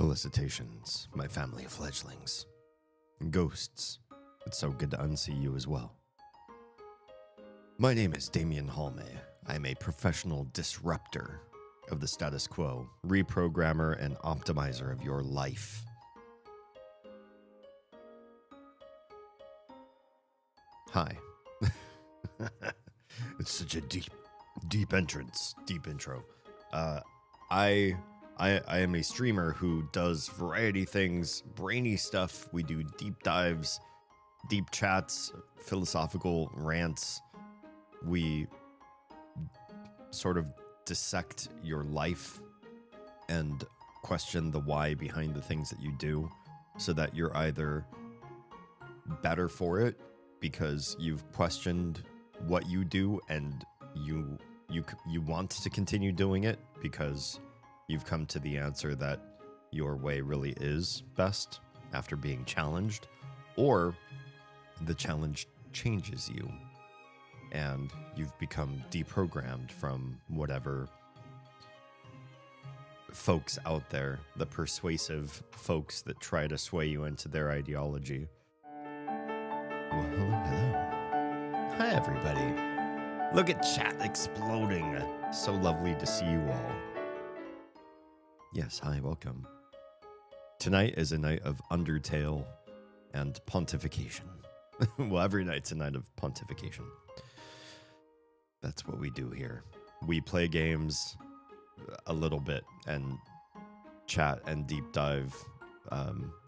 Felicitations, my family of fledglings. Ghosts, it's so good to unsee you as well. My name is Damien Halme. I am a professional disruptor of the status quo, reprogrammer and optimizer of your life. Hi. It's such a deep entrance, deep intro. I am a streamer who does variety things, brainy stuff. We do deep dives, deep chats, philosophical rants. We sort of dissect your life and question the why behind the things that you do so that you're either better for it because you've questioned what you do and you want to continue doing it because you've come to the answer that your way really is best after being challenged, or the challenge changes you and you've become deprogrammed from whatever folks out there, the persuasive folks that try to sway you into their ideology. Well, hello. Hi, everybody. Look at chat exploding. So lovely to see you all. Yes, hi, welcome. Tonight is a night of Undertale and pontification. Well, every night's a night of pontification. That's what we do here. We play games a little bit and chat and deep dive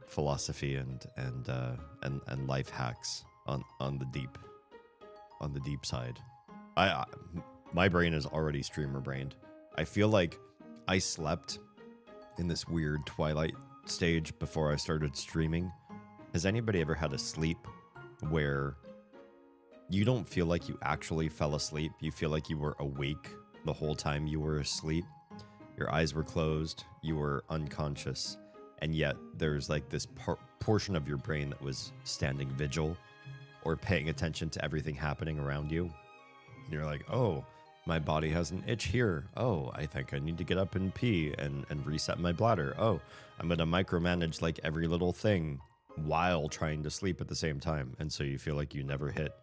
philosophy and life hacks on the deep side. My brain is already streamer brained. I feel like I slept in this weird twilight stage before I started streaming. Has anybody ever had a sleep where you don't feel like you actually fell asleep? You feel like you were awake the whole time you were asleep. Your eyes were closed, you were unconscious, and yet there's like this portion of your brain that was standing vigil or paying attention to everything happening around you. And you're like, oh, my body has an itch here. Oh, I think I need to get up and pee and reset my bladder. Oh, I'm going to micromanage like every little thing while trying to sleep at the same time. And so you feel like you never hit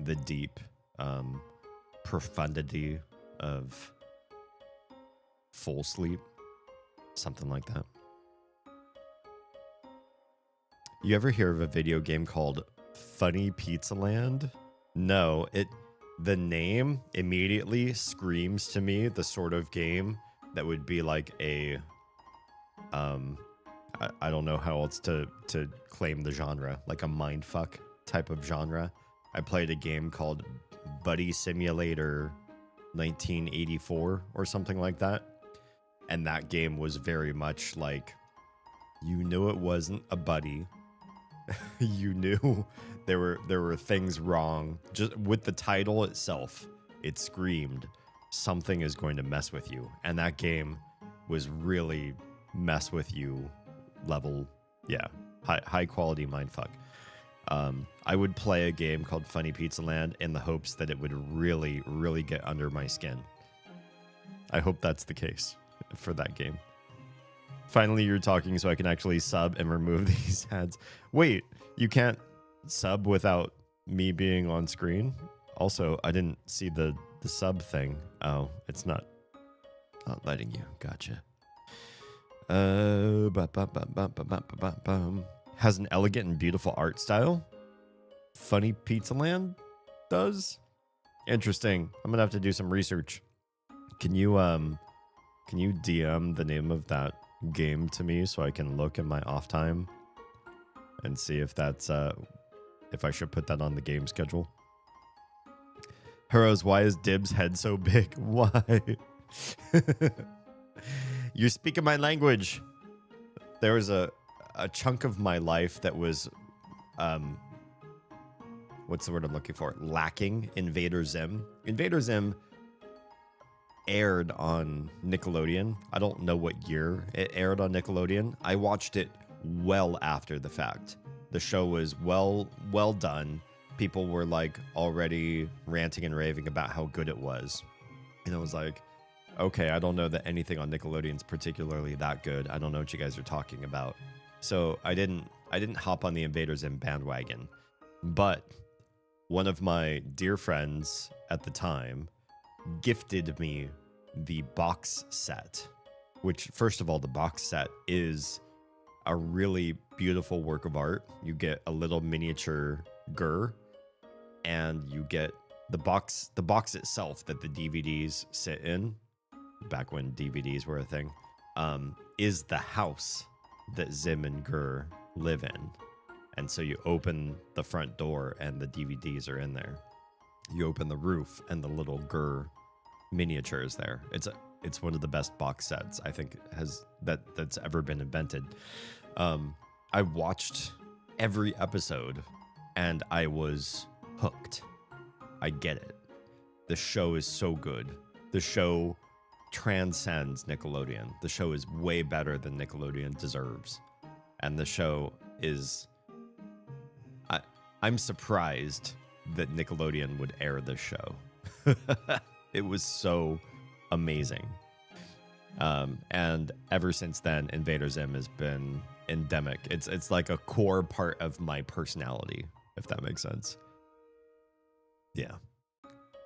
the deep profundity of full sleep. Something like that. You ever hear of a video game called Funny Pizza Land? No, the name immediately screams to me the sort of game that would be like a I don't know how else to claim the genre, like a mindfuck type of genre. I played a game called Buddy Simulator 1984 or something like that. And that game was very much like, you knew it wasn't a buddy. You knew there were things wrong. Just with the title itself, it screamed, something is going to mess with you. And that game was really mess with you level. Yeah, high quality mindfuck. I would play a game called Funny Pizza Land in the hopes that it would really, really get under my skin. I hope that's the case for that game. Finally, you're talking so I can actually sub and remove these ads. Wait, you can't sub without me being on screen? Also, I didn't see the sub thing. Oh, it's not letting you. Gotcha. Has an elegant and beautiful art style. Funny Pizza Land does. Interesting. I'm gonna have to do some research. Can you DM the name of that game to me so I can look in my off time and see if that's if I should put that on the game schedule? Heroes, why is Dib's head so big? Why? You're speaking my language. There was a chunk of my life that was what's the word I'm looking for? Lacking Invader Zim. Invader Zim aired on Nickelodeon. I don't know what year it aired on Nickelodeon. I watched it well after the fact. The show was well done. People were like already ranting and raving about how good it was. And I was like, okay, I don't know that anything on Nickelodeon's particularly that good. I don't know what you guys are talking about. So I didn't hop on the Invader Zim bandwagon. But one of my dear friends at the time gifted me the box set, which, first of all, the box set is a really beautiful work of art. You get a little miniature Gur, and you get the box itself that the DVDs sit in, back when DVDs were a thing, is the house that Zim and Gur live in. And so you open the front door and the DVDs are in there. You open the roof and the little Gur miniature is there. It's one of the best box sets I think that's ever been invented. I watched every episode and I was hooked. I get it. The show is so good. The show transcends Nickelodeon. The show is way better than Nickelodeon deserves. And the show is... I'm surprised that Nickelodeon would air this show. It was so amazing. And ever since then, Invader Zim has been endemic. It's like a core part of my personality, if that makes sense. Yeah.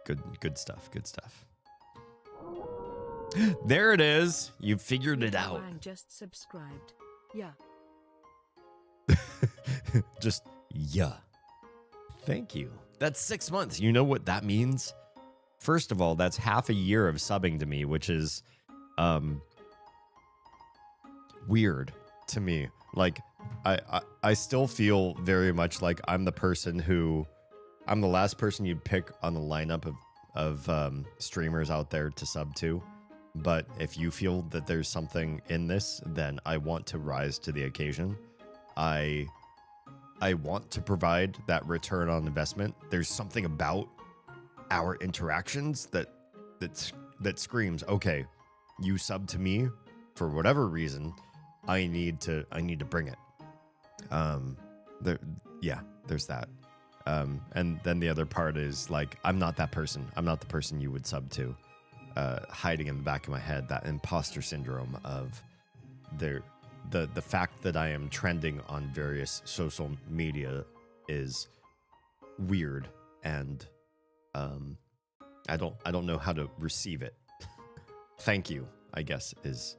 Good stuff. Good stuff. There it is. You figured it out. I just subscribed. Yeah. Just, yeah. Thank you. That's 6 months. You know what that means? First of all, that's half a year of subbing to me, which is weird to me. Like, I still feel very much like I'm the last person you'd pick on the lineup of streamers out there to sub to. But if you feel that there's something in this, then I want to rise to the occasion. I want to provide that return on investment. There's something about our interactions that screams, okay, you sub to me for whatever reason. I need to bring it. There's that. And then the other part is like, I'm not that person. I'm not the person you would sub to. Hiding in the back of my head, that imposter syndrome of the fact that I am trending on various social media is weird, and I don't know how to receive it. Thank you, I guess, is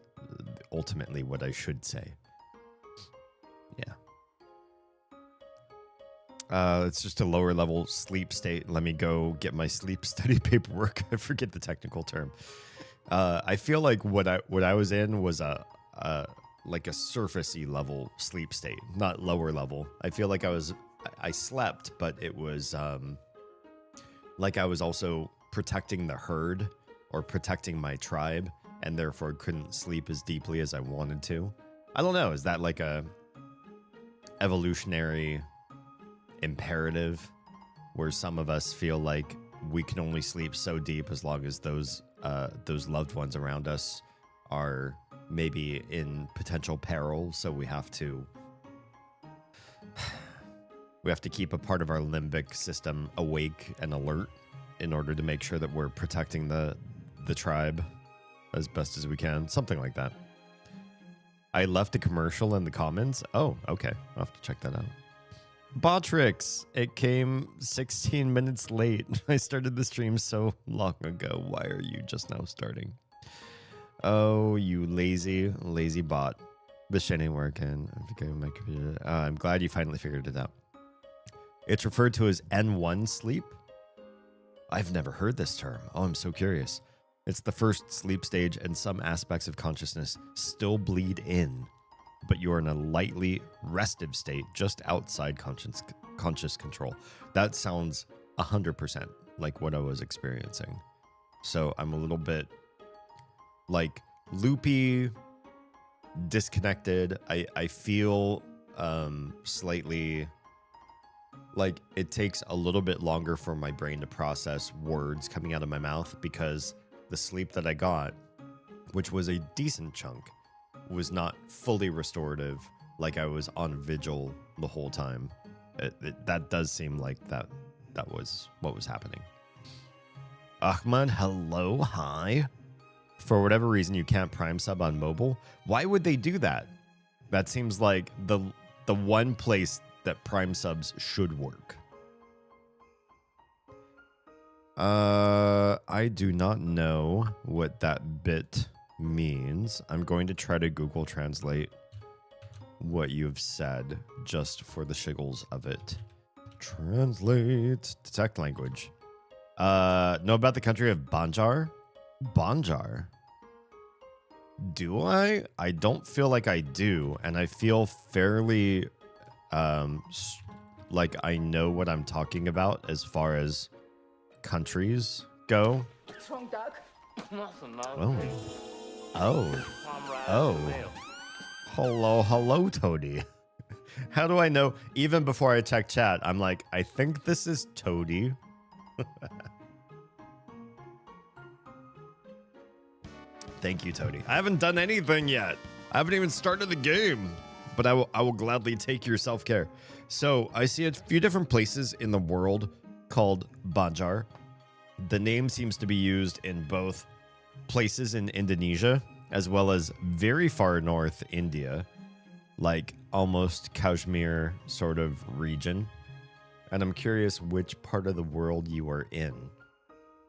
ultimately what I should say. Yeah. It's just a lower level sleep state. Let me go get my sleep study paperwork. I forget the technical term. I feel like what I was in was like a surfacey level sleep state, not lower level. I feel like I slept, but it was like I was also protecting the herd or protecting my tribe, and therefore couldn't sleep as deeply as I wanted to. I don't know. Is that like a evolutionary imperative where some of us feel like we can only sleep so deep as long as those loved ones around us are maybe in potential peril, so we have to keep a part of our limbic system awake and alert in order to make sure that we're protecting the tribe as best as we can, something like that. I left a commercial in the comments. Oh, okay, I'll have to check that out. Botrix, it came 16 minutes late. I started the stream so long ago. Why are you just now starting? Oh, you lazy bot. This shit ain't working. I'm glad you finally figured it out. It's referred to as N1 sleep. I've never heard this term. Oh, I'm so curious. It's the first sleep stage, and some aspects of consciousness still bleed in, but you're in a lightly restive state just outside conscious control. That sounds 100% like what I was experiencing. So I'm a little bit like loopy, disconnected. I feel slightly like it takes a little bit longer for my brain to process words coming out of my mouth, because the sleep that I got, which was a decent chunk, was not fully restorative. Like I was on vigil the whole time. That does seem like that was what was happening. Ahmad, hello, hi. For whatever reason, you can't Prime sub on mobile. Why would they do that? That seems like the one place that Prime subs should work. I do not know what that bit means. I'm going to try to Google Translate what you've said just for the shiggles of it. Translate. Detect language. Know about the country of Banjar? Banjar. Do I? I don't feel like I do, and I feel fairly like I know what I'm talking about as far as countries go. Oh. Hello, Toady. How do I know? Even before I check chat, I'm like, I think this is Toady. Thank you, Toady. I haven't done anything yet. I haven't even started the game, but I will gladly take your self-care. So I see a few different places in the world called Banjar. The name seems to be used in both places in Indonesia as well as very far north India, like almost Kashmir sort of region. And I'm curious which part of the world you are in,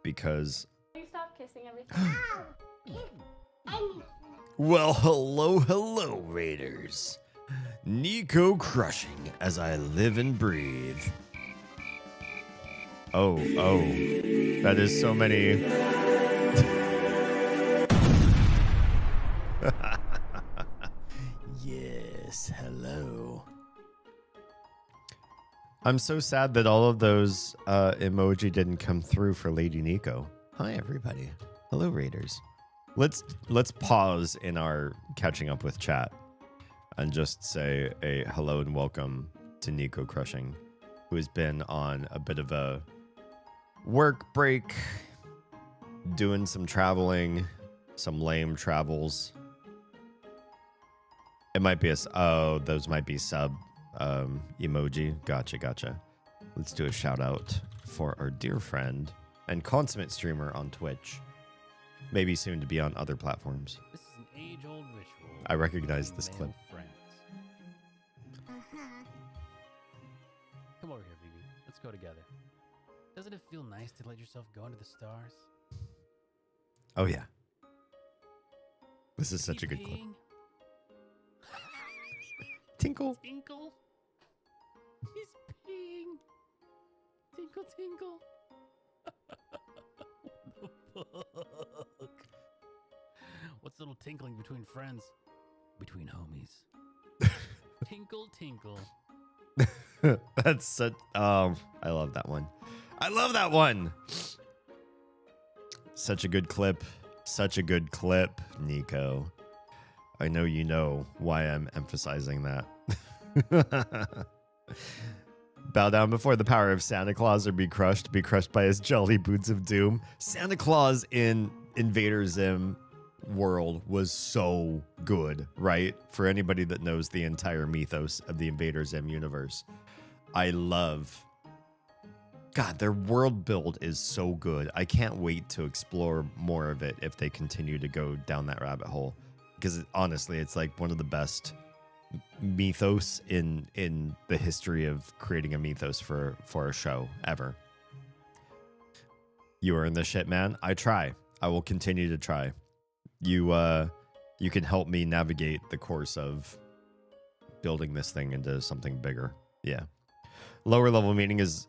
because You stop kissing everything. well, hello, Raiders. Nico crushing as I live and breathe. Oh, that is so many. Yes, hello. I'm so sad that all of those emoji didn't come through for Lady Nico. Hi, everybody. Hello, Raiders. Let's pause in our catching up with chat and just say a hello and welcome to Nico Crushing, who has been on a bit of a work break, doing some traveling, some lame travels. It might be those might be sub emoji. Gotcha. Let's do a shout out for our dear friend and consummate streamer on Twitch. Maybe soon to be on other platforms. This is an age-old ritual. I recognize this clip. Friends. Come over here, Vivi. Let's go together. Doesn't it feel nice to let yourself go into the stars? Oh yeah. This is such a good clip. Tinkle. Tinkle. He's peeing. Tinkle, tinkle. What the fuck? What's a little tinkling between friends? Between homies. Tinkle, tinkle. That's such. I love that one. I love that one. Such a good clip. Such a good clip, Nico. I know you know why I'm emphasizing that. Bow down before the power of Santa Claus or be crushed by his jolly boots of doom. Santa Claus in Invader Zim world was so good, right? For anybody that knows the entire mythos of the Invader Zim universe. I love... God, their world build is so good. I can't wait to explore more of it if they continue to go down that rabbit hole. Because honestly, it's like one of the best mythos in the history of creating a mythos for a show ever. You are in the shit, man. I try. I will continue to try. You can help me navigate the course of building this thing into something bigger. Yeah. Lower level meaning is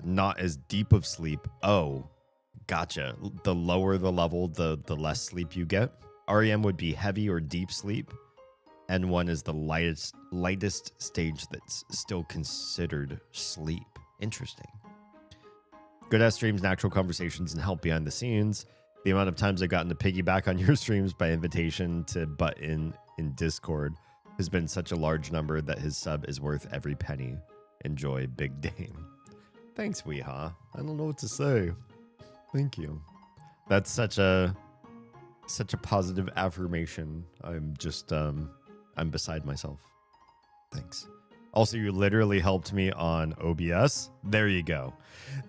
not as deep of sleep. Oh, gotcha. The lower the level, the less sleep you get. REM would be heavy or deep sleep. N1 is the lightest stage that's still considered sleep. Interesting. Good ass streams, natural conversations, and help behind the scenes. The amount of times I've gotten to piggyback on your streams by invitation to butt in Discord has been such a large number that his sub is worth every penny. Enjoy, Big Dame. Thanks, Weehaw. I don't know what to say. Thank you. That's such a positive affirmation. I'm just I'm beside myself. Thanks. Also, you literally helped me on OBS. There you go.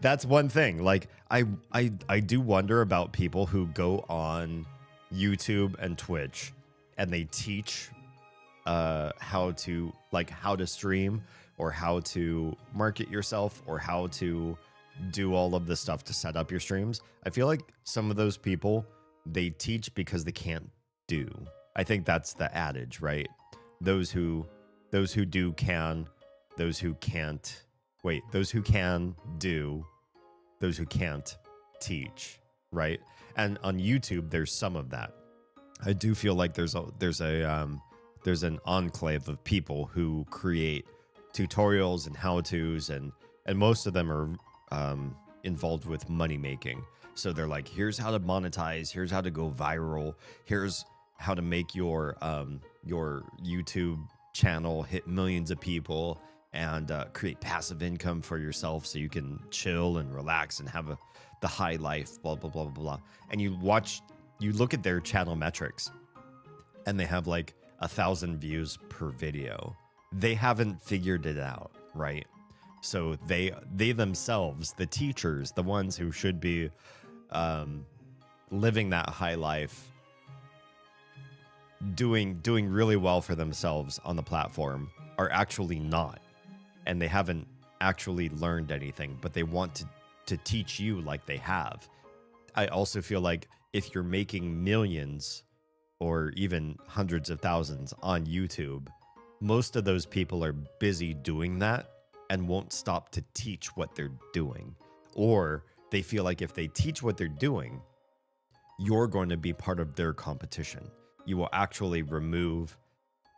That's one thing. Like I do wonder about people who go on YouTube and Twitch, and they teach how to stream, or how to market yourself, or how to do all of the stuff to set up your streams. I feel like some of those people, they teach because they can't do. I think that's the adage, right? Those who do can, those who can't. Wait, those who can do, those who can't teach, right? And on YouTube, there's some of that. I do feel like there's an enclave of people who create tutorials and how-tos, and most of them are involved with money making. So they're like, here's how to monetize, here's how to go viral, here's how to make your YouTube channel hit millions of people, and create passive income for yourself so you can chill and relax and have the high life, blah, blah, blah, blah, blah. And you look at their channel metrics, and they have like 1,000 views per video. They haven't figured it out, right? So they themselves, the teachers, the ones who should be living that high life, doing really well for themselves on the platform, are actually not. And they haven't actually learned anything, but they want to teach you like they have. I also feel like if you're making millions or even hundreds of thousands on YouTube, most of those people are busy doing that and won't stop to teach what they're doing. Or they feel like if they teach what they're doing, you're going to be part of their competition. You will actually remove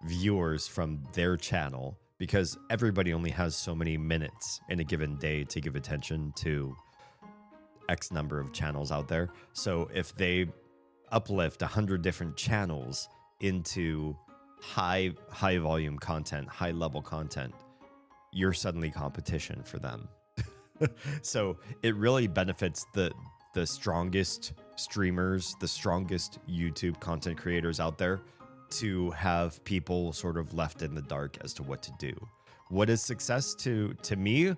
viewers from their channel, because everybody only has so many minutes in a given day to give attention to X number of channels out there. So if they uplift 100 different channels into high volume content, high level content, you're suddenly competition for them. So it really benefits the strongest streamers, the strongest YouTube content creators out there, to have people sort of left in the dark as to what to do. What is success to me?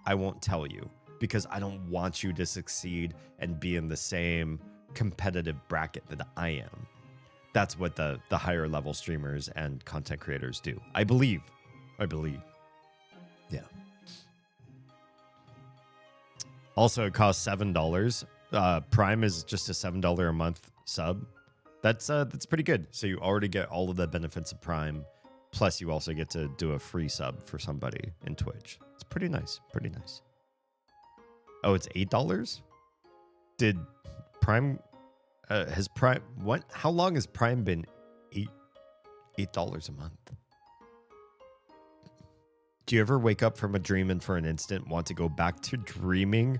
I won't tell you, because I don't want you to succeed and be in the same competitive bracket that I am. That's what the higher level streamers and content creators do. I believe. Yeah. Also, it costs $7. Prime is just a $7 a month sub. That's pretty good. So you already get all of the benefits of Prime, plus you also get to do a free sub for somebody in Twitch. It's pretty nice. Pretty nice. Oh, it's $8? Did Prime has Prime what? How long has Prime been $8 a month? Do you ever wake up from a dream and for an instant want to go back to dreaming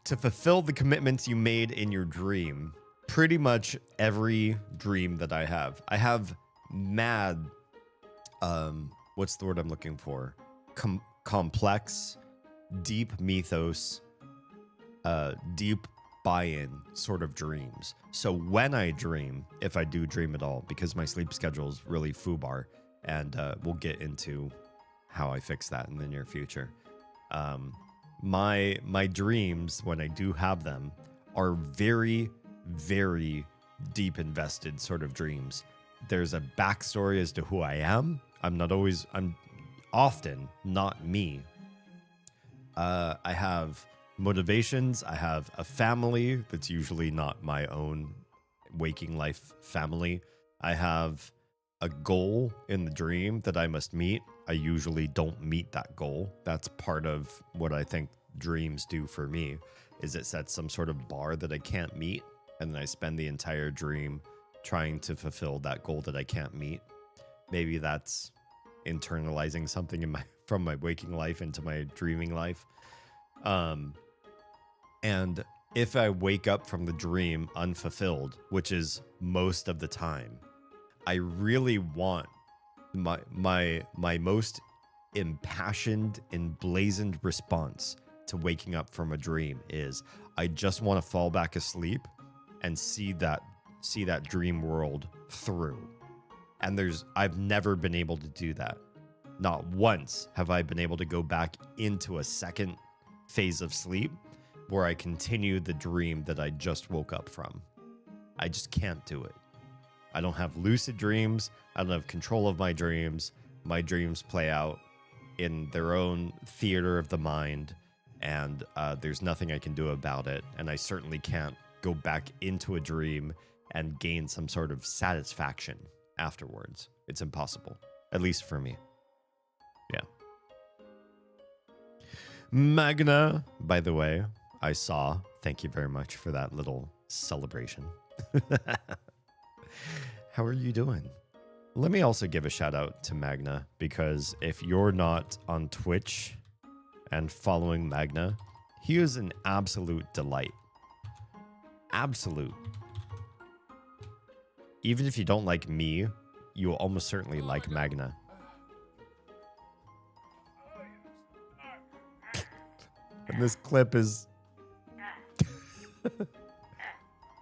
to fulfill the commitments you made in your dream? Pretty much every dream that I have mad, what's the word I'm looking for? Complex, deep mythos, deep buy-in sort of dreams. So when I dream, if I do dream at all, because my sleep schedule is really foobar, and we'll get into how I fix that in the near future. My dreams, when I do have them, are very, very deep invested sort of dreams. There's a backstory as to who I am. I'm often not me. I have motivations. I have a family that's usually not my own waking life family. I have a goal in the dream that I must meet. I usually don't meet that goal. That's part of what I think dreams do for me, is it sets some sort of bar that I can't meet, and then I spend the entire dream trying to fulfill that goal that I can't meet. Maybe that's internalizing something from my waking life into my dreaming life. And if I wake up from the dream unfulfilled, which is most of the time, I really want my most impassioned, emblazoned response to waking up from a dream is I just want to fall back asleep and see that dream world through. And I've never been able to do that. Not once have I been able to go back into a second phase of sleep where I continue the dream that I just woke up from. I just can't do it. I don't have lucid dreams. I don't have control of my dreams. My dreams play out in their own theater of the mind, and there's nothing I can do about it. And I certainly can't go back into a dream and gain some sort of satisfaction afterwards. It's impossible, at least for me. Yeah. Magna, by the way, I saw. Thank you very much for that little celebration. How are you doing? Let me also give a shout out to Magna, because if you're not on Twitch and following Magna, he is an absolute delight. Absolute. Even if you don't like me, you will almost certainly like Magna. And this clip is...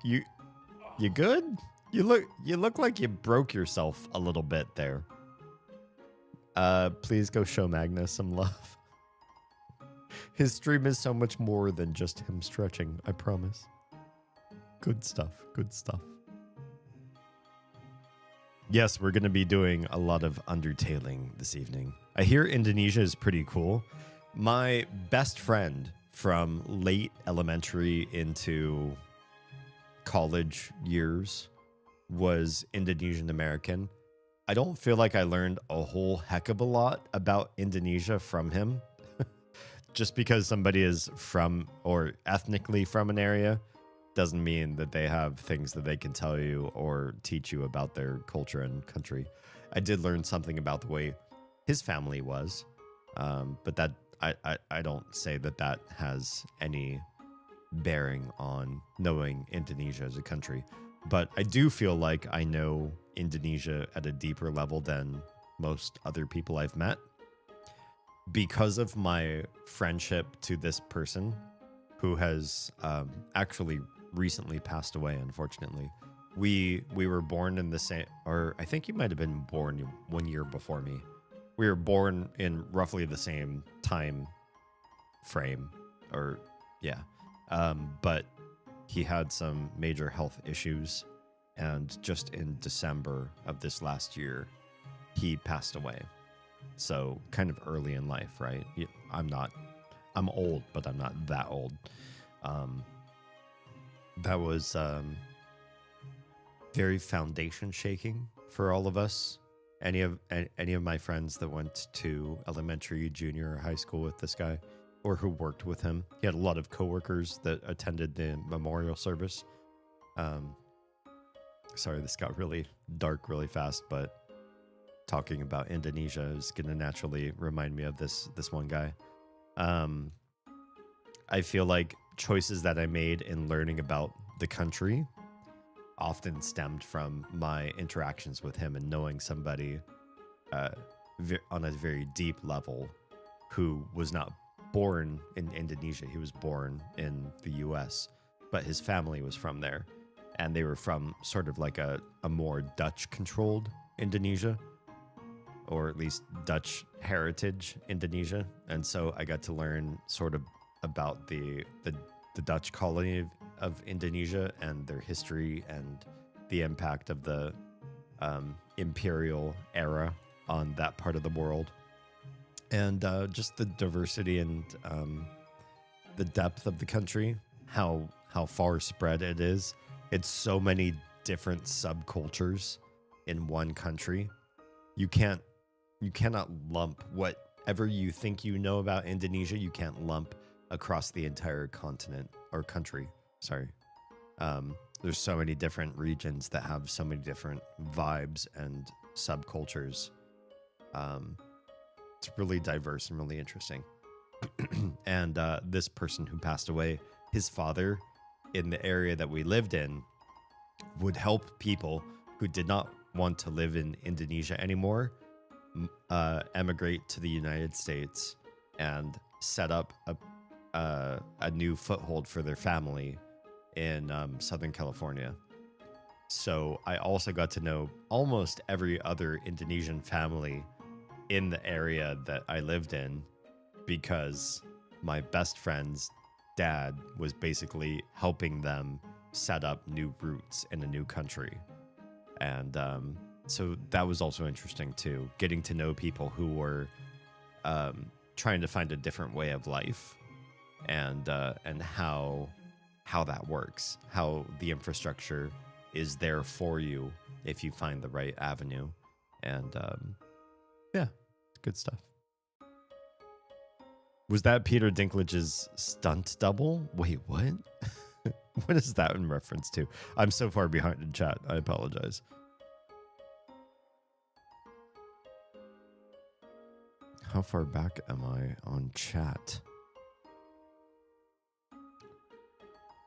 You good? You look like you broke yourself a little bit there. Please go show Magna some love. His stream is so much more than just him stretching, I promise. Good stuff, good stuff. Yes, we're going to be doing a lot of undertailing this evening. I hear Indonesia is pretty cool. My best friend from late elementary into college years was Indonesian American. I don't feel like I learned a whole heck of a lot about Indonesia from him. Just because somebody is from or ethnically from an area doesn't mean that they have things that they can tell you or teach you about their culture and country. I did learn something about the way his family was, but that I don't say that that has any bearing on knowing Indonesia as a country. But I do feel like I know Indonesia at a deeper level than most other people I've met, because of my friendship to this person who has actually recently passed away, unfortunately. We were born in the same, or I think you might have been born 1 year before me. We were born in roughly the same time frame, or yeah. But he had some major health issues, and just in December of this last year, he passed away. So kind of early in life, right? I'm old, but I'm not that old. That was very foundation shaking for all of us. Any of my friends that went to elementary, junior, or high school with this guy, or who worked with him. He had a lot of coworkers that attended the memorial service. Sorry, this got really dark really fast, but talking about Indonesia is going to naturally remind me of this one guy. I feel like choices that I made in learning about the country often stemmed from my interactions with him and knowing somebody on a very deep level who was not born in Indonesia. He was born in the US, but his family was from there, and they were from sort of like a more Dutch-controlled Indonesia, or at least Dutch heritage Indonesia. And so I got to learn sort of about the Dutch colony of Indonesia and their history and the impact of the imperial era on that part of the world. And just the diversity and the depth of the country, how far spread it is. It's so many different subcultures in one country. You cannot lump whatever you think you know about Indonesia, you can't lump across the entire continent or country. Sorry. There's so many different regions that have so many different vibes and subcultures. It's really diverse and really interesting. And this person who passed away, his father in the area that we lived in would help people who did not want to live in Indonesia anymore emigrate to the United States and set up a new foothold for their family in Southern California. So I also got to know almost every other Indonesian family in the area that I lived in, because my best friend's dad was basically helping them set up new roots in a new country. And so that was also interesting too, getting to know people who were trying to find a different way of life, and how that works, how the infrastructure is there for you if you find the right avenue. And yeah, good stuff. Was that Peter Dinklage's stunt double? Wait, what? What is that in reference to? I'm so far behind in chat. I apologize. How far back am I on chat?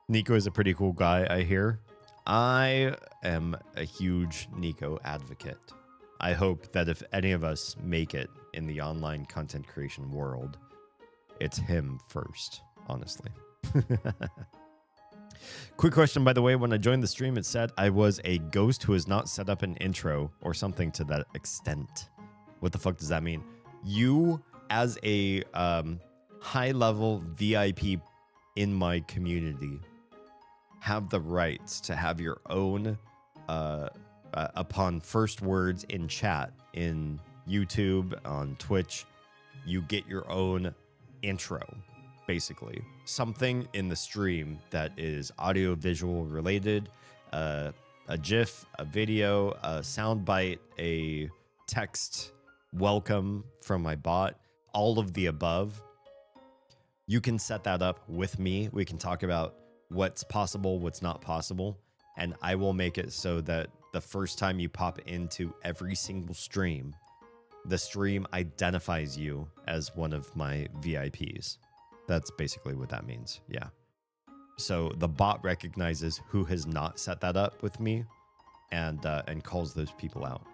Nico is a pretty cool guy, I hear. I am a huge Nico advocate. I hope that if any of us make it in the online content creation world, it's him first, honestly. Quick question, by the way. When I joined the stream, it said I was a ghost who has not set up an intro or something to that extent. What the fuck does that mean? You, as a high-level VIP in my community, have the rights to have your own, upon first words in chat, in YouTube, on Twitch, you get your own intro, basically. Something in the stream that is audio-visual related, a GIF, a video, a soundbite, a text welcome from my bot, all of the above. You can set that up with me. We can talk about what's possible, what's not possible, and I will make it so that the first time you pop into every single stream, the stream identifies you as one of my VIPs. That's basically what that means. Yeah. So the bot recognizes who has not set that up with me, and calls those people out.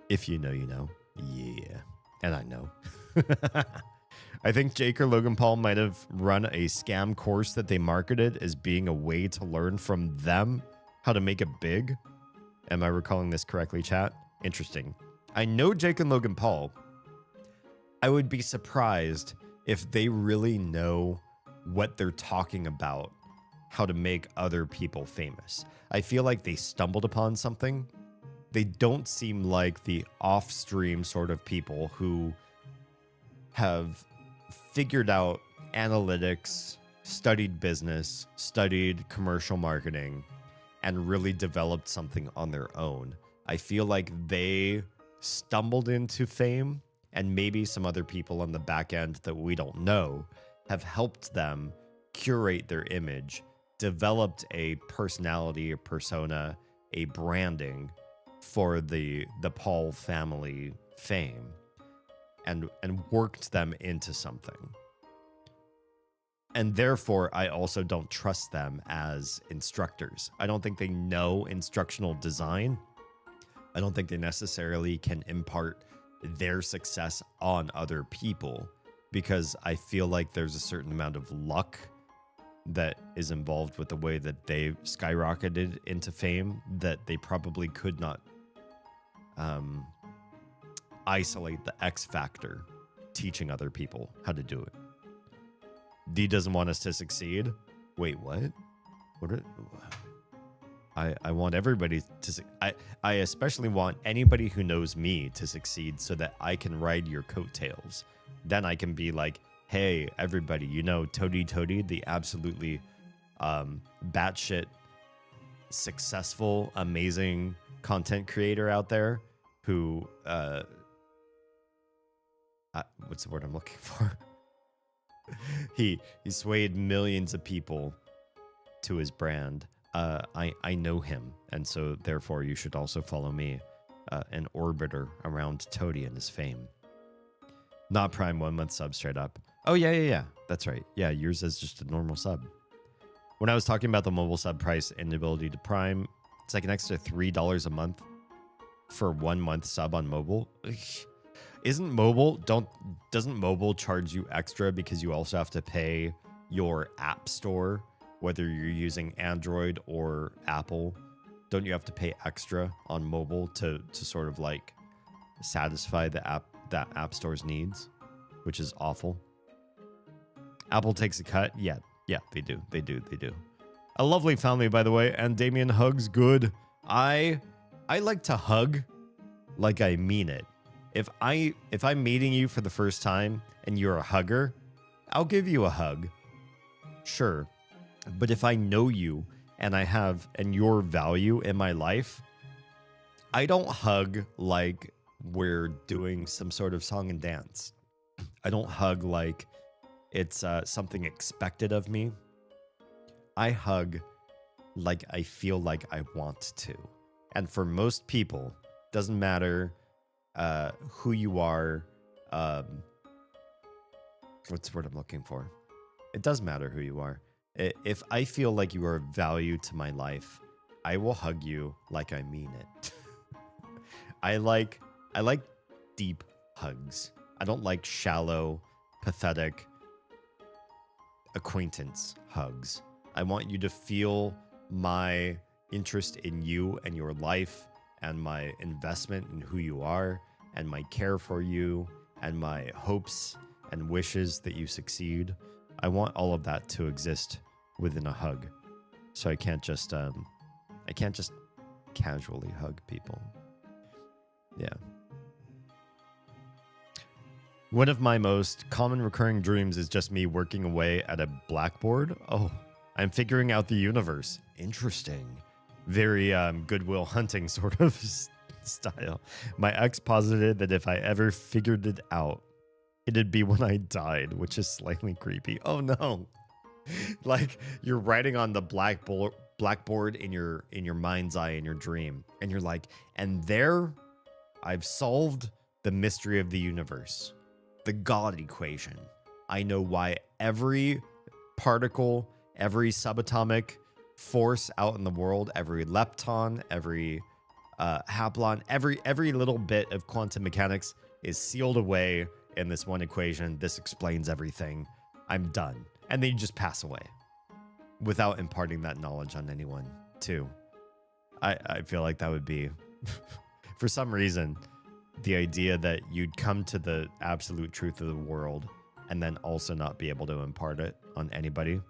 If you know, you know. Yeah. And I know. I think Jake or Logan Paul might have run a scam course that they marketed as being a way to learn from them how to make it big. Am I recalling this correctly, chat? Interesting. I know Jake and Logan Paul. I would be surprised if they really know what they're talking about, how to make other people famous. I feel like they stumbled upon something. They don't seem like the off-stream sort of people who have figured out analytics, studied business, studied commercial marketing, and really developed something on their own. I feel like they stumbled into fame, and maybe some other people on the back end that we don't know have helped them curate their image, developed a personality, a persona, a branding for the Paul family fame, and worked them into something. And therefore, I also don't trust them as instructors. I don't think they know instructional design. I don't think they necessarily can impart their success on other people, because I feel like there's a certain amount of luck that is involved with the way that they skyrocketed into fame that they probably could not isolate the X factor teaching other people how to do it. D doesn't want us to succeed. Wait, what? I want everybody to. I especially want anybody who knows me to succeed so that I can ride your coattails. Then I can be like, hey, everybody, you know, Toady, the absolutely batshit successful, amazing content creator out there who, what's the word I'm looking for? He swayed millions of people to his brand. I know him, and so therefore you should also follow me, an orbiter around Toady and his fame. Not Prime 1 month sub straight up. Oh yeah, that's right. Yeah, yours is just a normal sub. When I was talking about the mobile sub price and the ability to Prime, it's like an extra $3 a month for 1 month sub on mobile. Doesn't mobile charge you extra because you also have to pay your app store, whether you're using Android or Apple? Don't you have to pay extra on mobile to sort of like satisfy that app store's needs, which is awful? Apple takes a cut. Yeah, Yeah, they do. They do. They do. A lovely family, by the way. And Damien hugs good. I like to hug like I mean it. If I'm meeting you for the first time and you're a hugger, I'll give you a hug. Sure. But if I know you and your value in my life, I don't hug like we're doing some sort of song and dance. I don't hug like it's something expected of me. I hug like I feel like I want to. And for most people, doesn't matter who you are. What's the word I'm looking for? It does matter who you are. If I feel like you are of value to my life, I will hug you like I mean it. I like deep hugs. I don't like shallow, pathetic acquaintance hugs. I want you to feel my interest in you and your life and my investment in who you are and my care for you and my hopes and wishes that you succeed. I want all of that to exist within a hug. So I can't just casually hug people. Yeah. One of my most common recurring dreams is just me working away at a blackboard. Oh, I'm figuring out the universe. Interesting. Very Goodwill Hunting sort of style. My ex posited that if I ever figured it out, it'd be when I died, which is slightly creepy. Oh no. Like you're writing on the blackboard in your mind's eye in your dream, and you're like, and there I've solved the mystery of the universe, the God equation. I know why every particle, every subatomic force out in the world, every lepton, every haplon, every little bit of quantum mechanics is sealed away in this one equation. This explains everything. I'm done. And then you just pass away without imparting that knowledge on anyone too. I feel like that would be, for some reason, the idea that you'd come to the absolute truth of the world and then also not be able to impart it on anybody.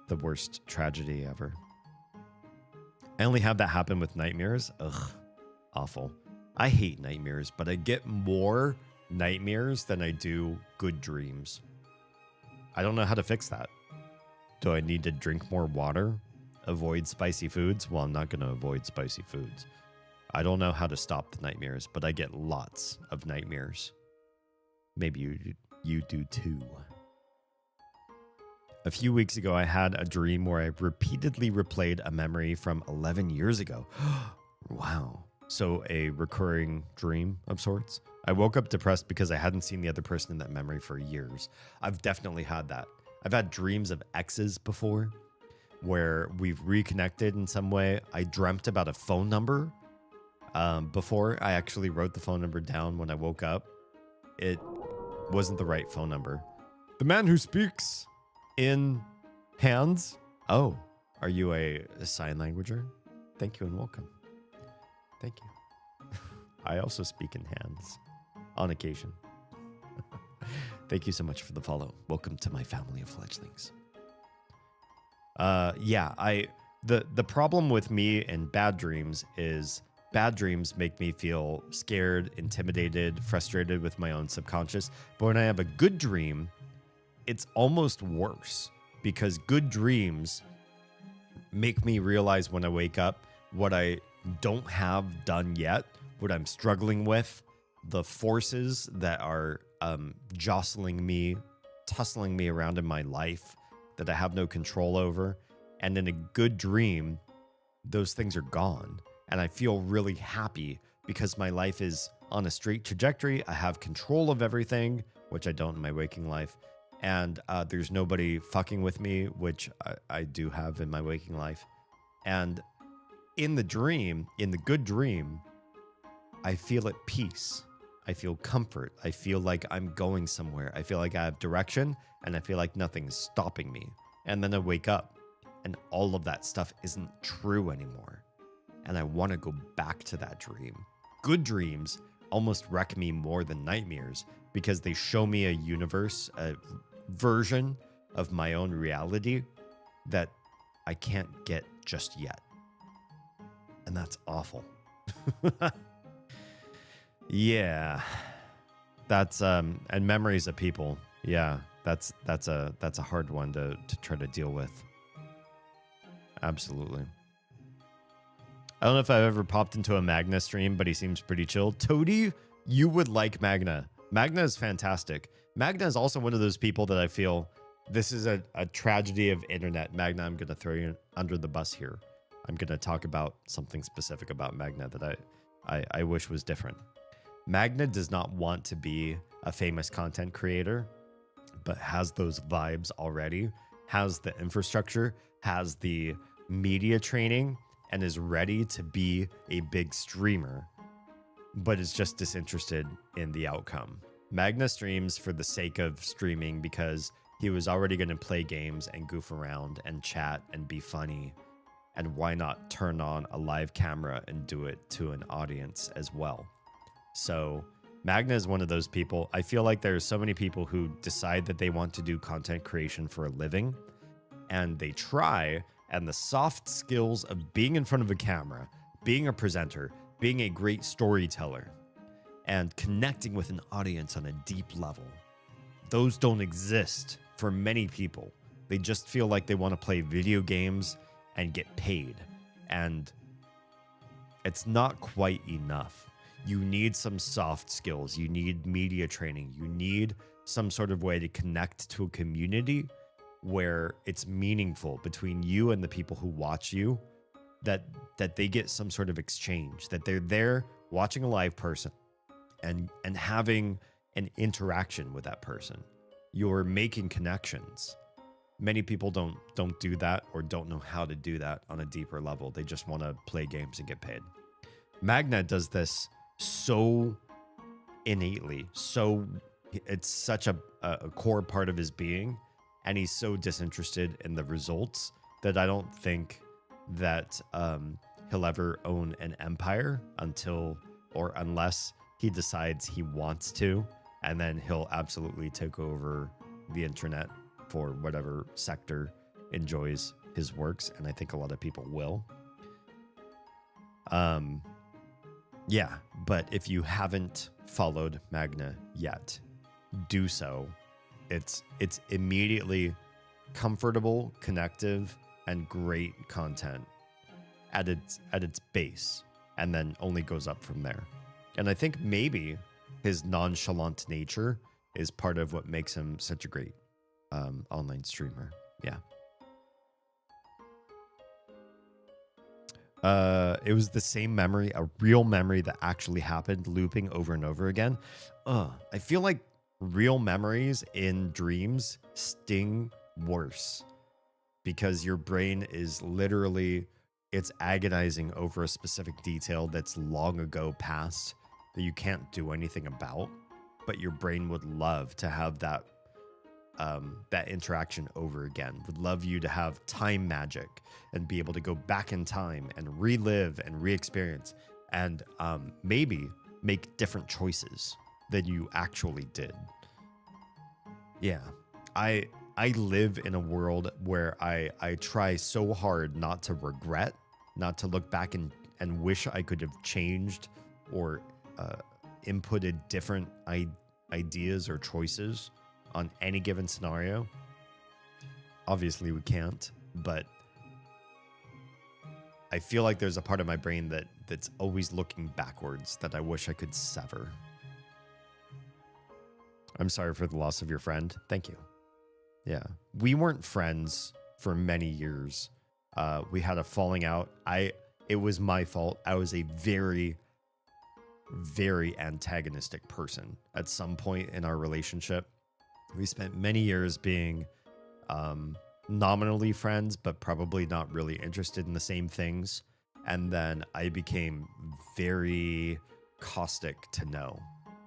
The worst tragedy ever. I only have that happen with nightmares. Ugh, awful. I hate nightmares, but I get more nightmares than I do good dreams. I don't know how to fix that. Do I need to drink more water? Avoid spicy foods? Well, I'm not going to avoid spicy foods. I don't know how to stop the nightmares, but I get lots of nightmares. Maybe you do too. A few weeks ago, I had a dream where I repeatedly replayed a memory from 11 years ago. Wow. So a recurring dream of sorts. I woke up depressed because I hadn't seen the other person in that memory for years. I've definitely had that. I've had dreams of exes before where we've reconnected in some way. I dreamt about a phone number before. I actually wrote the phone number down when I woke up. It wasn't the right phone number. The man who speaks in hands. Oh, are you a sign languager? Thank you and welcome. Thank you. I also speak in hands on occasion. Thank you so much for the follow. Welcome to my family of fledglings. The problem with me and bad dreams is bad dreams make me feel scared, intimidated, frustrated with my own subconscious. But when I have a good dream, it's almost worse because good dreams make me realize when I wake up what I don't have done yet, what I'm struggling with, the forces that are jostling me, tussling me around in my life that I have no control over. And in a good dream, those things are gone. And I feel really happy because my life is on a straight trajectory. I have control of everything, which I don't in my waking life. And there's nobody fucking with me, which I do have in my waking life. And in the dream, in the good dream, I feel at peace. I feel comfort. I feel like I'm going somewhere. I feel like I have direction, and I feel like nothing's stopping me. And then I wake up, and all of that stuff isn't true anymore. And I want to go back to that dream. Good dreams almost wreck me more than nightmares because they show me a universe, version of my own reality that I can't get just yet. And that's awful. Yeah. That's and memories of people. Yeah. That's a hard one to try to deal with. Absolutely. I don't know if I've ever popped into a Magna stream, but he seems pretty chill. Toady, you would like Magna. Magna is fantastic. Magna is also one of those people that I feel this is a tragedy of internet. Magna, I'm going to throw you under the bus here. I'm going to talk about something specific about Magna that I wish was different. Magna does not want to be a famous content creator, but has those vibes already, has the infrastructure, has the media training, and is ready to be a big streamer, but is just disinterested in the outcome. Magna streams for the sake of streaming because he was already going to play games and goof around and chat and be funny. And why not turn on a live camera and do it to an audience as well? So Magna is one of those people. I feel like there's so many people who decide that they want to do content creation for a living, and they try, and the soft skills of being in front of a camera, being a presenter, being a great storyteller, and connecting with an audience on a deep level, those don't exist for many people. They just feel like they want to play video games and get paid. And it's not quite enough. You need some soft skills. You need media training. You need some sort of way to connect to a community where it's meaningful between you and the people who watch you, that they get some sort of exchange, that they're there watching a live person and having an interaction with that person. You're making connections. Many people don't do that or don't know how to do that on a deeper level. They just want to play games and get paid. Magna does this so innately. So it's such a core part of his being, and he's so disinterested in the results that I don't think that he'll ever own an empire unless he decides he wants to, and then he'll absolutely take over the internet for whatever sector enjoys his works, and I think a lot of people will. Yeah, but if you haven't followed Magna yet, do so. It's immediately comfortable, connective, and great content at its base, and then only goes up from there. And I think maybe his nonchalant nature is part of what makes him such a great online streamer. Yeah. It was the same memory, a real memory that actually happened, looping over and over again. I feel like real memories in dreams sting worse because your brain is literally, it's agonizing over a specific detail that's long ago past that you can't do anything about, but your brain would love to have that interaction over again, would love you to have time magic and be able to go back in time and relive and re-experience and maybe make different choices than you actually did. Yeah, I live in a world where I try so hard not to regret, not to look back and wish I could have changed or inputted different ideas or choices on any given scenario. Obviously we can't, but I feel like there's a part of my brain that's always looking backwards that I wish I could sever. I'm sorry for the loss of your friend. Thank you. Yeah. We weren't friends for many years. We had a falling out. It was my fault. I was a very, very antagonistic person at some point in our relationship. We spent many years being nominally friends, but probably not really interested in the same things. And then I became very caustic to know.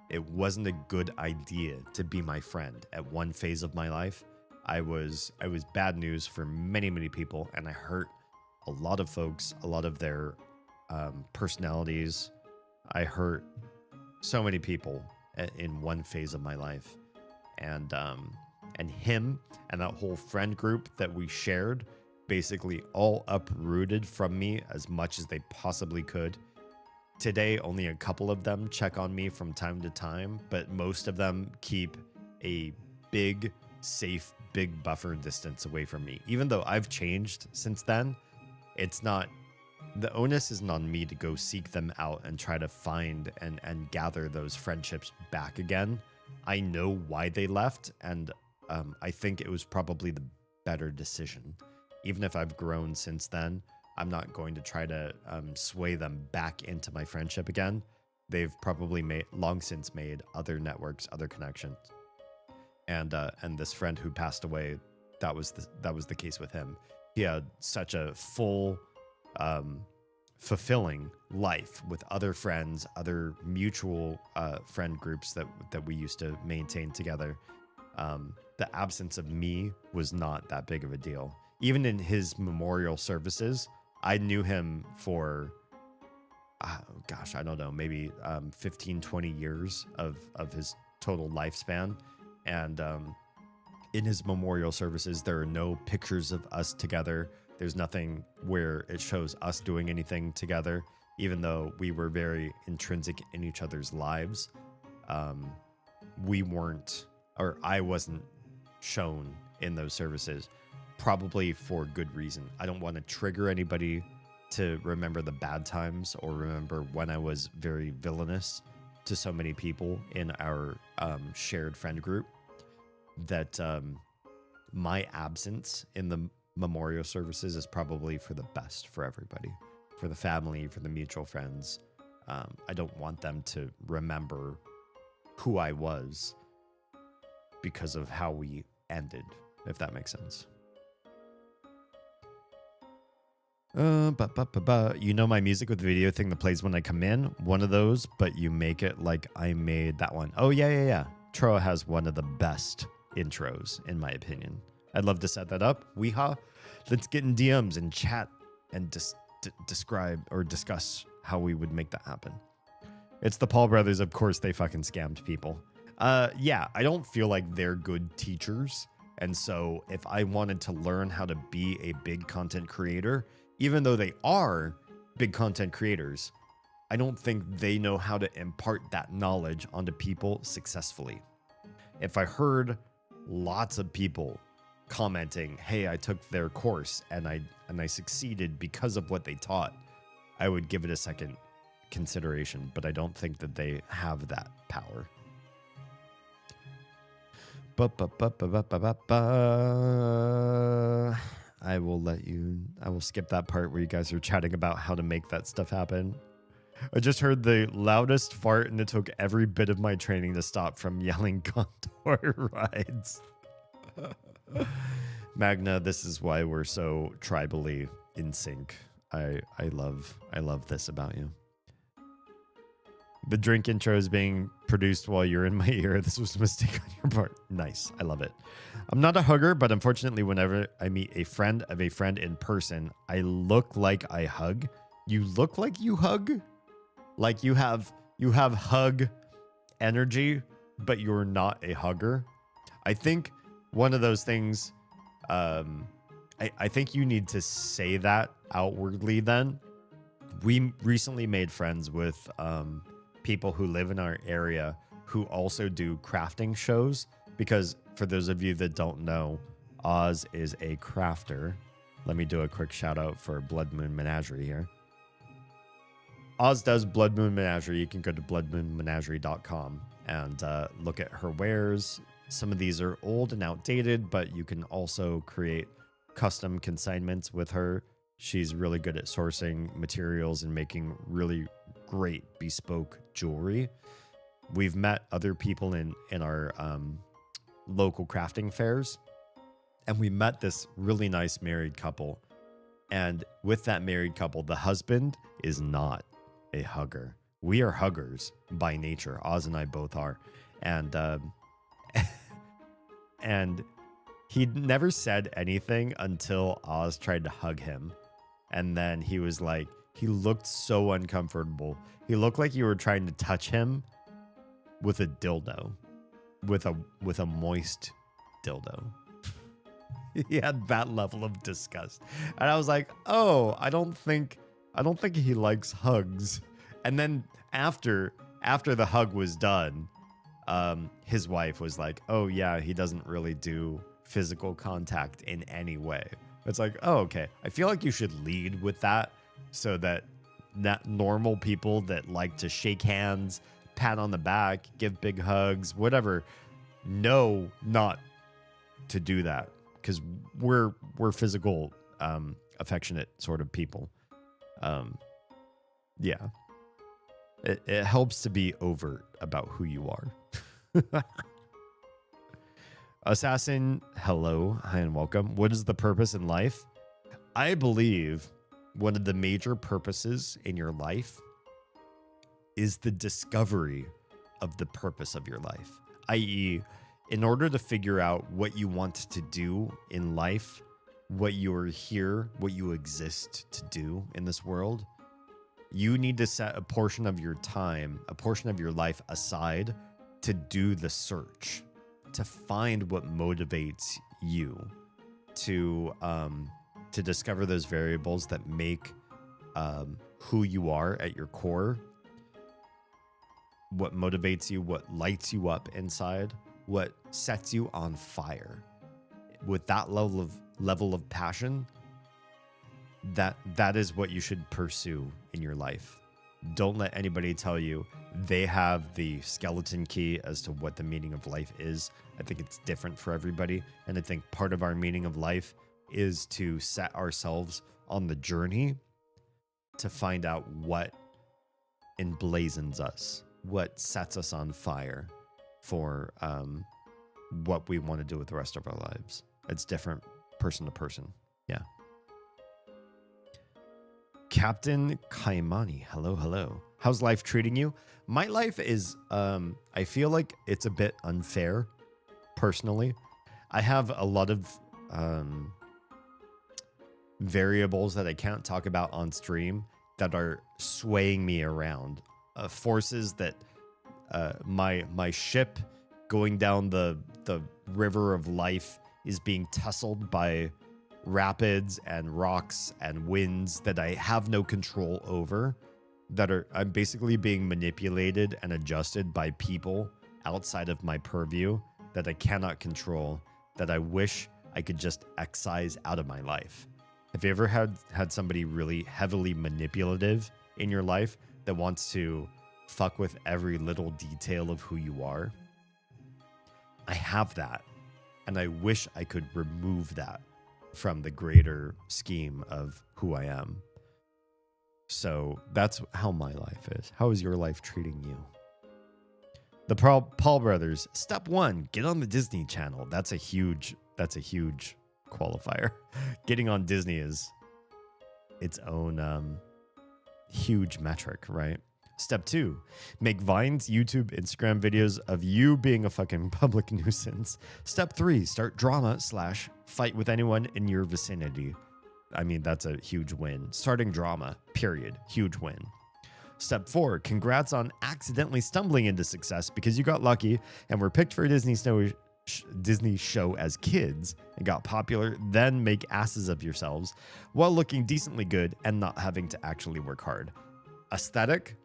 It wasn't a good idea to be my friend. At one phase of my life, I was bad news for many, many people, and I hurt a lot of folks, a lot of their personalities. I hurt so many people in one phase of my life. And and him and that whole friend group that we shared basically all uprooted from me as much as they possibly could. Today, only a couple of them check on me from time to time, but most of them keep a big, safe, big buffer distance away from me. Even though I've changed since then, it's not, the onus isn't on me to go seek them out and try to find and gather those friendships back again. I know why they left, and I think it was probably the better decision. Even if I've grown since then, I'm not going to try to sway them back into my friendship again. They've probably long since made other networks, other connections. And this friend who passed away, that was the case with him. He had such a full, fulfilling life with other friends, other mutual friend groups that we used to maintain together. The absence of me was not that big of a deal. Even in his memorial services, I knew him for, I don't know, maybe 15, 20 years of his total lifespan. And in his memorial services, there are no pictures of us together. There's nothing where it shows us doing anything together, even though we were very intrinsic in each other's lives. We weren't, or I wasn't shown in those services, probably for good reason. I don't want to trigger anybody to remember the bad times or remember when I was very villainous to so many people in our shared friend group, that my absence in the memorial services is probably for the best for everybody, for the family, for the mutual friends. I don't want them to remember who I was because of how we ended, if that makes sense. You know my music with the video thing that plays when I come in? One of those, but you make it like I made that one. Oh, yeah. Tro has one of the best intros, in my opinion. I'd love to set that up. Weehaw. Let's get in DMs and chat and describe or discuss how we would make that happen. It's the Paul brothers. Of course, they fucking scammed people. Yeah, I don't feel like they're good teachers. And so if I wanted to learn how to be a big content creator, even though they are big content creators, I don't think they know how to impart that knowledge onto people successfully. If I heard lots of people commenting, hey, I took their course and I succeeded because of what they taught, I would give it a second consideration, but I don't think that they have that power. I will skip that part where you guys are chatting about how to make that stuff happen. I just heard the loudest fart and it took every bit of my training to stop from yelling contour rides. Magna, this is why we're so tribally in sync. I love this about you. The drink intro is being produced while you're in my ear. This was a mistake on your part. Nice. I love it. I'm not a hugger, but unfortunately, whenever I meet a friend of a friend in person, I look like I hug. You look like you hug? Like you have hug energy, but you're not a hugger. I think one of those things, I think you need to say that outwardly then. We recently made friends with people who live in our area who also do crafting shows, because for those of you that don't know, Oz is a crafter. Let me do a quick shout out for Blood Moon Menagerie here. Oz does Blood Moon Menagerie. You can go to bloodmoonmenagerie.com and look at her wares. Some of these are old and outdated, but you can also create custom consignments with her. She's really good at sourcing materials and making really great bespoke jewelry. We've met other people in our local crafting fairs, and we met this really nice married couple. And with that married couple, the husband is not a hugger. We are huggers by nature. Oz and I both are. And and he never said anything until Oz tried to hug him. And then he was like, he looked so uncomfortable. He looked like you were trying to touch him with a dildo, with a moist dildo. He had that level of disgust. And I was like, oh, I don't think he likes hugs. And then after the hug was done, his wife was like, oh yeah, he doesn't really do physical contact in any way. It's like, oh, okay. I feel like you should lead with that so that normal people that like to shake hands, pat on the back, give big hugs, whatever, know not to do that. Because we're physical, affectionate sort of people. Yeah. It helps to be overt about who you are. Assassin, hello, hi and welcome. What is the purpose in life? I believe one of the major purposes in your life is the discovery of the purpose of your life, i.e., in order to figure out what you want to do in life, what you're here, what you exist to do in this world, you need to set a portion of your time, a portion of your life aside to do the search, to find what motivates you, to discover those variables that make who you are at your core, what motivates you, what lights you up inside, what sets you on fire. With that level of passion, that is what you should pursue in your life. Don't let anybody tell you they have the skeleton key as to what the meaning of life is. I think it's different for everybody. And I think part of our meaning of life is to set ourselves on the journey to find out what emblazons us, what sets us on fire for what we want to do with the rest of our lives. It's different person to person. Yeah. Captain Kaimani, hello. How's life treating you? My life is, I feel like it's a bit unfair, personally. I have a lot of variables that I can't talk about on stream that are swaying me around. Forces that my ship going down the river of life is being tussled by rapids and rocks and winds that I have no control over, I'm basically being manipulated and adjusted by people outside of my purview that I cannot control, that I wish I could just excise out of my life. Have you ever had somebody really heavily manipulative in your life that wants to fuck with every little detail of who you are? I have that, and I wish I could remove that from the greater scheme of who I am. So that's how my life is. How is your life treating you? The Paul brothers, step 1, get on the Disney Channel. That's a huge qualifier. Getting on Disney is its own huge metric, right? Step 2, make Vines, YouTube, Instagram videos of you being a fucking public nuisance. Step 3, start drama / fight with anyone in your vicinity. I mean, that's a huge win. Starting drama, period. Huge win. Step 4, congrats on accidentally stumbling into success because you got lucky and were picked for a Disney show as kids and got popular, then make asses of yourselves while looking decently good and not having to actually work hard. Aesthetic?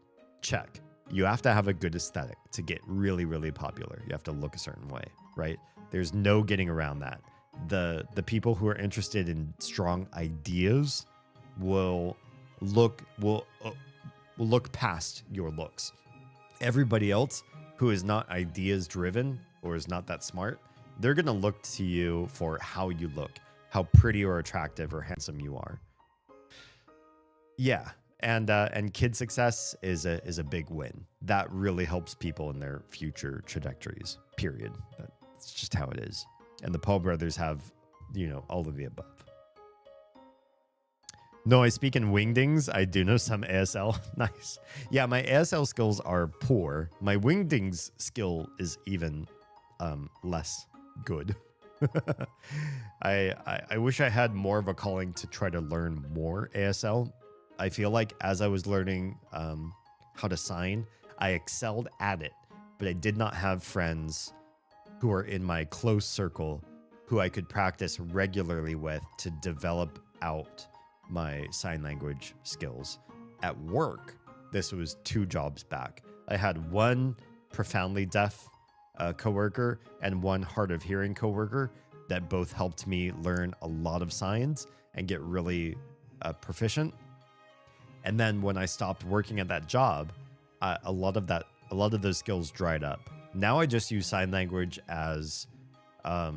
Check. You have to have a good aesthetic to get really, really popular. You have to look a certain way, right? There's no getting around that. The people who are interested in strong ideas will look past your looks. Everybody else who is not ideas driven or is not that smart, they're going to look to you for how you look, how pretty or attractive or handsome you are. Yeah. And kid success is a big win. That really helps people in their future trajectories, period. That's just how it is. And the Paul brothers have, all of the above. No, I speak in wingdings. I do know some ASL. Nice. Yeah, my ASL skills are poor. My wingdings skill is even less good. I wish I had more of a calling to try to learn more ASL. I feel like as I was learning how to sign, I excelled at it, but I did not have friends who are in my close circle who I could practice regularly with to develop out my sign language skills. At work, this was 2 jobs back. I had one profoundly deaf coworker and one hard of hearing coworker that both helped me learn a lot of signs and get really proficient. And then when I stopped working at that job, a lot of those skills dried up. Now I just use sign language as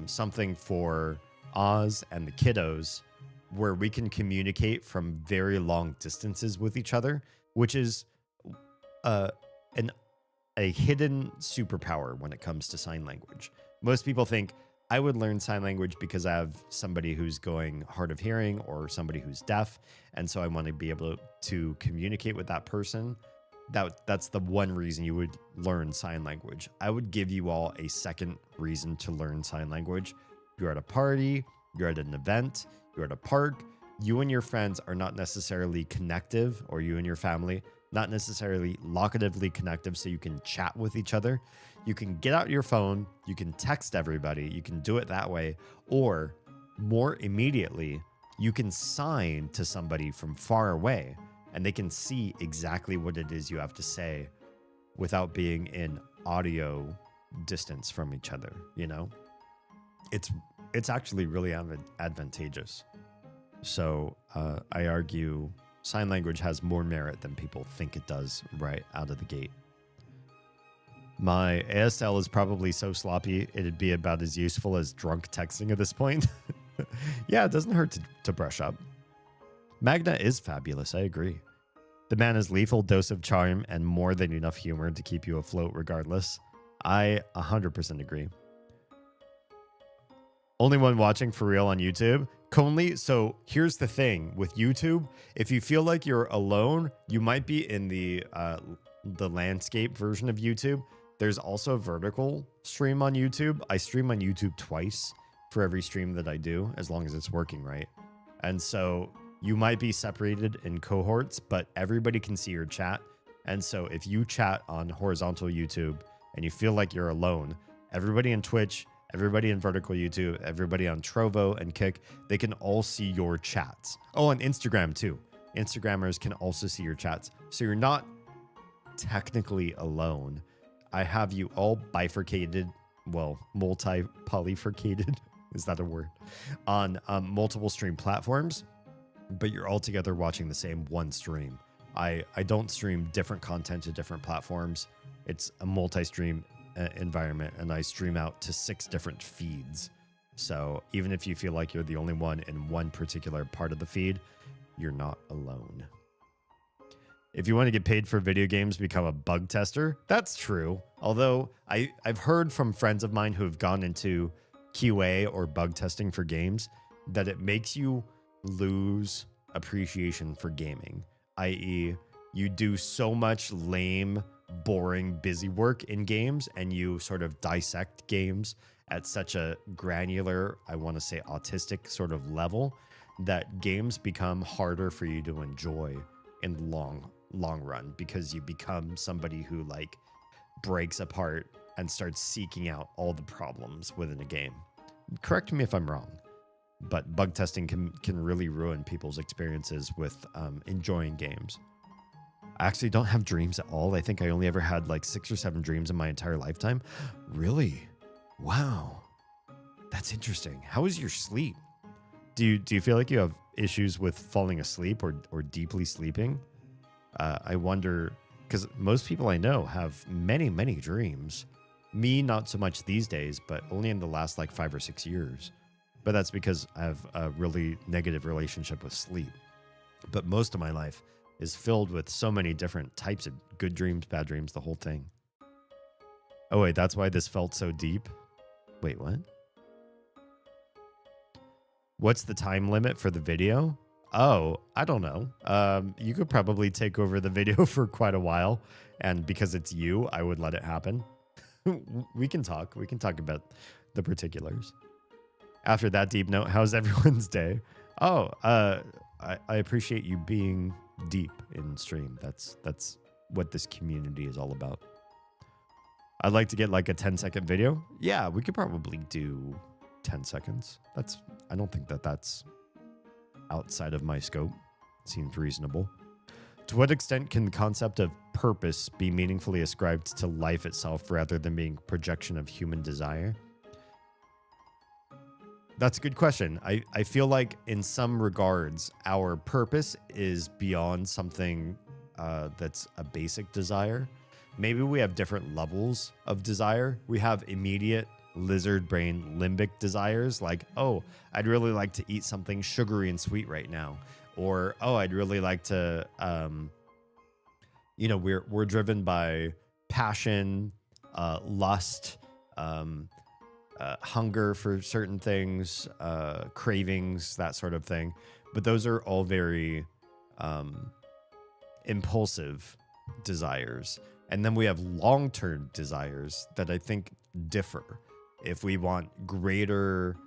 something for Oz and the kiddos, where we can communicate from very long distances with each other, which is a hidden superpower when it comes to sign language. Most people think I would learn sign language because I have somebody who's going hard of hearing or somebody who's deaf, and so I want to be able to communicate with that person. That's the one reason you would learn sign language. I would give you all a second reason to learn sign language. You're at a party, you're at an event, you're at a park, you and your friends are not necessarily connective, or you and your family, not necessarily locatively connective, so you can chat with each other. You can get out your phone, you can text everybody, you can do it that way, or more immediately, you can sign to somebody from far away and they can see exactly what it is you have to say without being in audio distance from each other, you know? It's actually really advantageous. So I argue sign language has more merit than people think it does right out of the gate. My ASL is probably so sloppy, it'd be about as useful as drunk texting at this point. Yeah, it doesn't hurt to brush up. Magna is fabulous, I agree. The man has lethal dose of charm and more than enough humor to keep you afloat regardless. I 100% agree. Only one watching for real on YouTube? Conley, so here's the thing with YouTube. If you feel like you're alone, you might be in the landscape version of YouTube. There's also a vertical stream on YouTube. I stream on YouTube twice for every stream that I do, as long as it's working right. And so you might be separated in cohorts, but everybody can see your chat. And so if you chat on horizontal YouTube and you feel like you're alone, everybody in Twitch, everybody in vertical YouTube, everybody on Trovo and Kick, they can all see your chats. Oh, and Instagram too. Instagrammers can also see your chats. So you're not technically alone. I have you all bifurcated, well, multi-polyfurcated, is that a word? On multiple stream platforms, but you're all together watching the same one stream. I don't stream different content to different platforms. It's a multi-stream environment, and I stream out to 6 different feeds. So even if you feel like you're the only one in one particular part of the feed, you're not alone. If you want to get paid for video games, become a bug tester. That's true. Although I've heard from friends of mine who have gone into QA or bug testing for games that it makes you lose appreciation for gaming, i.e. you do so much lame, boring, busy work in games, and you sort of dissect games at such a granular, I want to say autistic sort of level, that games become harder for you to enjoy in the long run, because you become somebody who like breaks apart and starts seeking out all the problems within a game. Correct me if I'm wrong, but bug testing can really ruin people's experiences with enjoying games. I actually don't have dreams at all. I think I only ever had like 6 or 7 dreams in my entire lifetime. Really? Wow. That's interesting. How is your sleep? Do you feel like you have issues with falling asleep or deeply sleeping? I wonder, because most people I know have many, many dreams. Me, not so much these days, but only in the last like 5 or 6 years. But that's because I have a really negative relationship with sleep. But most of my life is filled with so many different types of good dreams, bad dreams, the whole thing. Oh, wait, that's why this felt so deep? Wait, what? What's the time limit for the video? Oh, I don't know. You could probably take over the video for quite a while. And because it's you, I would let it happen. We can talk. We can talk about the particulars. After that deep note, how's everyone's day? Oh, I appreciate you being deep in stream. That's what this community is all about. I'd like to get like a 10-second video. Yeah, we could probably do 10 seconds. I don't think that's outside of my scope. Seems reasonable. To what extent can the concept of purpose be meaningfully ascribed to life itself rather than being a projection of human desire? That's a good question. I feel like in some regards, our purpose is beyond something that's a basic desire. Maybe we have different levels of desire. We have immediate lizard brain limbic desires like, oh, I'd really like to eat something sugary and sweet right now. Or, oh, I'd really like to, we're driven by passion, lust, hunger for certain things, cravings, that sort of thing. But those are all very impulsive desires. And then we have long-term desires that I think differ. If we want greater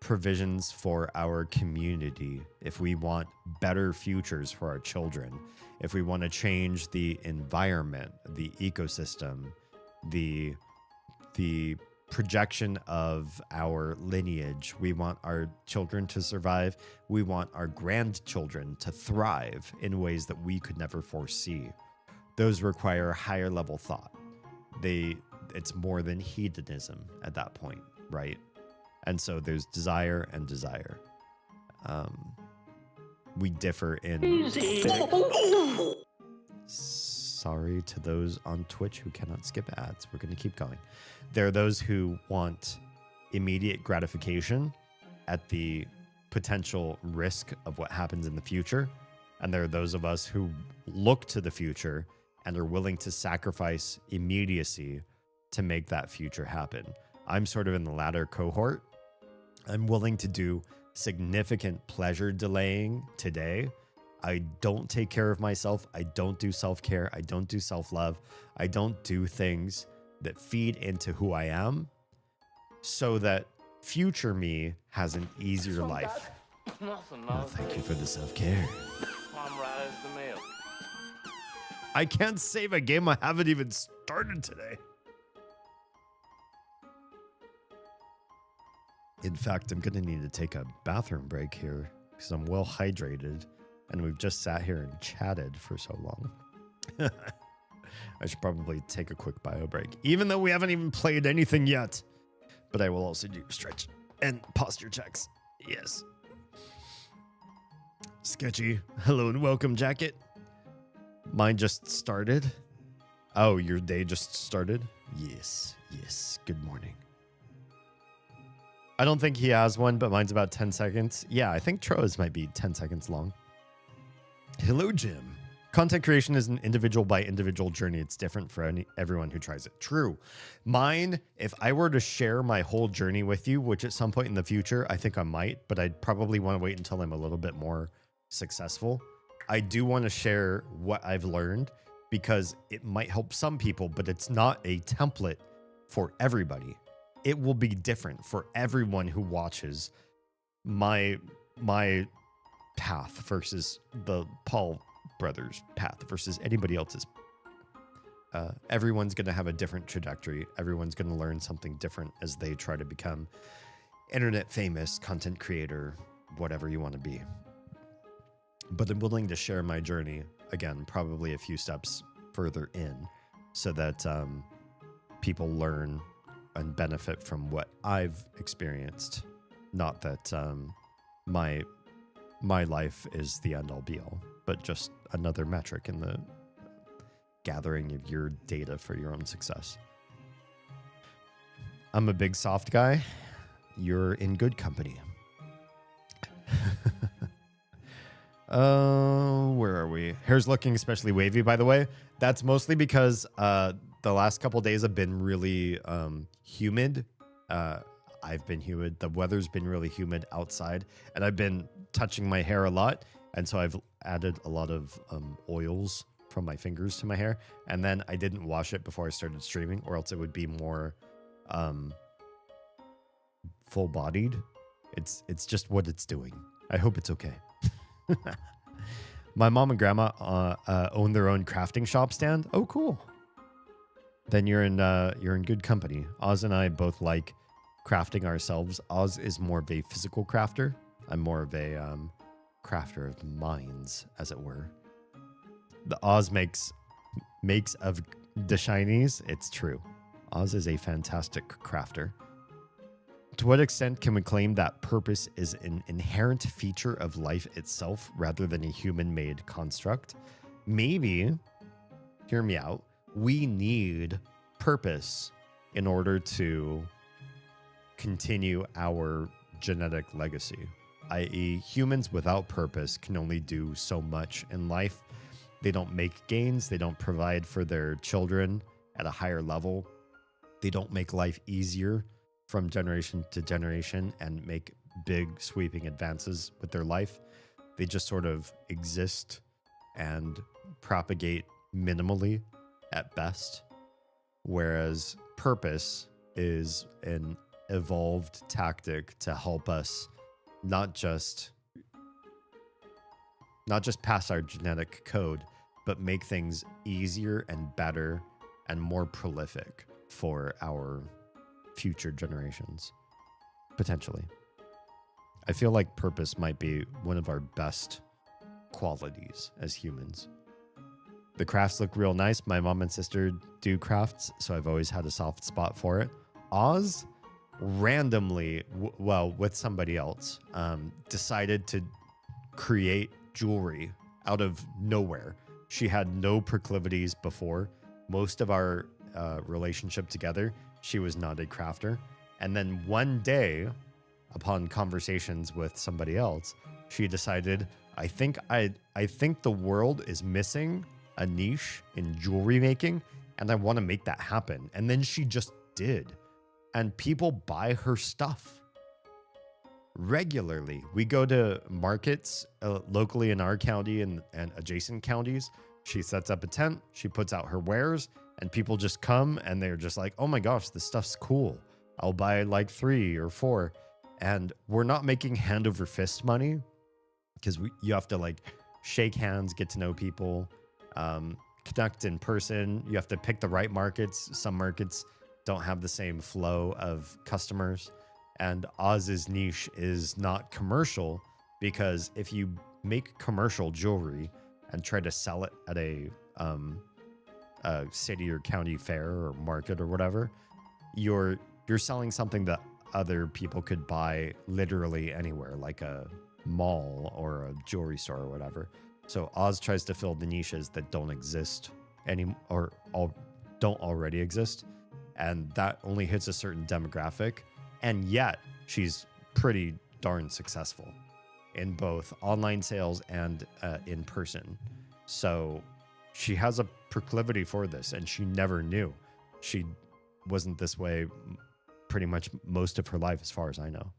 provisions for our community, if we want better futures for our children, if we want to change the environment, the ecosystem, the projection of our lineage, we want our children to survive, we want our grandchildren to thrive in ways that we could never foresee. Those require higher level thought. It's more than hedonism at that point, right? And so there's desire and desire. We differ in... Sorry to those on Twitch who cannot skip ads. We're going to keep going. There are those who want immediate gratification at the potential risk of what happens in the future. And there are those of us who look to the future and are willing to sacrifice immediacy to make that future happen. I'm sort of in the latter cohort. I'm willing to do significant pleasure delaying today. I don't take care of myself. I don't do self-care. I don't do self-love. I don't do things that feed into who I am so that future me has an easier life. Oh, thank you for the self-care. I can't save a game I haven't even started today. In fact, I'm going to need to take a bathroom break here because I'm well hydrated and we've just sat here and chatted for so long. I should probably take a quick bio break, even though we haven't even played anything yet. But I will also do stretch and posture checks. Yes. Sketchy. Hello and welcome, Jacket. Mine just started. Oh, your day just started? Yes. Good morning. I don't think he has one, but mine's about 10 seconds. Yeah, I think Tro's might be 10 seconds long. Hello, Jim. Content creation is an individual by individual journey. It's different for everyone who tries it. True. Mine, if I were to share my whole journey with you, which at some point in the future, I think I might, but I'd probably want to wait until I'm a little bit more successful. I do want to share what I've learned because it might help some people, but it's not a template for everybody. It will be different for everyone who watches my path versus the Paul brothers' path versus anybody else's. Everyone's going to have a different trajectory. Everyone's going to learn something different as they try to become internet famous, content creator, whatever you want to be. But I'm willing to share my journey, again, probably a few steps further in, so that people learn and benefit from what I've experienced. Not that my life is the end all be all, but just another metric in the gathering of your data for your own success. I'm a big soft guy. You're in good company. Where are we? Hair's looking especially wavy, by the way. That's mostly because the last couple days have been really humid. I've been humid. The weather's been really humid outside, and I've been touching my hair a lot. And so I've added a lot of oils from my fingers to my hair. And then I didn't wash it before I started streaming, or else it would be more full-bodied. It's just what it's doing. I hope it's okay. My mom and grandma own their own crafting shop stand. Oh, cool. Then you're in good company. Oz and I both like crafting ourselves. Oz is more of a physical crafter. I'm more of a crafter of minds, as it were. The Oz makes of the shinies. It's true. Oz is a fantastic crafter. To what extent can we claim that purpose is an inherent feature of life itself rather than a human-made construct? Maybe, hear me out, we need purpose in order to continue our genetic legacy, i.e., humans without purpose can only do so much in life. They don't make gains. They don't provide for their children at a higher level. They don't make life easier from generation to generation and make big sweeping advances with their life. They just sort of exist and propagate minimally at best. Whereas purpose is an evolved tactic to help us not just pass our genetic code, but make things easier and better and more prolific for our future generations, potentially. I feel like purpose might be one of our best qualities as humans. The crafts look real nice. My mom and sister do crafts, so I've always had a soft spot for it. Oz randomly, with somebody else, decided to create jewelry out of nowhere. She had no proclivities before. Most of our relationship together, she was not a crafter. And then one day, upon conversations with somebody else, she decided, I think the world is missing a niche in jewelry making, and I want to make that happen. And then she just did. And people buy her stuff regularly. We go to markets locally in our county and adjacent counties. She sets up a tent, she puts out her wares, and people just come and they're just like, oh my gosh, this stuff's cool. I'll buy like 3 or 4. And we're not making hand over fist money because you have to like shake hands, get to know people, connect in person. You have to pick the right markets. Some markets don't have the same flow of customers. And Oz's niche is not commercial, because if you make commercial jewelry and try to sell it at a city or county fair or market or whatever, you're selling something that other people could buy literally anywhere, like a mall or a jewelry store or whatever. So Oz tries to fill the niches that don't exist don't already exist, and that only hits a certain demographic. And yet she's pretty darn successful in both online sales and in person. So she has a proclivity for this, and she never knew. She wasn't this way pretty much most of her life, as far as I know.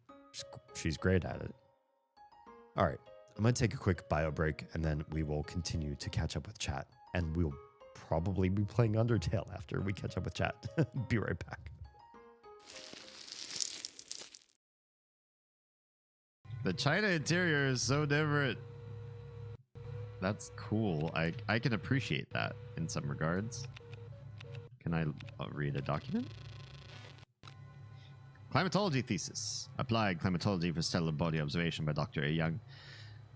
She's great at it. All right, I'm going to take a quick bio break, and then we will continue to catch up with chat. And we'll probably be playing Undertale after we catch up with chat. Be right back. The China interior is so different. That's cool. I can appreciate that in some regards. Can I read a document? Climatology thesis. Applied climatology for stellar body observation by Dr. A. Young.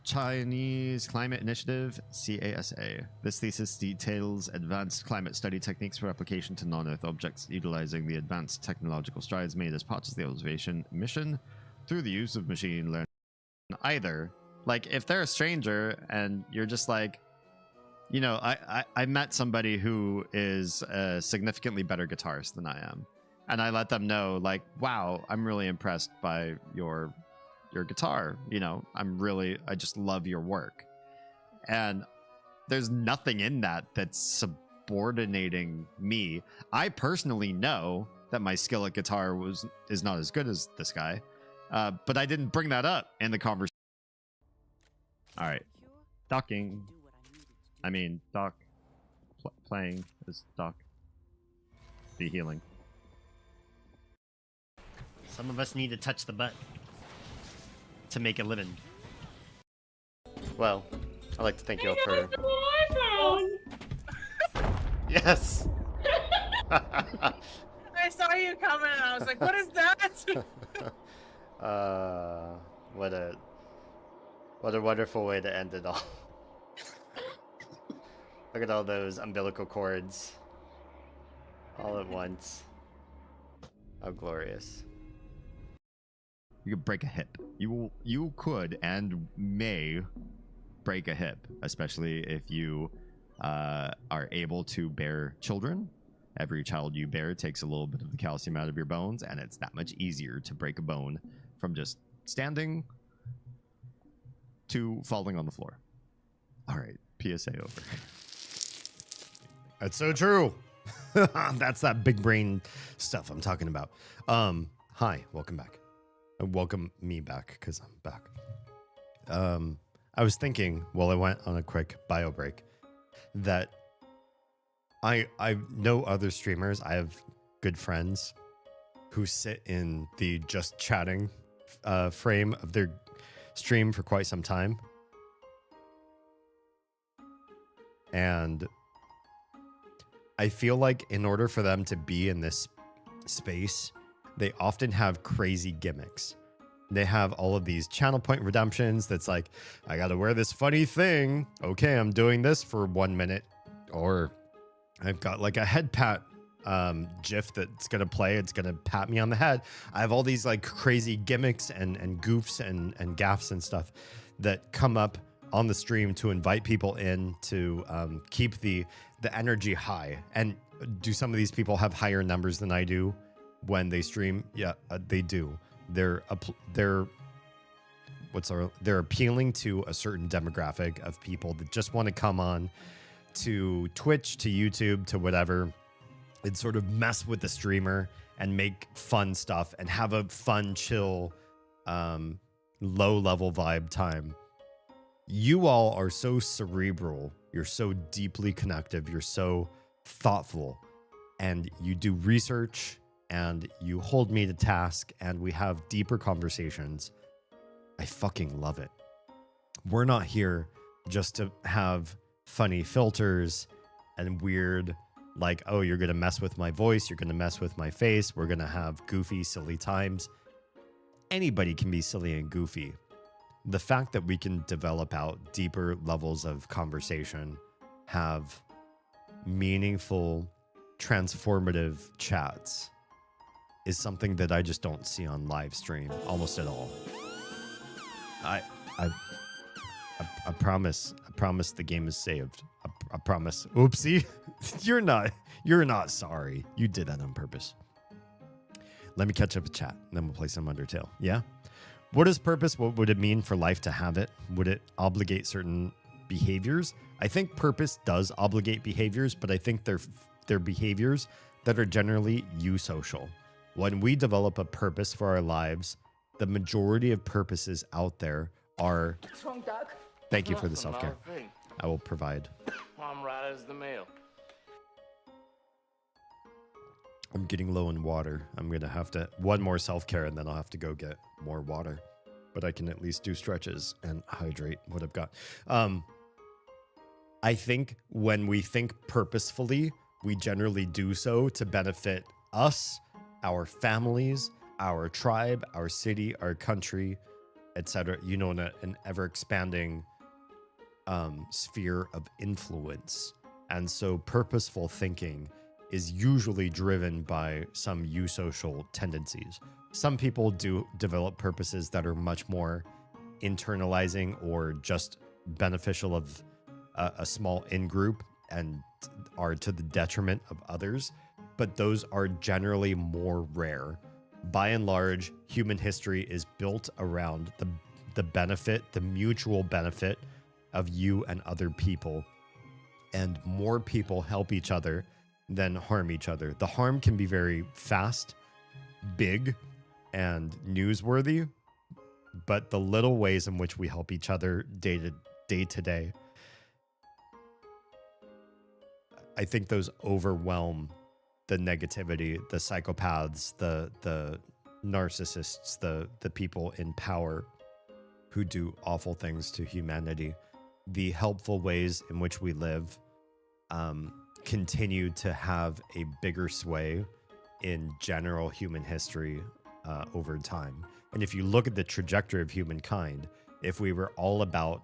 Chinese Climate Initiative, CASA. This thesis details advanced climate study techniques for application to non-Earth objects, utilizing the advanced technological strides made as part of the observation mission through the use of machine learning. Either, like, if they're a stranger and you're just like, you know, I met somebody who is a significantly better guitarist than I am, and I let them know, like, wow, I'm really impressed by your guitar, you know, I just love your work. And there's nothing in that that's subordinating me. I personally know that my skill at guitar is not as good as this guy, but I didn't bring that up in the conversation. All right, docking. I mean, doc. Playing is doc. Be healing. Some of us need to touch the butt to make a living. Well, I'd like to thank you all for... iPhone! Yes! I I saw you coming, and I was like, "What is that?" What a wonderful way to end it all. Look at all those umbilical cords all at once. How glorious. You could break a hip. You could and may break a hip, especially if you are able to bear children. Every child you bear takes a little bit of the calcium out of your bones, and it's that much easier to break a bone from just standing to falling on the floor. All right, PSA over. That's so true. That's that big brain stuff I'm talking about. Hi, welcome back. Welcome me back, because I'm back. I was thinking while I went on a quick bio break that I know other streamers. I have good friends who sit in the just chatting frame of their stream for quite some time. And I feel like in order for them to be in this space, they often have crazy gimmicks. They have all of these channel point redemptions that's like, I gotta wear this funny thing. Okay, I'm doing this for 1 minute. Or I've got like a head pat GIF that's gonna play. It's gonna pat me on the head. I have all these like crazy gimmicks and goofs and gaffs and stuff that come up on the stream to invite people in to keep the energy high. And do some of these people have higher numbers than I do when they stream? Yeah, they do. They're appealing to a certain demographic of people that just want to come on to Twitch, to YouTube, to whatever, and sort of mess with the streamer and make fun stuff and have a fun, chill, low-level vibe time. You all are so cerebral. You're so deeply connective. You're so thoughtful. And you do research, and you hold me to task, and we have deeper conversations. I fucking love it. We're not here just to have funny filters and weird, like, oh, you're going to mess with my voice, you're going to mess with my face, we're going to have goofy, silly times. Anybody can be silly and goofy. The fact that we can develop out deeper levels of conversation, have meaningful, transformative chats, is something that I just don't see on live stream almost at all. I promise the game is saved. I promise. Oopsie. You're not sorry. You did that on purpose. Let me catch up with chat, and then we'll play some Undertale. Yeah? What is purpose? What would it mean for life to have it? Would it obligate certain behaviors? I think purpose does obligate behaviors, but I think they're behaviors that are generally eusocial. When we develop a purpose for our lives, the majority of purposes out there are... What's wrong, Doug? Thank you for the self-care. I will provide. I'm right as the mail. I'm getting low in water. I'm going to have to... One more self-care, and then I'll have to go get more water. But I can at least do stretches and hydrate what I've got. I think when we think purposefully, we generally do so to benefit us, our families, our tribe, our city, our country, etc. You know, in an ever-expanding sphere of influence. And so purposeful thinking is usually driven by some eusocial tendencies. Some people do develop purposes that are much more internalizing or just beneficial of a small in-group and are to the detriment of others, but those are generally more rare. By and large, human history is built around the benefit, the mutual benefit of you and other people, and more people help each other than harm each other. The harm can be very fast, big, and newsworthy, but the little ways in which we help each other day to day, I think those overwhelm the negativity, the psychopaths, the narcissists, the people in power who do awful things to humanity. The helpful ways in which we live continue to have a bigger sway in general human history over time. And if you look at the trajectory of humankind, if we were all about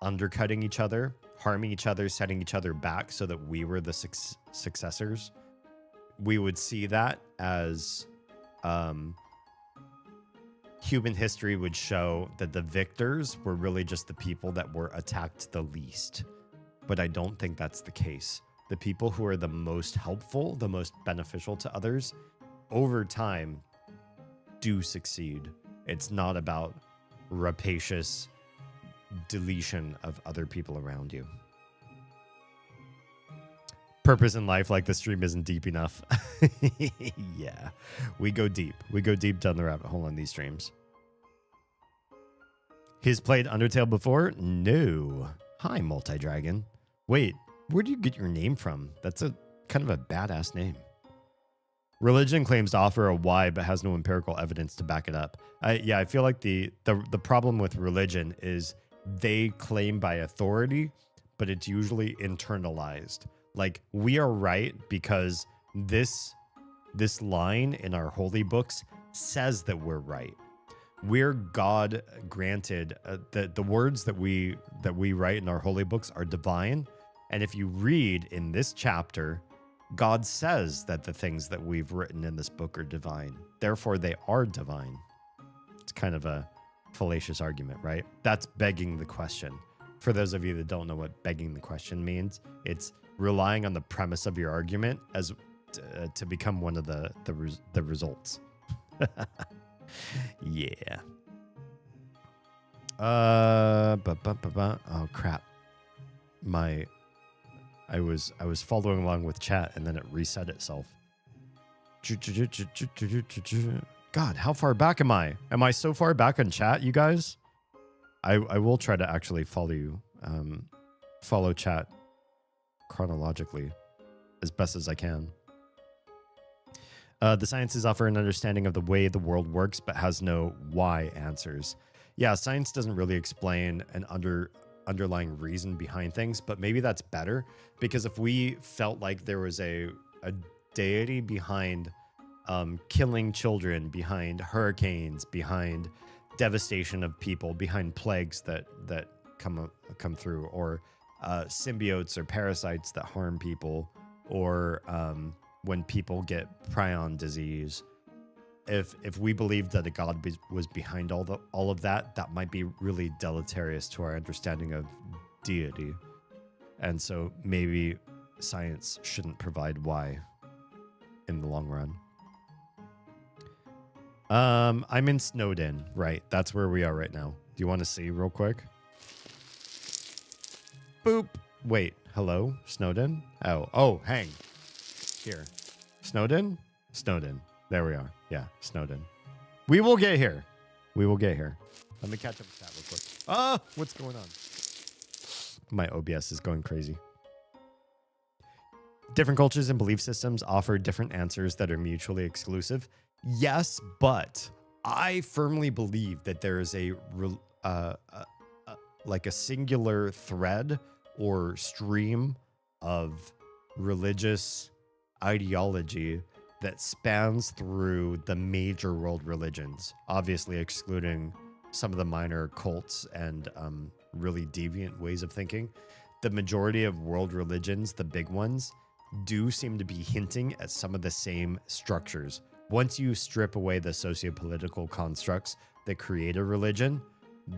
undercutting each other, harming each other, setting each other back so that we were the successors, we would see that as human history would show that the victors were really just the people that were attacked the least. But I don't think that's the case. The people who are the most helpful, the most beneficial to others, over time do succeed. It's not about rapacious deletion of other people around you. Purpose in life, like the stream isn't deep enough. Yeah, we go deep. We go deep down the rabbit hole on these streams. He's played Undertale before? No. Hi, Multi-Dragon. Wait, where do you get your name from? That's a kind of a badass name. Religion claims to offer a why, but has no empirical evidence to back it up. Yeah, I feel like the problem with religion is they claim by authority, but it's usually internalized. Like, we are right because this line in our holy books says that we're right. We're God granted. The words that we write in our holy books are divine. And if you read in this chapter, God says that the things that we've written in this book are divine. Therefore, they are divine. It's kind of a fallacious argument, right? That's begging the question. For those of you that don't know what begging the question means, it's relying on the premise of your argument as to become one of the results. Yeah. Oh crap. I was following along with chat and then it reset itself. God, how far back am I? Am I so far back on chat, you guys? I will try to actually follow chat chronologically as best as I can. The sciences offer an understanding of the way the world works, but has no why answers. Yeah, science doesn't really explain an underlying reason behind things, but maybe that's better, because if we felt like there was a deity behind killing children, behind hurricanes, behind devastation of people, behind plagues that come through, or symbiotes or parasites that harm people, or when people get prion disease. If we believed that a god was behind all of that, that might be really deleterious to our understanding of deity. And so maybe science shouldn't provide why in the long run. I'm in Snowdin, right? That's where we are right now. Do you want to see real quick? Boop. Wait, hello, Snowdin? Oh, hang. Here. Snowdin? Snowdin. There we are. Yeah, Snowdin. We will get here. We will get here. Let me catch up with that real quick. Oh, what's going on? My OBS is going crazy. Different cultures and belief systems offer different answers that are mutually exclusive. Yes, but I firmly believe that there is like a singular thread or stream of religious ideology that spans through the major world religions, obviously excluding some of the minor cults and really deviant ways of thinking. The majority of world religions, the big ones, do seem to be hinting at some of the same structures. Once you strip away the sociopolitical constructs that create a religion,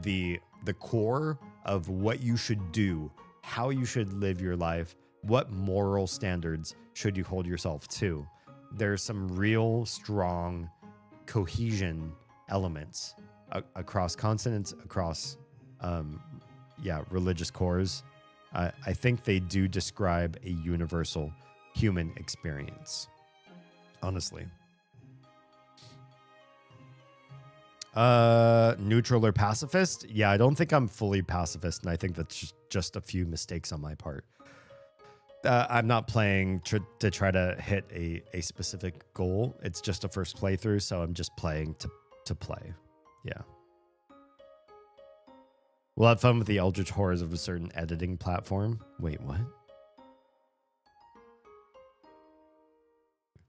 the core of what you should do, how you should live your life, what moral standards should you hold yourself to, there's some real strong cohesion elements across continents, across religious cores. I think they do describe a universal human experience, honestly. Neutral or pacifist? Yeah, I don't think I'm fully pacifist, and I think that's just a few mistakes on my part. I'm not playing to try to hit a specific goal. It's just a first playthrough, so I'm just playing to play. Yeah. We'll have fun with the eldritch horrors of a certain editing platform. Wait, what?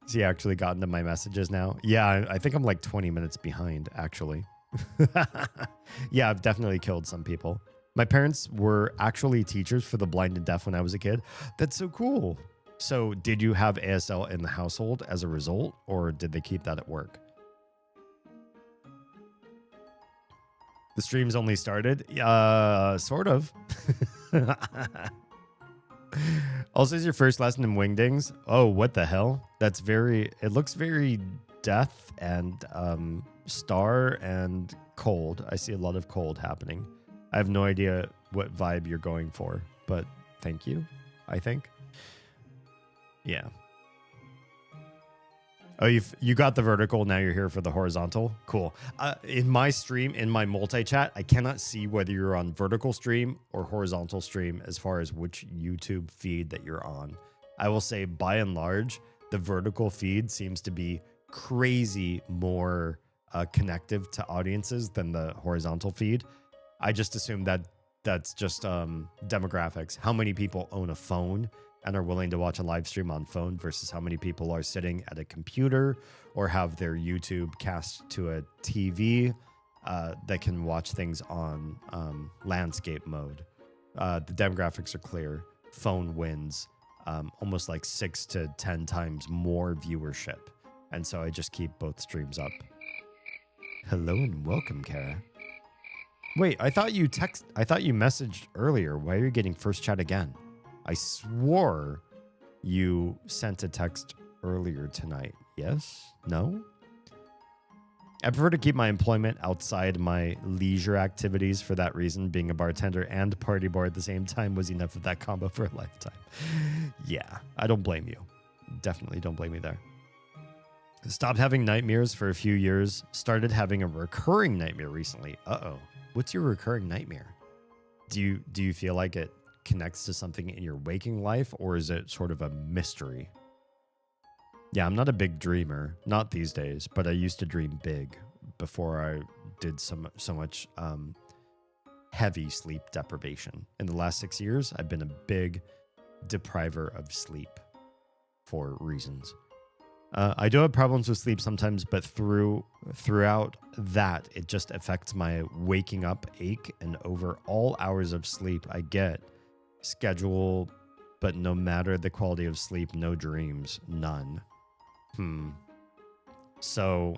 Has he actually gotten to my messages now? Yeah, I think I'm like 20 minutes behind, actually. Yeah, I've definitely killed some people. My parents were actually teachers for the blind and deaf when I was a kid. That's so cool. So did you have ASL in the household as a result, or did they keep that at work? The streams only started? Sort of. Also, is your first lesson in wingdings? Oh, what the hell? That's very, it looks very death and star and cold. I see a lot of cold happening. I have no idea what vibe you're going for, but thank you, I think. Yeah. Oh, you got the vertical. Now you're here for the horizontal. Cool. In my stream, in my multi-chat, I cannot see whether you're on vertical stream or horizontal stream as far as which YouTube feed that you're on. I will say, by and large, the vertical feed seems to be crazy more connective to audiences than the horizontal feed. I just assume that that's just demographics. How many people own a phone and are willing to watch a live stream on phone versus how many people are sitting at a computer or have their YouTube cast to a TV that can watch things on landscape mode. The demographics are clear. Phone wins almost like 6 to 10 times more viewership. And so I just keep both streams up. Hello and welcome, Kara. Wait, I thought you messaged earlier. Why are you getting first chat again? I swore you sent a text earlier tonight. Yes? No? I prefer to keep my employment outside my leisure activities for that reason. Being a bartender and party boy at the same time was enough of that combo for a lifetime. Yeah, I don't blame you. Definitely don't blame me there. Stopped having nightmares for a few years. Started having a recurring nightmare recently. Uh-oh. What's your recurring nightmare? Do you feel like it connects to something in your waking life, or is it sort of a mystery? Yeah, I'm not a big dreamer, not these days, but I used to dream big before I did so much heavy sleep deprivation. In the last 6 years, I've been a big depriver of sleep for reasons. I do have problems with sleep sometimes, but throughout that, it just affects my waking up ache, and over all hours of sleep I get, schedule, but no matter the quality of sleep, no dreams, none. So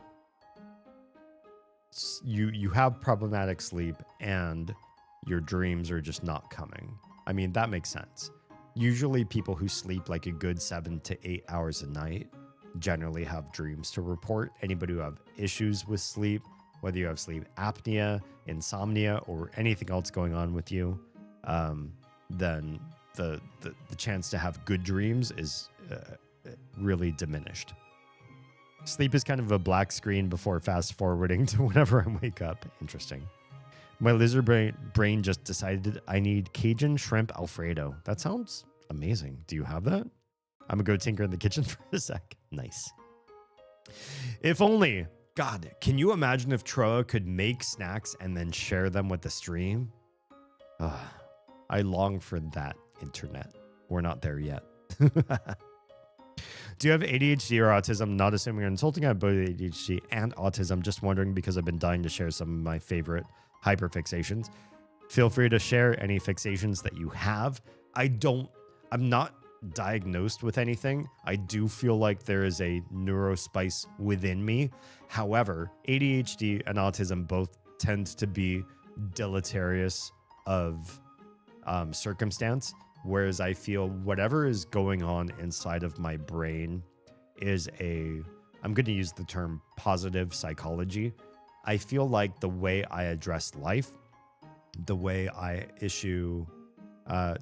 you have problematic sleep and your dreams are just not coming. I mean, that makes sense. Usually people who sleep like a good 7 to 8 hours a night generally have dreams to report. Anybody who have issues with sleep, whether you have sleep apnea, insomnia, or anything else going on with you, then the chance to have good dreams is really diminished. Sleep is kind of a black screen before fast forwarding to whenever I wake up. Interesting. My lizard brain just decided I need Cajun shrimp Alfredo. That sounds amazing. Do you have that? I'm gonna go tinker in the kitchen for a sec. Nice. If only, God, can you imagine if Troa could make snacks and then share them with the stream? I long for that internet. We're not there yet. Do you have ADHD or autism? Not assuming you're insulting. I have both ADHD and autism. Just wondering because I've been dying to share some of my favorite hyperfixations. Feel free to share any fixations that you have. I'm not diagnosed with anything. I do feel like there is a neurospice within me. However, ADHD and autism both tend to be deleterious of circumstance, whereas I feel whatever is going on inside of my brain is I'm going to use the term positive psychology. I feel like the way I address life, the way I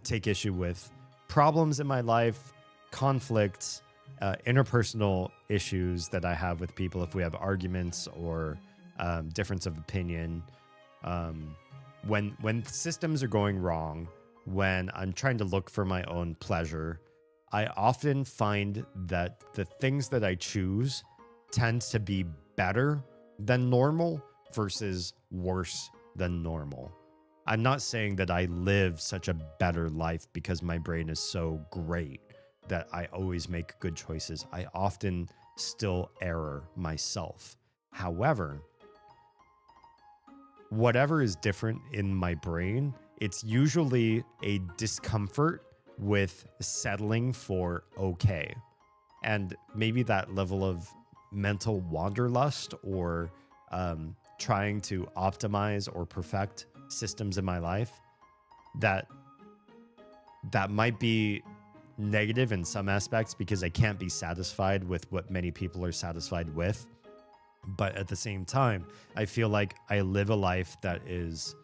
take issue with problems in my life, conflicts, interpersonal issues that I have with people, if we have arguments or difference of opinion, when systems are going wrong, when I'm trying to look for my own pleasure, I often find that the things that I choose tend to be better than normal versus worse than normal. I'm not saying that I live such a better life because my brain is so great. that I always make good choices. I often still error myself. However, whatever is different in my brain, it's usually a discomfort with settling for okay. And maybe that level of mental wanderlust or trying to optimize or perfect systems in my life that might be negative in some aspects because I can't be satisfied with what many people are satisfied with. But at the same time, I feel like I live a life that is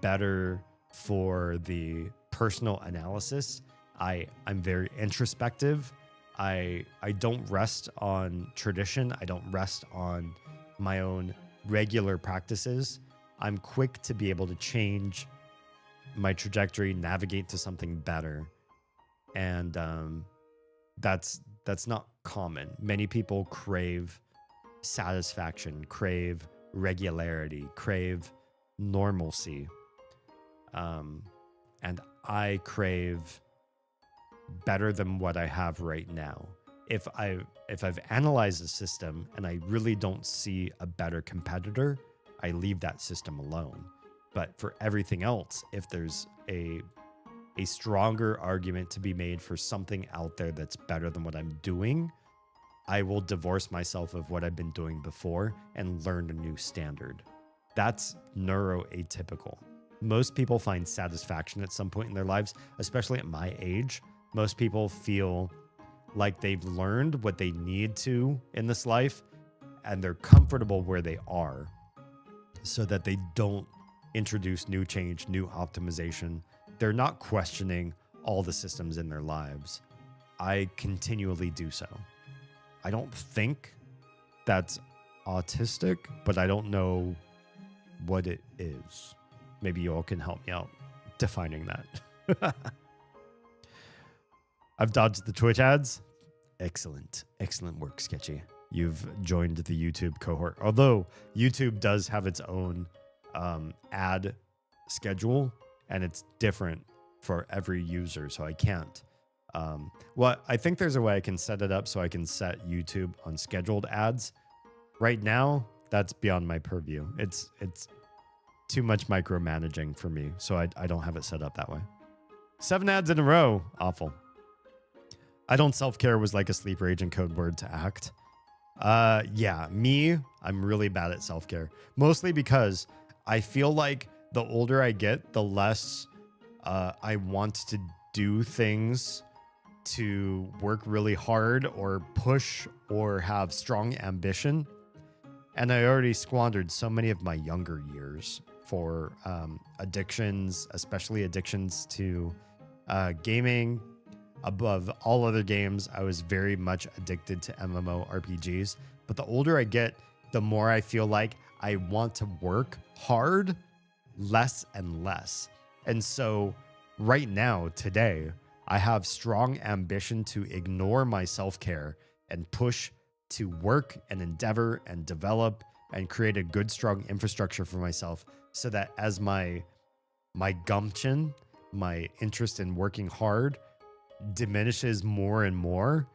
better for the personal analysis. I'm very introspective. I don't rest on tradition. I don't rest on my own regular practices. I'm quick to be able to change my trajectory, navigate to something better. And that's not common. Many people crave satisfaction, crave regularity, crave normalcy. And I crave better than what I have right now. If I've analyzed the system and I really don't see a better competitor, I leave that system alone. But for everything else, if there's a stronger argument to be made for something out there that's better than what I'm doing, I will divorce myself of what I've been doing before and learn a new standard. That's neuroatypical. Most people find satisfaction at some point in their lives, especially at my age. Most people feel like they've learned what they need to in this life and they're comfortable where they are so that they don't introduce new change, new optimization. They're not questioning all the systems in their lives. I continually do so. I don't think that's autistic, but I don't know what it is. Maybe you all can help me out defining that. I've dodged the Twitch ads. Excellent. Excellent work, Sketchy. You've joined the YouTube cohort. Although YouTube does have its own ad schedule, and it's different for every user, so I can't. I think there's a way I can set it up so I can set YouTube on scheduled ads. Right now, that's beyond my purview. It's too much micromanaging for me, so I don't have it set up that way. 7 ads in a row. Awful. I don't self-care was like a sleeper agent code word to act. Yeah, me, I'm really bad at self-care. Mostly because I feel like the older I get, the less I want to do things to work really hard or push or have strong ambition. And I already squandered so many of my younger years for addictions, especially addictions to gaming. Above all other games, I was very much addicted to MMORPGs. But the older I get, the more I feel like I want to work hard less and less. And so right now, today, I have strong ambition to ignore my self-care and push to work and endeavor and develop and create a good, strong infrastructure for myself so that as my gumption, my interest in working hard diminishes more and more,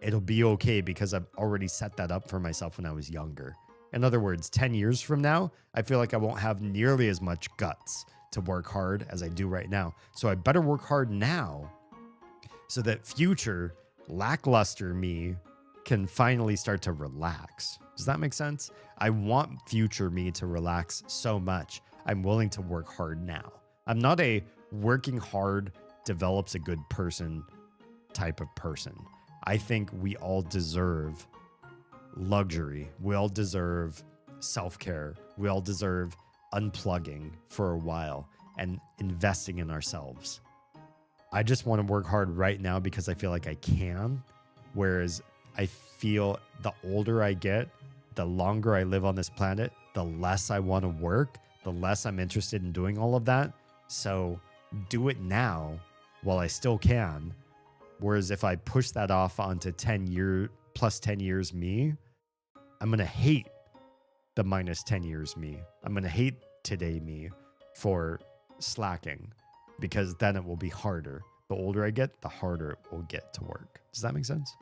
it'll be okay because I've already set that up for myself when I was younger. In other words, 10 years from now, I feel like I won't have nearly as much guts to work hard as I do right now. So I better work hard now so that future lackluster me can finally start to relax. Does that make sense? I want future me to relax so much. I'm willing to work hard now. I'm not a working hard develops a good person type of person. I think we all deserve luxury. We all deserve self-care. We all deserve unplugging for a while and investing in ourselves. I just want to work hard right now because I feel like I can. Whereas I feel the older I get, the longer I live on this planet, the less I want to work, the less I'm interested in doing all of that. So do it now while I still can. Whereas if I push that off onto 10 years me, I'm going to hate the minus 10 years me. I'm going to hate today me for slacking because then it will be harder. The older I get, the harder it will get to work. Does that make sense?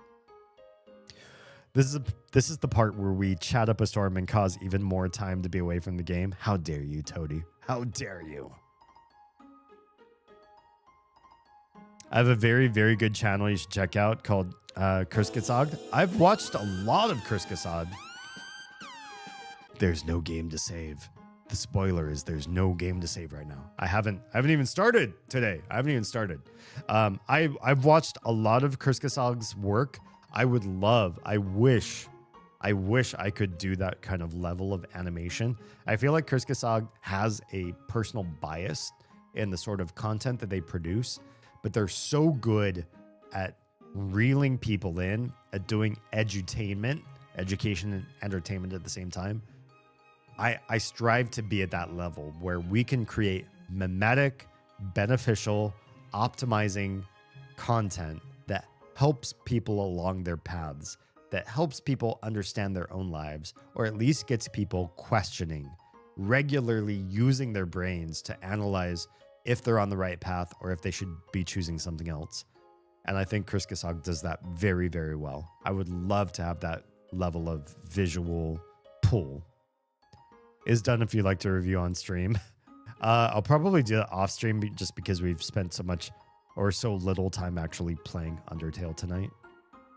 This is the part where we chat up a storm and cause even more time to be away from the game. How dare you, Toady? How dare you? I have a very, very good channel you should check out called Kurskasad. I've watched a lot of Kurskasad. There's no game to save. The spoiler is there's no game to save right now. I haven't even started today. I haven't even started. I've watched a lot of Kurskasad's work. I wish I could do that kind of level of animation. I feel like Kurskasad has a personal bias in the sort of content that they produce, but they're so good at reeling people in, at doing edutainment, education and entertainment at the same time. I strive to be at that level where we can create mimetic, beneficial, optimizing content that helps people along their paths, that helps people understand their own lives, or at least gets people questioning, regularly using their brains to analyze if they're on the right path or if they should be choosing something else. And I think Kurskasad does that very, very well. I would love to have that level of visual pull. Is done if you'd like to review on stream. I'll probably do it off stream just because we've spent so much or so little time actually playing Undertale tonight.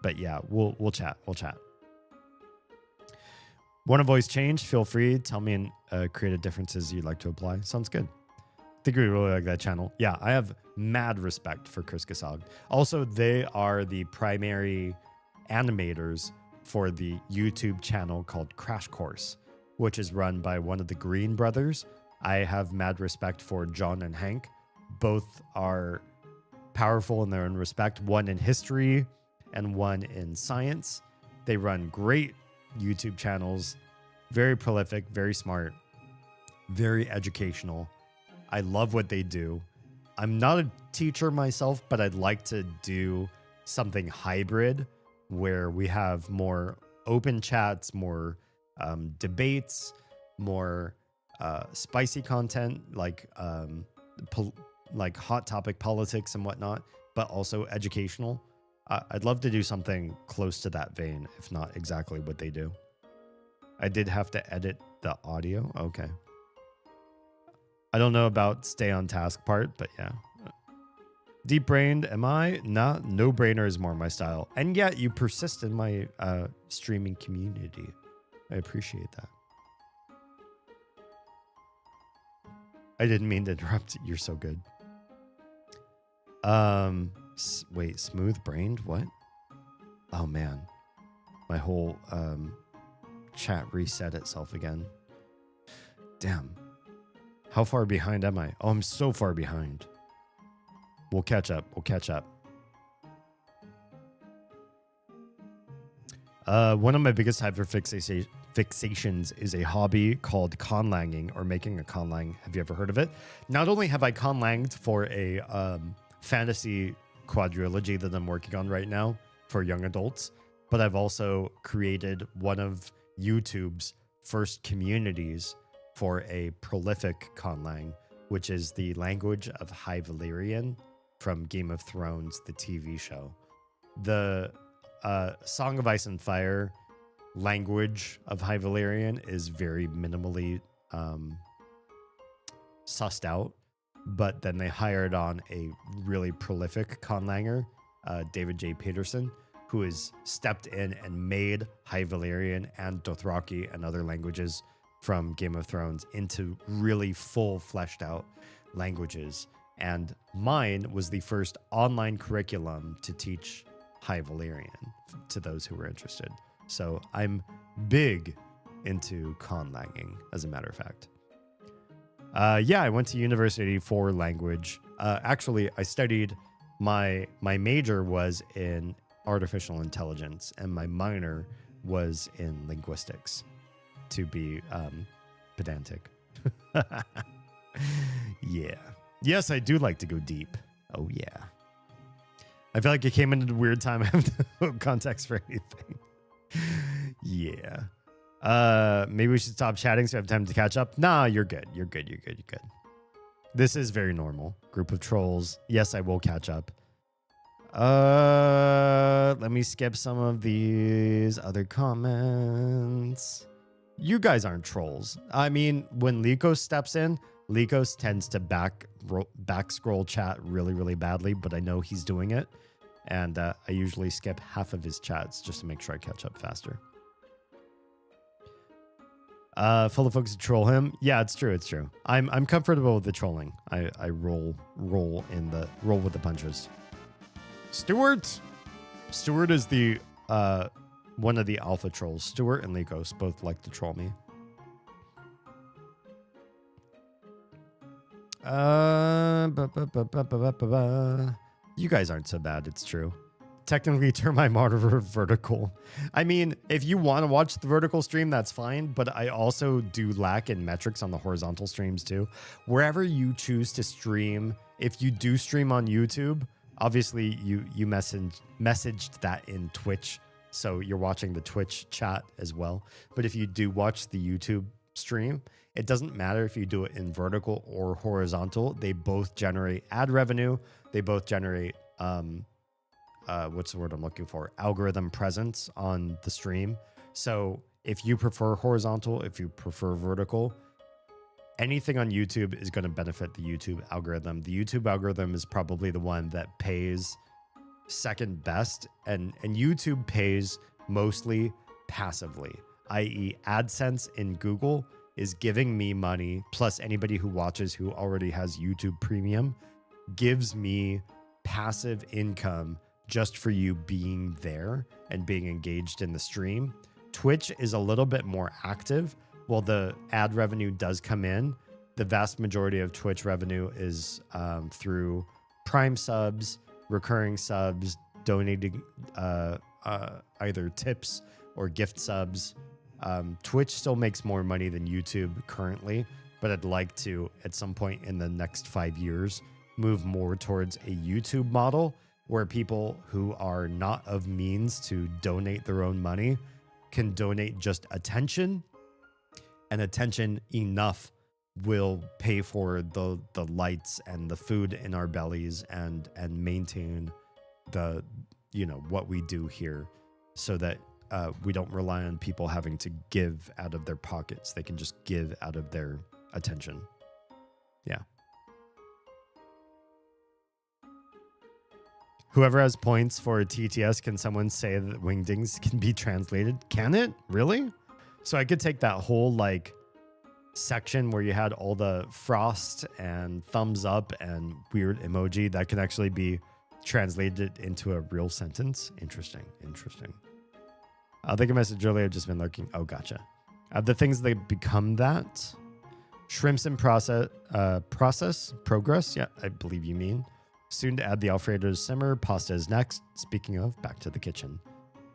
But yeah, we'll chat. We'll chat. Want a voice change? Feel free. Tell me and creative differences you'd like to apply. Sounds good. I think we really like that channel. Yeah, I have mad respect for Kurskasad. Also, they are the primary animators for the YouTube channel called Crash Course, which is run by one of the Green brothers. I have mad respect for John and Hank. Both are powerful in their own respect, one in history and one in science. They run great YouTube channels, very prolific, very smart, very educational. I love what they do. I'm not a teacher myself, but I'd like to do something hybrid where we have more open chats, more debates, more spicy content like hot topic politics and whatnot, but also educational. I'd love to do something close to that vein, if not exactly what they do. I did have to edit the audio. Okay. I don't know about stay on task part, but yeah. Deep brained, am I? Nah, no brainer is more my style. And yet you persist in my streaming community. I appreciate that. I didn't mean to interrupt. You're so good. Wait, smooth brained? What? Oh man. My whole chat reset itself again. Damn. How far behind am I? Oh, I'm so far behind. We'll catch up. We'll catch up. One of my biggest hyperfixations is a hobby called conlanging, or making a conlang. Have you ever heard of it? Not only have I conlanged for a fantasy quadrilogy that I'm working on right now for young adults, but I've also created one of YouTube's first communities for a prolific conlang, which is the language of High Valyrian from Game of Thrones, the TV show. The Song of Ice and Fire language of High Valyrian is very minimally sussed out, but then they hired on a really prolific conlanger, David J. Peterson, who has stepped in and made High Valyrian and Dothraki and other languages from Game of Thrones into really full fleshed out languages. And mine was the first online curriculum to teach High Valyrian to those who were interested. So I'm big into conlanging, as a matter of fact. Yeah, I went to university for language. Actually, I studied, my major was in artificial intelligence, and my minor was in linguistics, to be pedantic. Yeah. Yes, I do like to go deep. Oh, yeah. I feel like it came into a weird time. I have no context for anything. Yeah. Maybe we should stop chatting so I have time to catch up. Nah, you're good. You're good. You're good. You're good. This is very normal. Group of trolls. Yes, I will catch up. Let me skip some of these other comments. You guys aren't trolls. I mean, when Lycos steps in, Lycos tends to back scroll chat really, really badly, but I know he's doing it. And I usually skip half of his chats just to make sure I catch up faster. Full of folks to troll him. Yeah, it's true. It's true. I'm comfortable with the trolling. I roll with the punches. Stuart is the one of the alpha trolls. Stuart and Lycos both like to troll me. You guys aren't so bad. It's true. Technically, turn my monitor vertical. I mean, if you want to watch the vertical stream, that's fine. But I also do lack in metrics on the horizontal streams too. Wherever you choose to stream, if you do stream on YouTube, obviously you messaged that in Twitch, so you're watching the Twitch chat as well. But if you do watch the YouTube stream, it doesn't matter if you do it in vertical or horizontal. They both generate ad revenue. They both generate what's the word I'm looking for? Algorithm presence on the stream. So if you prefer horizontal, if you prefer vertical, anything on YouTube is going to benefit the YouTube algorithm. The YouTube algorithm is probably the one that pays second best, and YouTube pays mostly passively, i.e. AdSense in Google is giving me money, plus anybody who watches who already has YouTube Premium gives me passive income just for you being there and being engaged in the stream. Twitch is a little bit more active. While the ad revenue does come in, the vast majority of Twitch revenue is through Prime subs, recurring subs, donating either tips or gift subs. Twitch still makes more money than YouTube currently, but I'd like to, at some point in the next 5 years, move more towards a YouTube model where people who are not of means to donate their own money can donate just attention, and attention enough will pay for the lights and the food in our bellies and maintain the, you know, what we do here, so that we don't rely on people having to give out of their pockets. They can just give out of their attention. Yeah. Whoever has points for TTS, can someone say that wingdings can be translated? Can it? Really? So I could take that whole like section where you had all the frost and thumbs up and weird emoji that can actually be translated into a real sentence. Interesting. Interesting. I think a message earlier, I've just been lurking. Oh, gotcha. The things that become that. Shrimps in progress. Yeah, I believe you mean. Soon to add the Alfredo to simmer. Pasta is next. Speaking of, back to the kitchen.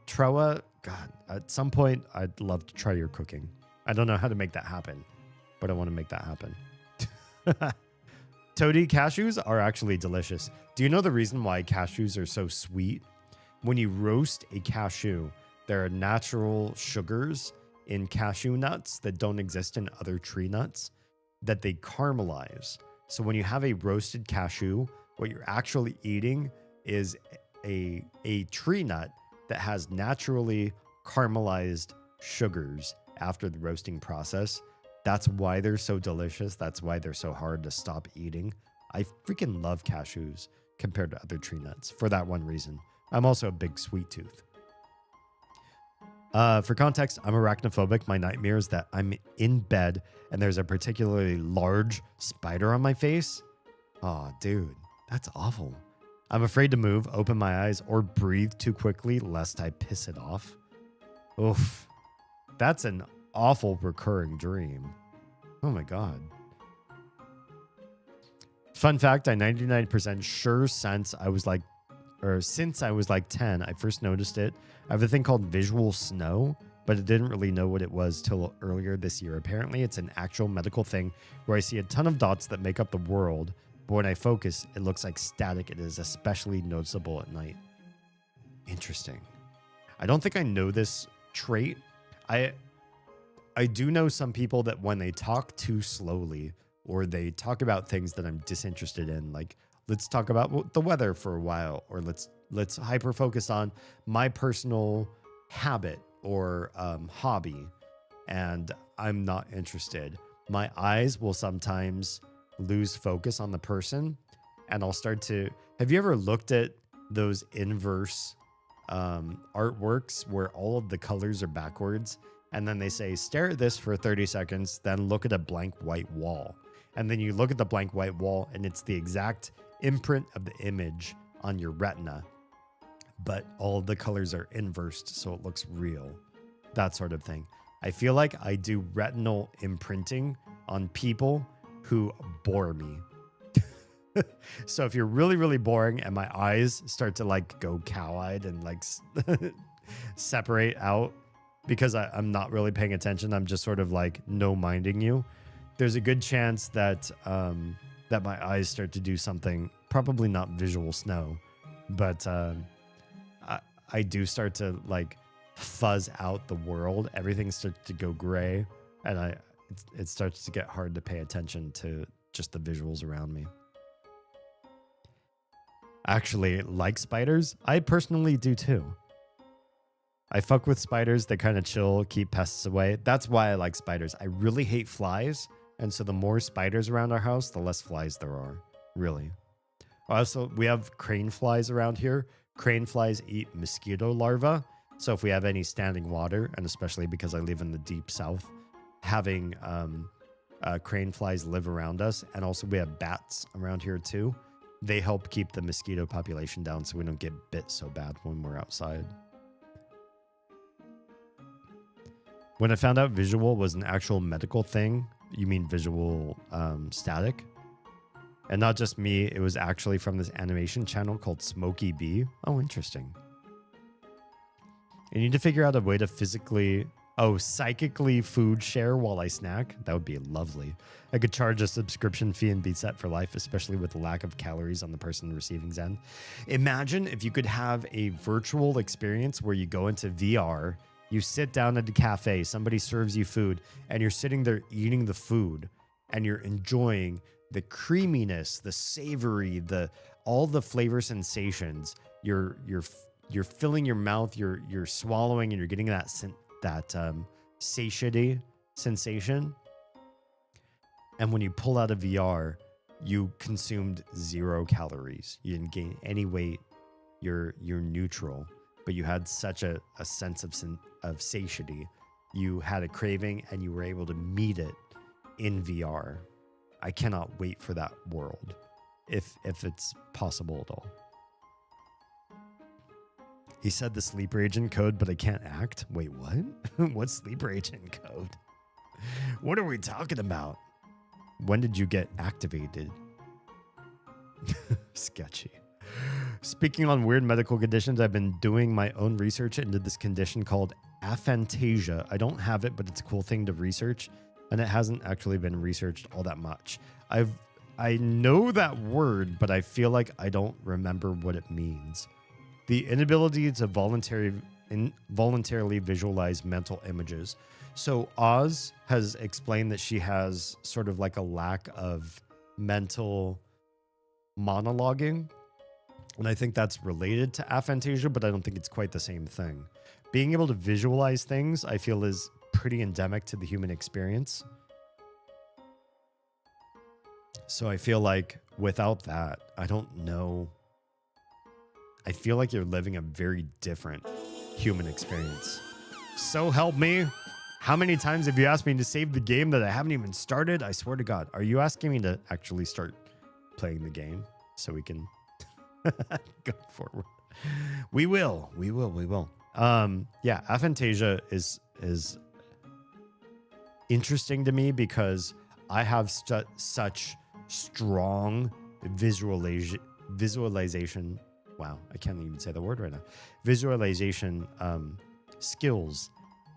Troa, God, at some point, I'd love to try your cooking. I don't know how to make that happen, but I want to make that happen. Toady cashews are actually delicious. Do you know the reason why cashews are so sweet? When you roast a cashew, there are natural sugars in cashew nuts that don't exist in other tree nuts that they caramelize. So when you have a roasted cashew, what you're actually eating is a tree nut that has naturally caramelized sugars after the roasting process. That's why they're so delicious. That's why they're so hard to stop eating. I freaking love cashews compared to other tree nuts for that one reason. I'm also a big sweet tooth. For context, I'm arachnophobic. My nightmare is that I'm in bed and there's a particularly large spider on my face. Oh, dude, that's awful. I'm afraid to move, open my eyes, or breathe too quickly lest I piss it off. Oof. That's an awful recurring dream. Oh my God. Fun fact, I 99% sure since I was like 10, I first noticed it. I have a thing called visual snow, but I didn't really know what it was till earlier this year. Apparently, it's an actual medical thing where I see a ton of dots that make up the world, but when I focus, it looks like static. It is especially noticeable at night. Interesting. I don't think I know this trait. I do know some people that when they talk too slowly or they talk about things that I'm disinterested in, like let's talk about the weather for a while, or let's let's hyper focus on my personal habit or hobby, and I'm not interested. My eyes will sometimes lose focus on the person, and I'll start to. Have you ever looked at those inverse artworks where all of the colors are backwards, and then they say stare at this for 30 seconds, then look at a blank white wall, and then you look at the blank white wall and it's the exact imprint of the image on your retina, but all of the colors are inversed so it looks real, that sort of thing. I feel like I do retinal imprinting on people who bore me. So if you're really, really boring and my eyes start to like go cow-eyed and like separate out because I'm not really paying attention, I'm just sort of like no minding you, there's a good chance that that my eyes start to do something, probably not visual snow, but I do start to like fuzz out the world. Everything starts to go gray, and it starts to get hard to pay attention to just the visuals around me. Actually, like spiders, I personally do too. I fuck with spiders. They kind of chill, keep pests away. That's why I like spiders. I really hate flies, and so the more spiders around our house, the less flies there are, really. Also, we have crane flies around here. Crane flies eat mosquito larvae. So if we have any standing water, and especially because I live in the deep south, having crane flies live around us, and also we have bats around here too. They help keep the mosquito population down so we don't get bit so bad when we're outside. When I found out visual was an actual medical thing, you mean visual static? And not just me, it was actually from this animation channel called Smokey Bee. Oh, interesting. You need to figure out a way to psychically food share while I snack. That would be lovely. I could charge a subscription fee and be set for life, especially with the lack of calories on the person receiving end. Imagine if you could have a virtual experience where you go into VR, you sit down at a cafe, somebody serves you food, and you're sitting there eating the food, and you're enjoying the creaminess, the savory, all the flavor sensations. You're filling your mouth, you're swallowing, and you're getting that satiety sensation. And when you pull out of VR, you consumed 0 calories. You didn't gain any weight. You're neutral, but you had such a sense of satiety. You had a craving, and you were able to meet it in VR. I cannot wait for that world, if it's possible at all. He said the sleeper agent code, but I can't act. Wait, what? What's sleeper agent code? What are we talking about? When did you get activated? Sketchy. Speaking on weird medical conditions, I've been doing my own research into this condition called aphantasia. I don't have it, but it's a cool thing to research, and it hasn't actually been researched all that much. I know that word, but I feel like I don't remember what it means. The inability to voluntarily visualize mental images. So Oz has explained that she has sort of like a lack of mental monologuing. And I think that's related to aphantasia, but I don't think it's quite the same thing. Being able to visualize things, I feel, is pretty endemic to the human experience. So I feel like without that, I don't know. I feel like you're living a very different human experience. So help me. How many times have you asked me to save the game that I haven't even started? I swear to God. Are you asking me to actually start playing the game so we can go forward? We will. Yeah, aphantasia is interesting to me because I have such strong visualization. Wow, I can't even say the word right now. Visualization skills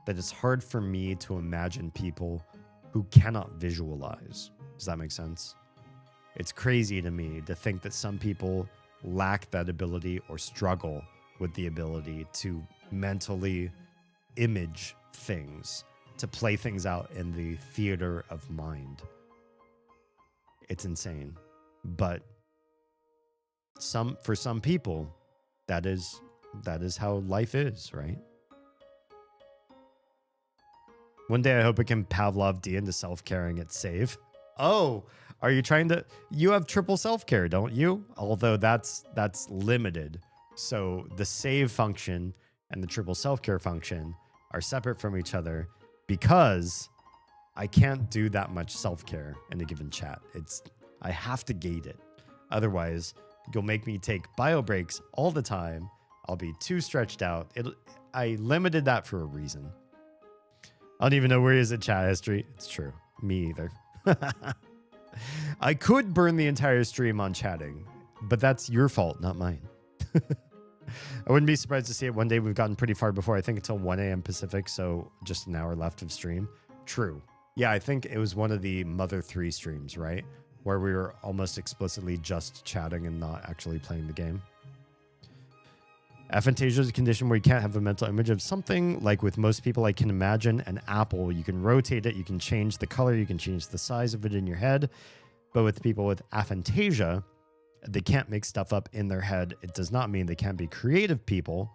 that it's hard for me to imagine people who cannot visualize. Does that make sense? It's crazy to me to think that some people lack that ability or struggle with the ability to mentally image things, to play things out in the theater of mind. It's insane. But for some people, that is how life is, right? One day I hope I can Pavlov D into self-caring at save. Oh, are you trying to... You have triple self-care, don't you? Although that's limited. So the save function and the triple self-care function are separate from each other because I can't do that much self-care in a given chat. I have to gate it. Otherwise, you'll make me take bio breaks all the time. I'll be too stretched out. I limited that for a reason. I don't even know where he is in chat history. It's true. Me either. I could burn the entire stream on chatting, but that's your fault, not mine. I wouldn't be surprised to see it one day. We've gotten pretty far before. I think until 1 a.m. Pacific, so just an hour left of stream. True. Yeah, I think it was one of the Mother 3 streams, right? Where we were almost explicitly just chatting and not actually playing the game. Aphantasia is a condition where you can't have a mental image of something. Like with most people, I can imagine an apple. You can rotate it, you can change the color, you can change the size of it in your head. But with people with aphantasia, they can't make stuff up in their head. It does not mean they can't be creative people.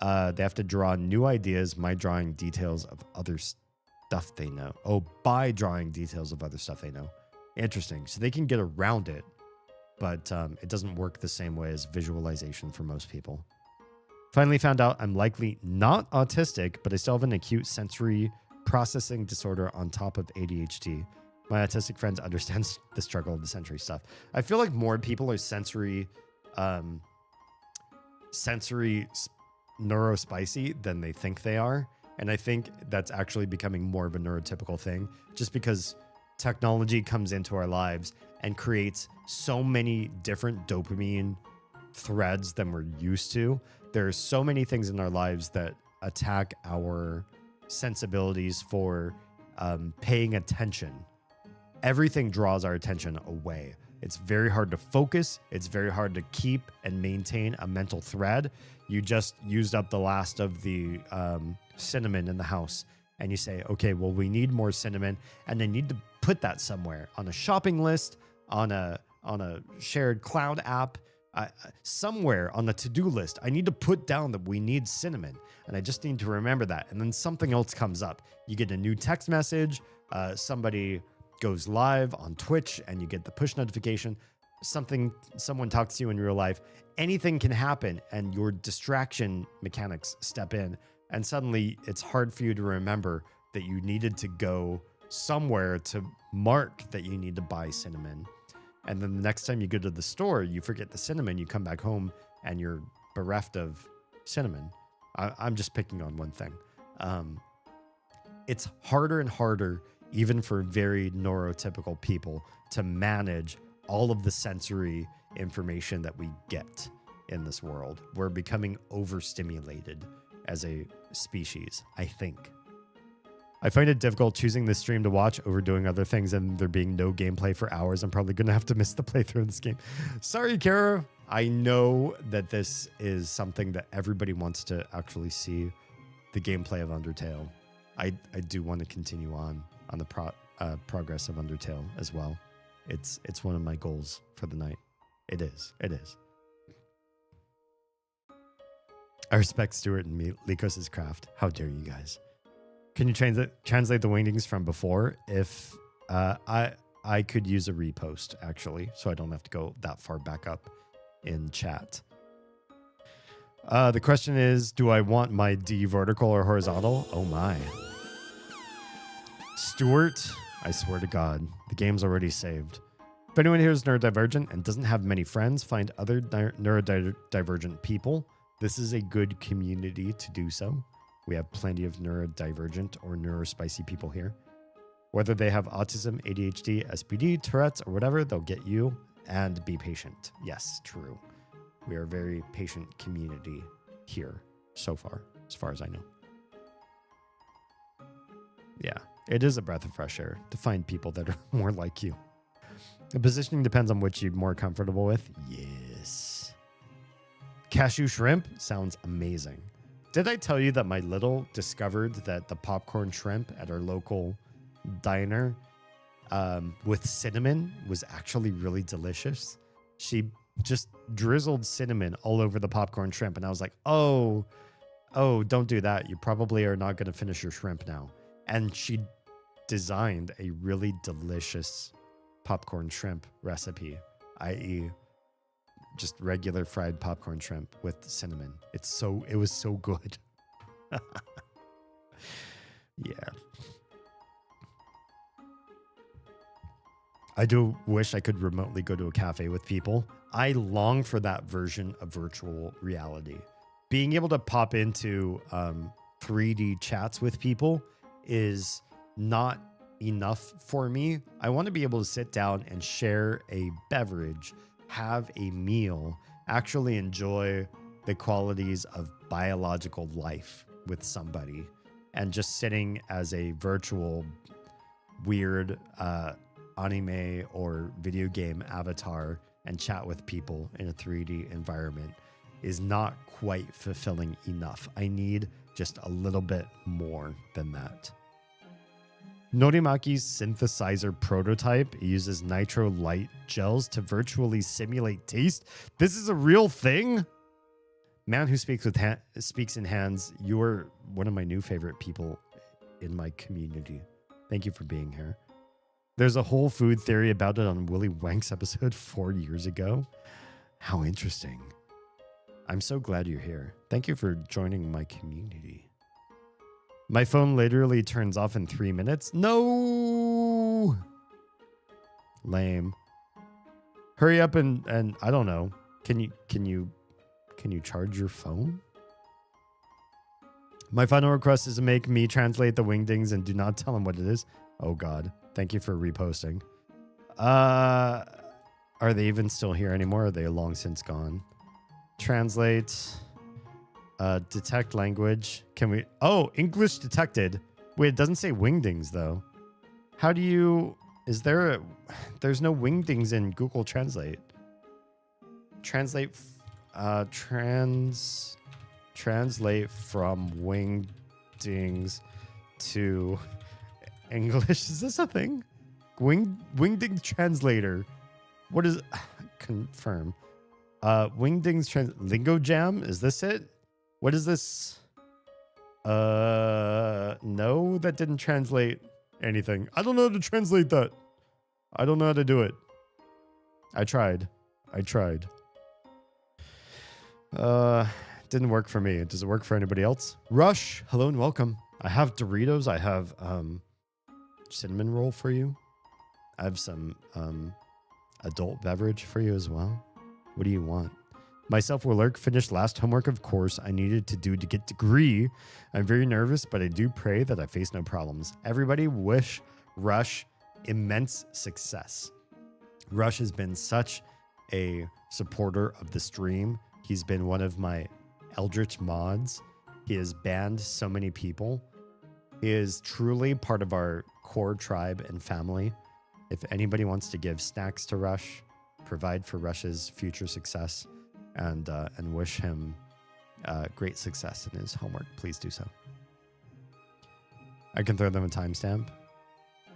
They have to draw new ideas by drawing details of other stuff they know. Oh, by drawing details of other stuff they know. Interesting. So they can get around it, but it doesn't work the same way as visualization for most people. Finally found out I'm likely not autistic, but I still have an acute sensory processing disorder on top of ADHD. My autistic friends understand the struggle of the sensory stuff. I feel like more people are sensory neurospicy than they think they are. And I think that's actually becoming more of a neurotypical thing just because technology comes into our lives and creates so many different dopamine threads than we're used to. There's so many things in our lives that attack our sensibilities for paying attention. Everything draws our attention away. It's very hard to focus. It's very hard to keep and maintain a mental thread. You just used up the last of the cinnamon in the house and you say, okay, well, we need more cinnamon, and I need to put that somewhere on a shopping list, on a shared cloud app, somewhere on the to-do list. I need to put down that we need cinnamon, and I just need to remember that. And then something else comes up. You get a new text message. Somebody goes live on Twitch, and you get the push notification. Someone talks to you in real life. Anything can happen, and your distraction mechanics step in, and suddenly it's hard for you to remember that you needed to go somewhere to mark that you need to buy cinnamon. And then the next time you go to the store, you forget the cinnamon, you come back home and you're bereft of cinnamon. I'm just picking on one thing. It's harder and harder, even for very neurotypical people, to manage all of the sensory information that we get in this world. We're becoming overstimulated as a species, I think. I find it difficult choosing this stream to watch over doing other things and there being no gameplay for hours. I'm probably going to have to miss the playthrough of this game. Sorry, Kara. I know that this is something that everybody wants to actually see, the gameplay of Undertale. I do want to continue on the progress of Undertale as well. It's one of my goals for the night. It is. I respect Stuart and Likos' craft. How dare you guys? Can you translate the wingdings from before? If I could use a repost, actually, so I don't have to go that far back up in chat. The question is, do I want my D vertical or horizontal? Oh my. Stuart, I swear to God, the game's already saved. If anyone here is neurodivergent and doesn't have many friends, find other neurodivergent people. This is a good community to do so. We have plenty of neurodivergent or neurospicy people here. Whether they have autism, ADHD, SPD, Tourette's, or whatever, they'll get you, and be patient. Yes, true. We are a very patient community here so far, as far as I know. Yeah, it is a breath of fresh air to find people that are more like you. The positioning depends on which you're more comfortable with. Yes. Cashew shrimp sounds amazing. Did I tell you that my little discovered that the popcorn shrimp at our local diner with cinnamon was actually really delicious? She just drizzled cinnamon all over the popcorn shrimp. And I was like, oh, don't do that. You probably are not going to finish your shrimp now. And she designed a really delicious popcorn shrimp recipe, i.e., just regular fried popcorn shrimp with cinnamon. It was so good. Yeah. I do wish I could remotely go to a cafe with people. I long for that version of virtual reality. Being able to pop into 3D chats with people is not enough for me. I want to be able to sit down and share a beverage, have a meal, actually enjoy the qualities of biological life with somebody, and just sitting as a virtual weird anime or video game avatar and chat with people in a 3D environment is not quite fulfilling enough. I need just a little bit more than that. Norimaki's synthesizer prototype uses nitro light gels to virtually simulate taste. This is a real thing? Man who speaks in hands, you're one of my new favorite people in my community. Thank you for being here. There's a whole food theory about it on Willy Wank's episode 4 years ago. How interesting. I'm so glad you're here. Thank you for joining my community. My phone literally turns off in 3 minutes. No! Lame. Hurry up and I don't know. Can you charge your phone? My final request is to make me translate the wingdings and do not tell him what it is. Oh God. Thank you for reposting. Are they even still here anymore? Or are they long since gone? Translate. Detect language. Can we? Oh, English detected. Wait, it doesn't say wingdings though. How do you? Is there? There's no wingdings in Google Translate. Translate. Translate from wingdings to English. Is this a thing? Wingdings translator. What is? Confirm. Wingdings Lingo Jam. Is this it? What is this? No, that didn't translate anything. I don't know how to translate that. I don't know how to do it. I tried. Didn't work for me. Does it work for anybody else? Rush, hello and welcome. I have Doritos. I have cinnamon roll for you. I have some adult beverage for you as well. What do you want? Myself will lurk. Finished last homework, of course, I needed to do to get degree. I'm very nervous, but I do pray that I face no problems. Everybody wish Rush immense success. Rush has been such a supporter of the stream. He's been one of my Eldritch mods. He has banned so many people. He is truly part of our core tribe and family. If anybody wants to give snacks to Rush, provide for Rush's future success, and wish him great success in his homework, please do so. I can throw them a timestamp.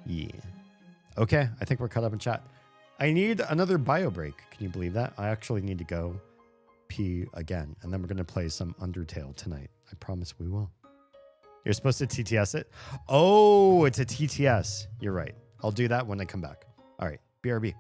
Yeah. Okay, I think we're caught up in chat. I need another bio break. Can you believe that? I actually need to go pee again, and then we're going to play some Undertale tonight. I promise we will. You're supposed to TTS it? Oh, it's a TTS. You're right. I'll do that when I come back. All right, BRB.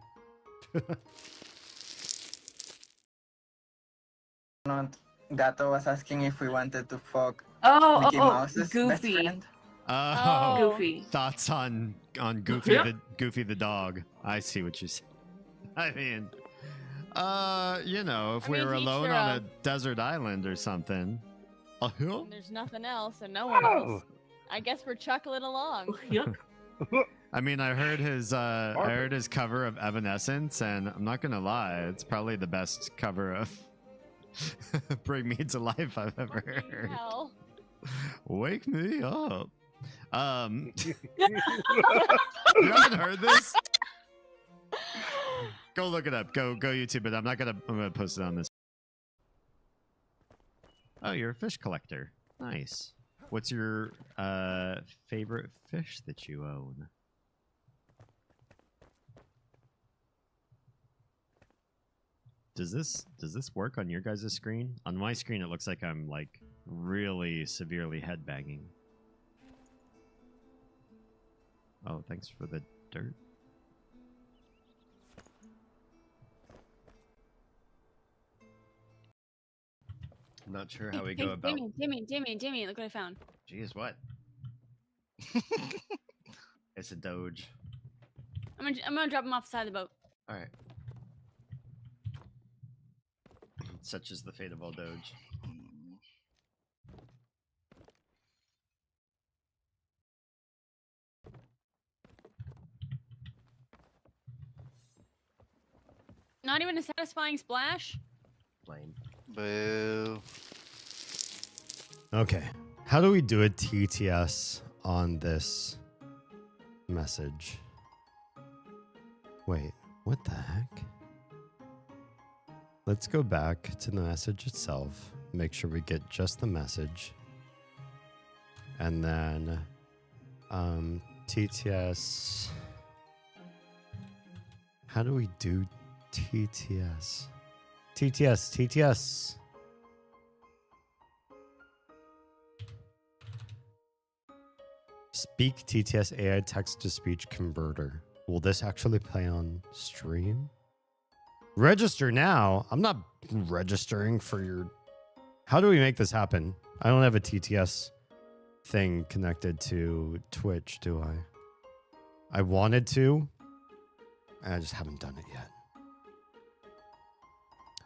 Gato was asking if we wanted to fuck Oh, Mouse's best Goofy. friend. Oh, Goofy. thoughts on Goofy Yeah. Goofy the dog. I see what you say. I mean, you know, if we were teach alone their on a own. desert island or something. And there's nothing else and no one else. I guess we're chuckling along. Yep. I mean, I heard his cover of Evanescence, and I'm not gonna lie, it's probably the best cover of Bring Me to Life I've ever heard. Hell. Wake me up. You haven't heard this? Go look it up. Go YouTube it. I'm gonna post it on this. Oh, you're a fish collector. Nice. What's your favorite fish that you own? Does this work on your guys' screen? On my screen, it looks like I'm like really severely headbanging. Oh, thanks for the dirt. I'm not sure how we go about. Jimmy, look what I found. Jeez, what? It's a doge. I'm gonna drop him off the side of the boat. All right. Such is the fate of all doge. Not even a satisfying splash. Lame. Boo. Okay. How do we do a TTS on this message? Wait, what the heck? Let's go back to the message itself. Make sure we get just the message. And then TTS. How do we do TTS? TTS. Speak TTS AI text to speech converter. Will this actually play on stream? Register now. I'm not registering for your... How do we make this happen? I don't have a TTS thing connected to Twitch, do I? I wanted to. I just haven't done it yet.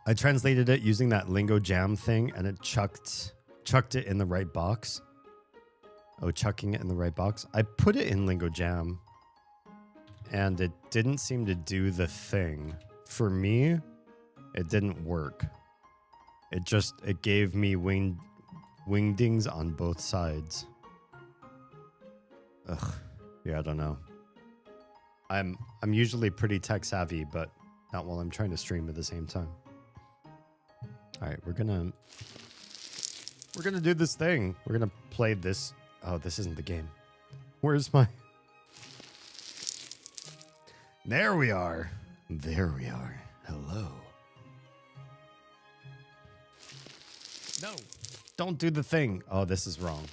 I translated it using that Lingo Jam thing, and it chucked it in the right box. Oh, chucking it in the right box. I put it in Lingo Jam, and it didn't seem to do the thing. For me, it didn't work. It gave me wingdings on both sides. Ugh. Yeah, I don't know. I'm usually pretty tech savvy, but not while I'm trying to stream at the same time. All right, we're gonna do this thing. We're gonna play this. Oh, this isn't the game. Where's my... There we are. There we are. Hello. No. Don't do the thing. Oh, this is wrong.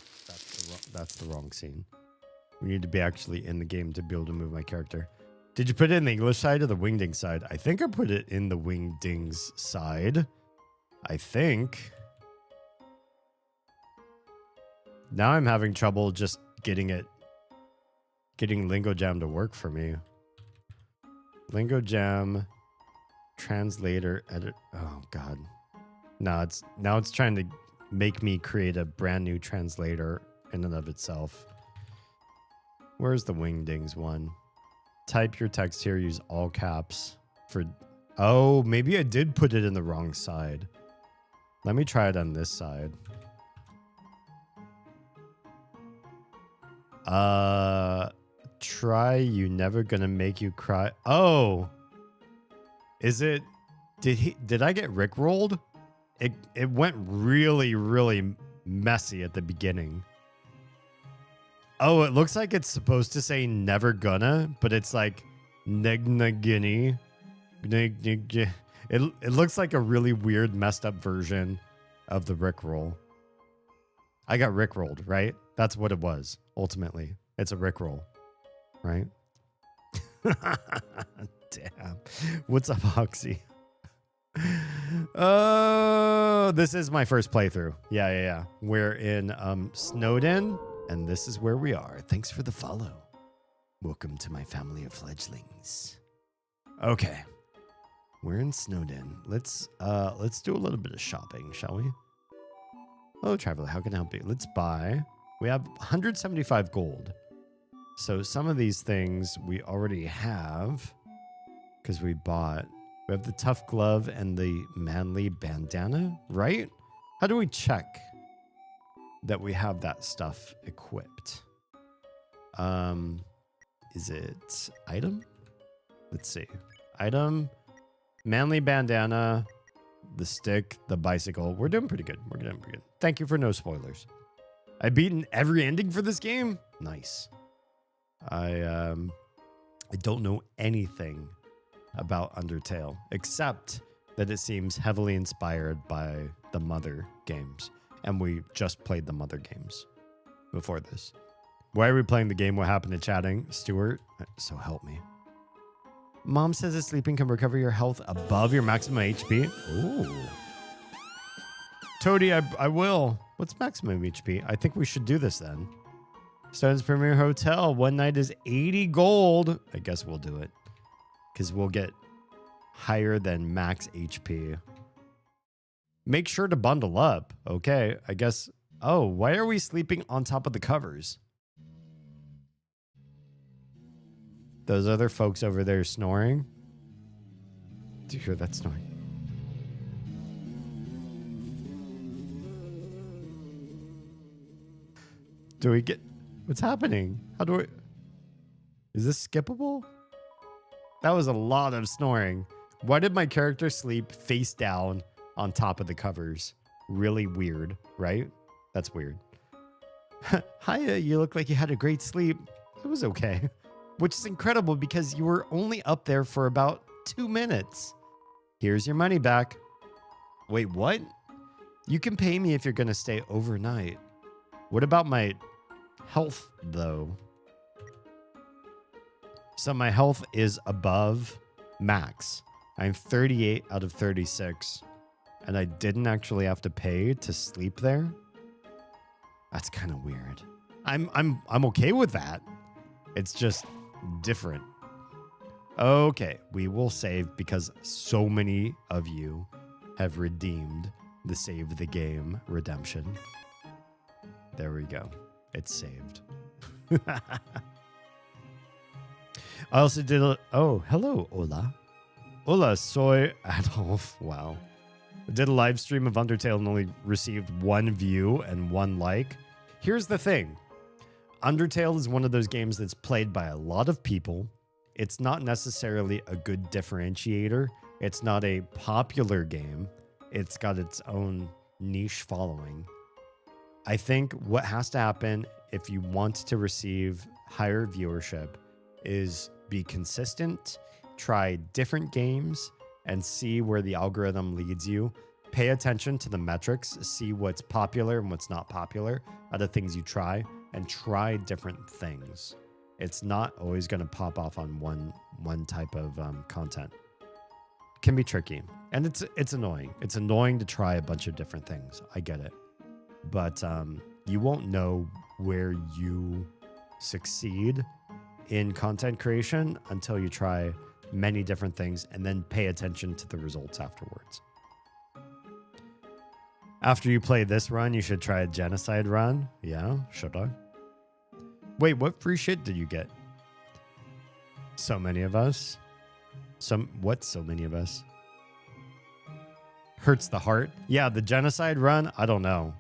That's the wrong scene. We need to be actually in the game to be able to move my character. Did you put it in the English side or the wingding side? I think I put it in the wingdings side. I think. Now I'm having trouble just getting Lingo Jam to work for me. Lingo Jam, translator, edit. Oh God. Now it's trying to make me create a brand new translator in and of itself. Where's the wingdings one? Type your text here, use all caps for... Oh, maybe I did put it in the wrong side. Let me try it on this side. Try you never gonna make you cry. Oh. Is it... Did I get rickrolled? It went really, really messy at the beginning. Oh, it looks like it's supposed to say never gonna, but it's like negnagini. It looks like a really weird, messed up version of the Rickroll. I got Rickrolled, right? That's what it was, ultimately. It's a Rickroll, right? Damn. What's up, Oxy? Oh, this is my first playthrough. Yeah. We're in Snowdin, and this is where we are. Thanks for the follow. Welcome to my family of fledglings. Okay. We're in Snowdin. Let's do a little bit of shopping, shall we? Oh, traveler, how can I help you? Let's buy. We have 175 gold. So some of these things we already have because we bought. We have the tough glove and the manly bandana, right? How do we check that we have that stuff equipped? Is it item? Let's see. Item, manly bandana, the stick, the bicycle. We're doing pretty good. We're doing pretty good. Thank you for no spoilers. I've beaten every ending for this game. Nice. I don't know anything about Undertale except that it seems heavily inspired by the Mother games. And we just played the Mother games before this. Why are we playing the game? What happened to chatting? Stuart? So help me. Mom says that sleeping can recover your health above your maximum HP. Ooh. Toady, I will. What's maximum HP? I think we should do this then. Snowdin's Premier Hotel. One night is 80 gold. I guess we'll do it. Because we'll get higher than max HP. Make sure to bundle up. Okay, I guess. Oh, why are we sleeping on top of the covers? Those other folks over there snoring. Do you hear that snoring? Do we get... What's happening? How do we... Is this skippable? That was a lot of snoring. Why did my character sleep face down on top of the covers? Really weird, right? That's weird. Hiya, you look like you had a great sleep. It was okay. Which is incredible because you were only up there for about 2 minutes. Here's your money back. Wait, what? You can pay me if you're going to stay overnight. What about my health, though? So my health is above max. I'm 38 out of 36. And I didn't actually have to pay to sleep there? That's kind of weird. I'm okay with that. It's just different. Okay, we will save because so many of you have redeemed the save the game redemption. There we go. It's saved. I also did a... Oh, hello, hola. Hola, soy Adolf. Wow. I did a live stream of Undertale and only received 1 view and 1 like. Here's the thing. Undertale is one of those games that's played by a lot of people. It's not necessarily a good differentiator. It's not a popular game. It's got its own niche following. I think what has to happen if you want to receive higher viewership is be consistent, try different games, and see where the algorithm leads you. Pay attention to the metrics, see what's popular and what's not popular out of things you try, and try different things. It's not always going to pop off on one type of content. It can be tricky, and it's annoying. It's annoying to try a bunch of different things. I get it, but you won't know where you succeed in content creation until you try many different things and then pay attention to the results afterwards. After you play this run, you should try a genocide run. Yeah, should I? Wait, what free shit did you get? So many of us. So many of us? Hurts the heart. Yeah, the genocide run, I don't know.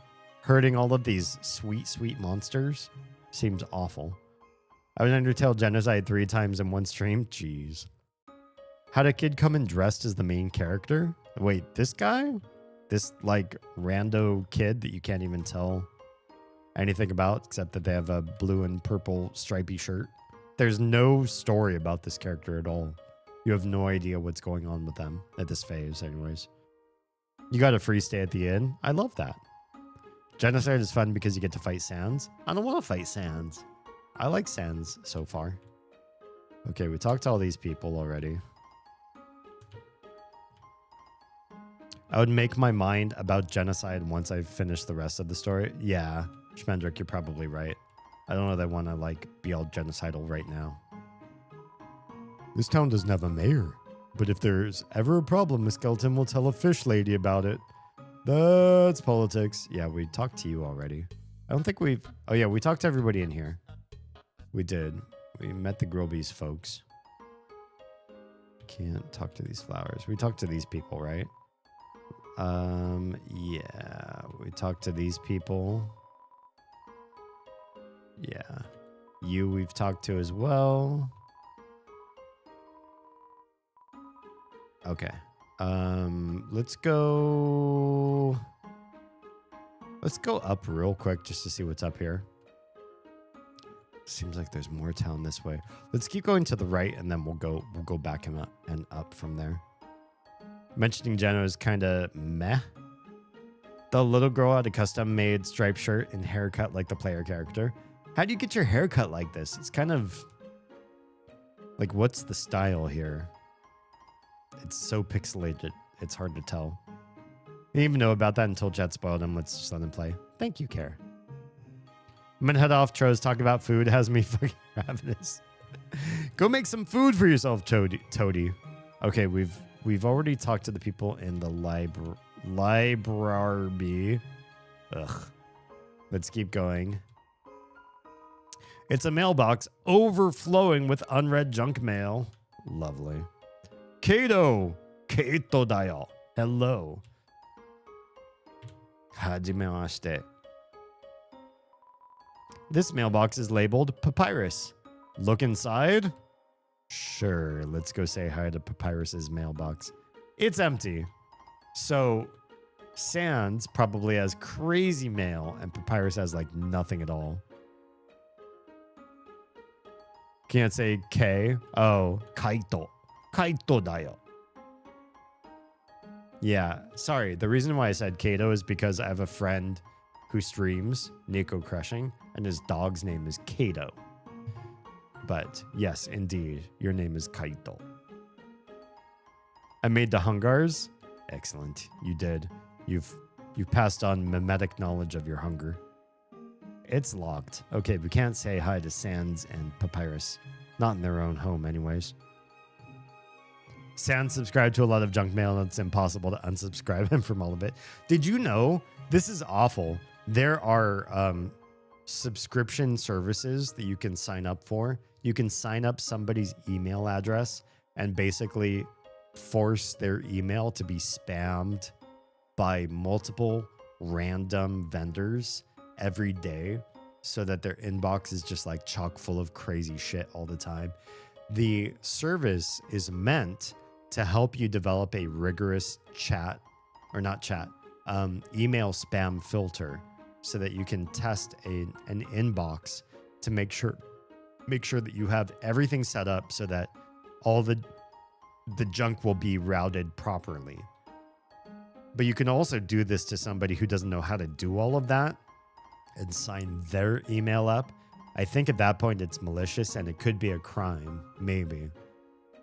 Hurting all of these sweet, sweet monsters seems awful. I would Undertale genocide 3 times in one stream. Jeez. Had a kid come in dressed as the main character? Wait, this guy? This, like, rando kid that you can't even tell anything about except that they have a blue and purple stripy shirt. There's no story about this character at all. You have no idea what's going on with them at this phase anyways. You got a free stay at the inn. I love that. Genocide is fun because you get to fight Sans. I don't want to fight Sans. I like Sans so far. Okay, we talked to all these people already. I would make my mind about genocide once I've finished the rest of the story. Yeah, Schmendrick, you're probably right. I don't know that I want to, like, be all genocidal right now. This town doesn't have a mayor. But if there's ever a problem, Miss Skeleton will tell a fish lady about it. That's politics. Yeah, we talked to you already. I don't think we've... Oh, yeah, we talked to everybody in here. We did. We met the Grobies folks. Can't talk to these flowers. We talked to these people, right? Yeah. We talked to these people. Yeah. You we've talked to as well. Okay. Let's go up real quick just to see what's up here. Seems like there's more town this way. Let's keep going to the right and then we'll go back and up from there. Mentioning Jenna is kind of meh. The little girl had a custom-made striped shirt and haircut like the player character. How do you get your haircut like this? It's kind of... Like, what's the style here? It's so pixelated, it's hard to tell. I didn't even know about that until Jet spoiled him. Let's just let him play. Thank you, Care. I'm gonna head off. Tro's talking about food has me fucking ravenous. Go make some food for yourself, Toady. Okay, we've already talked to the people in the library. Ugh. Let's keep going. It's a mailbox overflowing with unread junk mail. Lovely. Kato dayo. Hello. Hajimemashite. This mailbox is labeled Papyrus. Look inside? Sure, let's go say hi to Papyrus's mailbox. It's empty. So, Sans probably has crazy mail, and Papyrus has like nothing at all. Can't say K. Oh, Kaito. Kaito dayo. Yeah, sorry. The reason why I said Kato is because I have a friend who streams Nico Crushing, and his dog's name is Kato. But yes, indeed, your name is Kaito. I made the hungars. Excellent. You did. You've passed on mimetic knowledge of your hunger. It's locked. Okay, we can't say hi to Sans and Papyrus. Not in their own home anyways. Sans subscribed to a lot of junk mail, and it's impossible to unsubscribe him from all of it. Did you know? This is awful. There are subscription services that you can sign up for. You can sign up somebody's email address and basically force their email to be spammed by multiple random vendors every day so that their inbox is just like chock full of crazy shit all the time. The service is meant to help you develop a rigorous email spam filter so that you can test an inbox to make sure that you have everything set up so that all the junk will be routed properly. But you can also do this to somebody who doesn't know how to do all of that and sign their email up. I think at that point it's malicious and it could be a crime, maybe.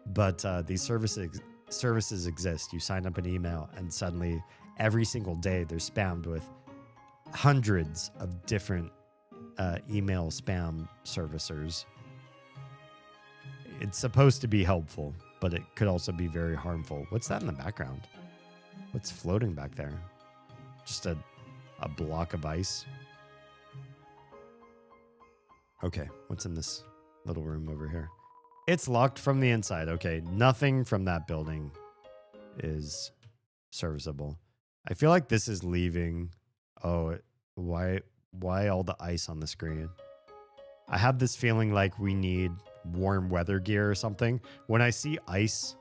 But these services exist. You sign up an email and suddenly every single day they're spammed with hundreds of different email spam servicers. It's supposed to be helpful, but it could also be very harmful. What's that in the background? What's floating back there? Just a block of ice. Okay, what's in this little room over here? It's locked from the inside. Okay, nothing from that building is serviceable. I feel like this is leaving. Oh, why all the ice on the screen? I have this feeling like we need warm weather gear or something. When I see ice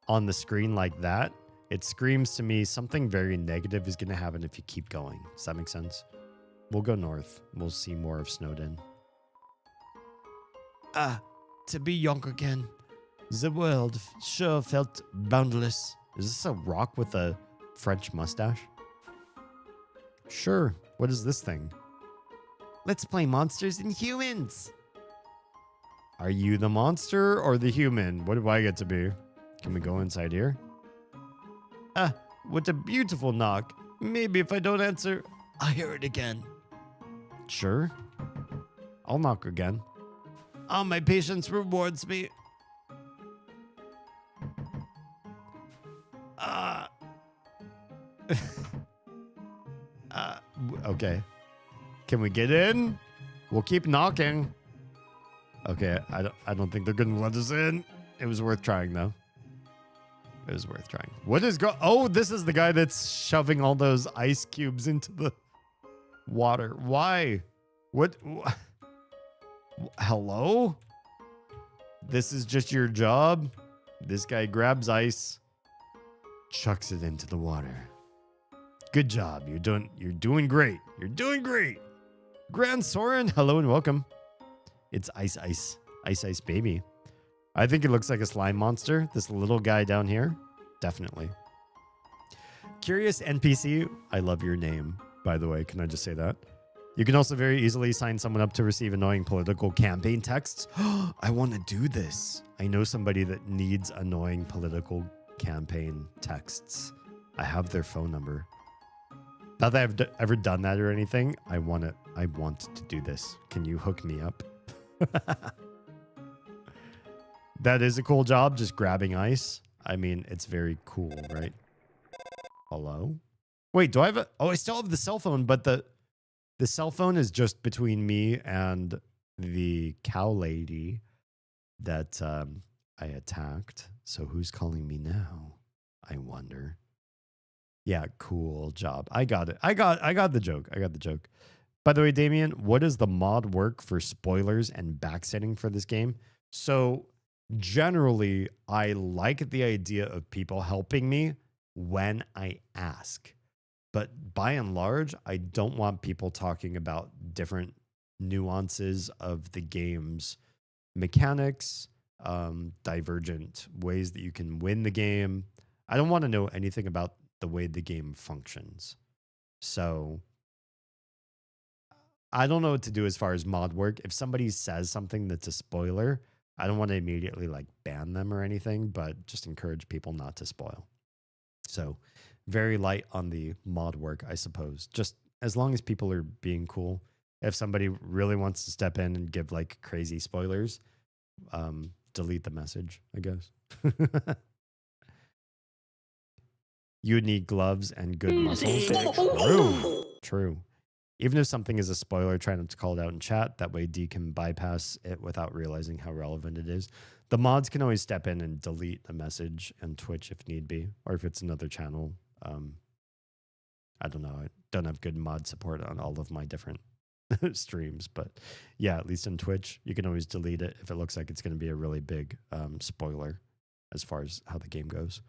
on the screen like that, it screams to me something very negative is going to happen if you keep going. Does that make sense? We'll go north. We'll see more of Snowdin. To be young again. The world sure felt boundless. Is this a rock with a French mustache? Sure. What is this thing? Let's play monsters and humans. Are you the monster or the human? What do I get to be? Can we go inside here? What a beautiful knock. Maybe if I don't answer, I'll hear it again. Sure. I'll knock again. Oh, my patience rewards me. Okay. Can we get in? We'll keep knocking. Okay, I don't think they're gonna let us in. It was worth trying though. It was worth trying. What is Oh, this is the guy that's shoving all those ice cubes into the water. Why? What? Hello? This is just your job? This guy grabs ice, chucks it into the water. Good job. You're doing great. You're doing great. Grand Soren, hello and welcome. It's Ice Baby. I think it looks like a slime monster. This little guy down here. Definitely. Curious NPC, I love your name, by the way. Can I just say that? You can also very easily sign someone up to receive annoying political campaign texts. I want to do this. I know somebody that needs annoying political campaign texts. I have their phone number. Not that I've ever done that or anything. I want to do this. Can you hook me up? That is a cool job, just grabbing ice. I mean, it's very cool, right? Hello? Wait, do I have a... Oh, I still have the cell phone, but the cell phone is just between me and the cow lady that I attacked. So who's calling me now? I wonder. Yeah, cool job. I got it. I got the joke. I got the joke. By the way, Damien, what does the mod work for spoilers and backsetting for this game? So generally, I like the idea of people helping me when I ask. But by and large, I don't want people talking about different nuances of the game's mechanics, divergent ways that you can win the game. I don't want to know anything about the way the game functions. So I don't know what to do as far as mod work. If somebody says something that's a spoiler, I don't want to immediately like ban them or anything, but just encourage people not to spoil. So very light on the mod work, I suppose. Just as long as people are being cool. If somebody really wants to step in and give like crazy spoilers, delete the message, I guess. You would need gloves and good muscles. True. Even if something is a spoiler, try not to call it out in chat. That way D can bypass it without realizing how relevant it is. The mods can always step in and delete a message and Twitch if need be, or if it's another channel. I don't know. I don't have good mod support on all of my different streams, but yeah, at least in Twitch, you can always delete it if it looks like it's going to be a really big spoiler as far as how the game goes.